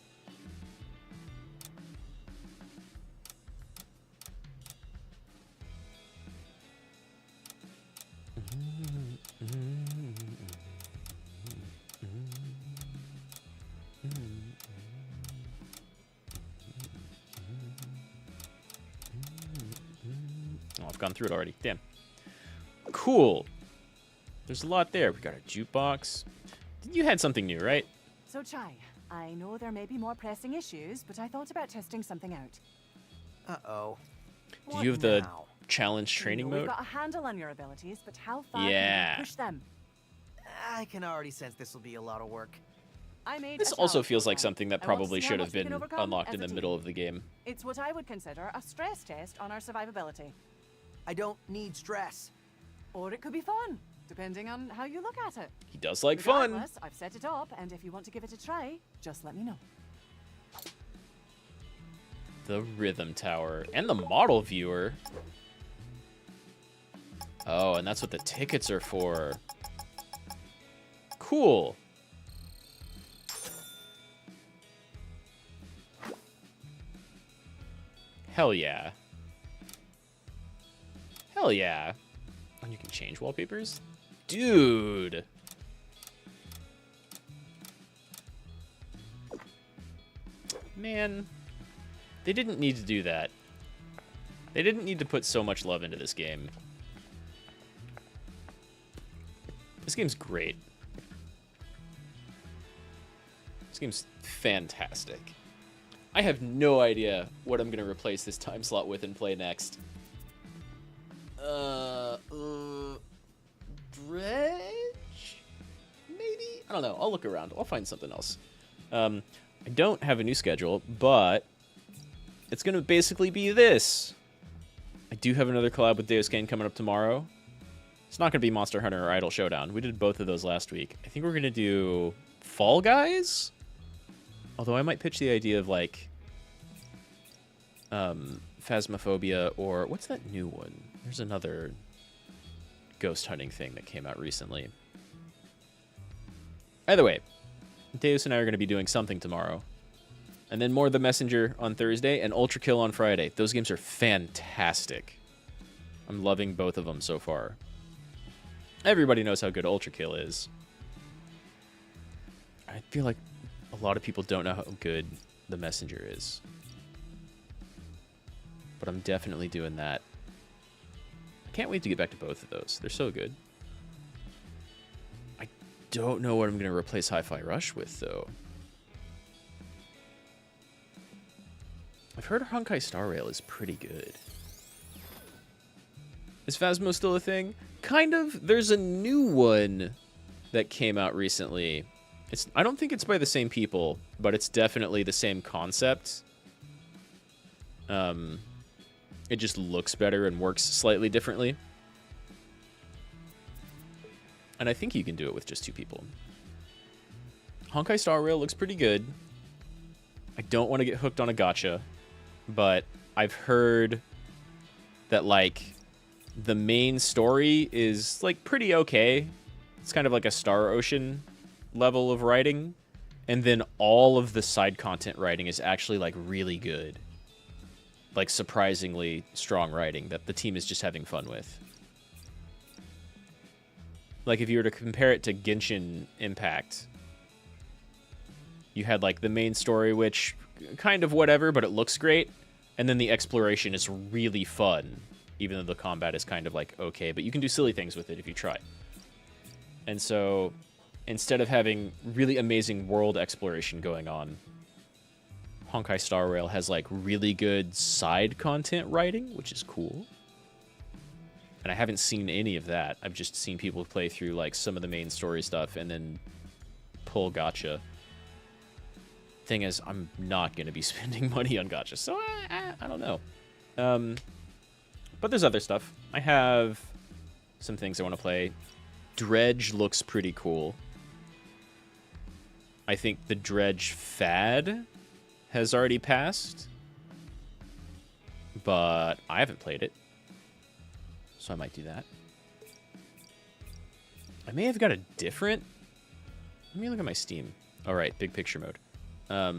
Oh, I've gone through it already. Damn. Cool. There's a lot there. We got a jukebox. You had something new, right?
So, Chai, I know there may be more pressing issues, but I thought about testing something out.
Uh-oh.
Do you have the challenge training
We've
mode?
got a handle on your abilities, but how far
Yeah.
can you push them?
I can already sense this will be a lot of work.
I made
This
a
also
challenge
feels like
program.
something that
I want to
probably
see how
should
much
have
we can
been
overcome
unlocked
as
in
a
the
team.
middle of the game.
It's what I would consider a stress test on our survivability.
I don't need stress.
Or it could be fun, depending on how you look at it.
He does like fun.
Regardless, I've set it up, and if you want to give it a try, just let me know.
The rhythm tower and the model viewer. Oh, and that's what the tickets are for. Cool. Hell yeah. Hell yeah. And you can change wallpapers? Dude. Man. They didn't need to do that. They didn't need to put so much love into this game. This game's great. This game's fantastic. I have no idea what I'm going to replace this time slot with and play next. Dredge? Maybe? I don't know. I'll look around. I'll find something else. I don't have a new schedule, but it's going to basically be this. I do have another collab with Deus Ex coming up tomorrow. It's not going to be Monster Hunter or Idle Showdown. We did both of those last week. I think we're going to do Fall Guys? Although I might pitch the idea of, like, Phasmophobia, or what's that new one? There's another ghost hunting thing that came out recently. Either way, Deus and I are going to be doing something tomorrow. And then more The Messenger on Thursday and Ultra Kill on Friday. Those games are fantastic. I'm loving both of them so far. Everybody knows how good Ultra Kill is. I feel like a lot of people don't know how good The Messenger is. But I'm definitely doing that. I can't wait to get back to both of those. They're so good. I don't know what I'm going to replace Hi-Fi Rush with, though. I've heard Honkai Star Rail is pretty good. Is Phasmo still a thing? Kind of. There's a new one that came out recently. I don't think it's by the same people, but it's definitely the same concept. It just looks better and works slightly differently. And I think you can do it with just 2 people. Honkai Star Rail looks pretty good. I don't want to get hooked on a gacha, but I've heard that, like, the main story is, like, pretty okay. It's kind of like a Star Ocean level of writing, and then all of the side content writing is actually, like, really good. Like, surprisingly strong writing that the team is just having fun with. Like, if you were to compare it to Genshin Impact, you had, like, the main story, which kind of whatever, but it looks great, and then the exploration is really fun. even though the combat is kind of like okay, but you can do silly things with it if you try. And so instead of having really amazing world exploration going on, Honkai Star Rail has like really good side content writing, which is cool. And I haven't seen any of that. I've just seen people play through like some of the main story stuff and then pull gacha. Thing is, I'm not going to be spending money on gacha, so I don't know. But there's other stuff. I have some things I want to play. Dredge looks pretty cool. I think the Dredge fad has already passed, but I haven't played it, so I might do that. I may have got a different... Let me look at my Steam. All right, big picture mode. I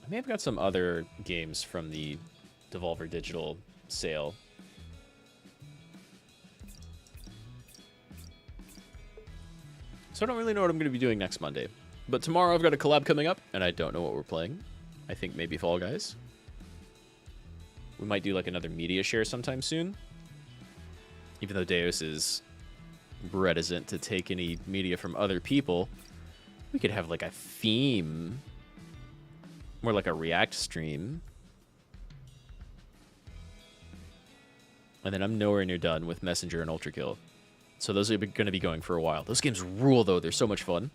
may have got some other games from the Devolver Digital sale. So I don't really know what I'm going to be doing next Monday. But tomorrow I've got a collab coming up, and I don't know what we're playing. I think maybe Fall Guys. We might do like another media share sometime soon. Even though Deus is reticent to take any media from other people, we could have like a theme. More like a React stream. And then I'm nowhere near done with Messenger and Ultra Kill. So those are going to be going for a while. Those games rule, though. They're so much fun.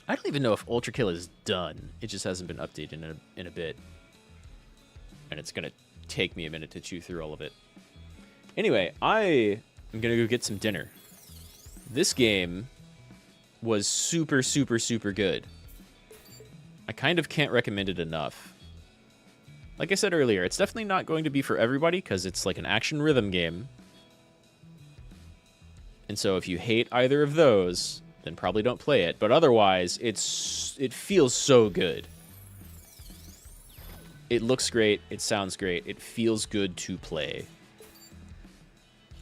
I don't even know if Ultra Kill is done. It just hasn't been updated in a bit. And it's going to take me a minute to chew through all of it. Anyway, I am going to go get some dinner. This game was super, super, super good. I kind of can't recommend it enough. Like I said earlier, it's definitely not going to be for everybody because it's like an action rhythm game. And so if you hate either of those, then probably don't play it. But otherwise, it feels so good. It looks great. It sounds great. It feels good to play.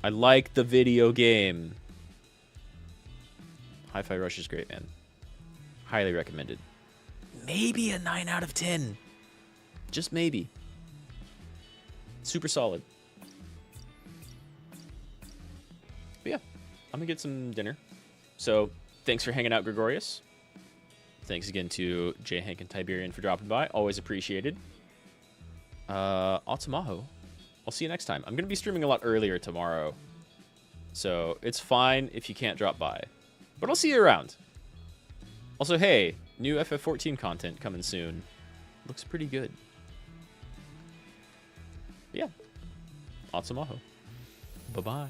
I like the video game. Hi-Fi Rush is great, man. Highly recommended. Maybe a 9 out of 10. Just maybe. Super solid. But yeah, I'm gonna get some dinner. So thanks for hanging out, Gregorius. Thanks again to J. Hank and Tiberian for dropping by. Always appreciated. Atamaho. I'll see you next time. I'm gonna be streaming a lot earlier tomorrow, so it's fine if you can't drop by. But I'll see you around. Also, hey, new FF14 content coming soon. Looks pretty good. But yeah. Atsumaho. Bye-bye.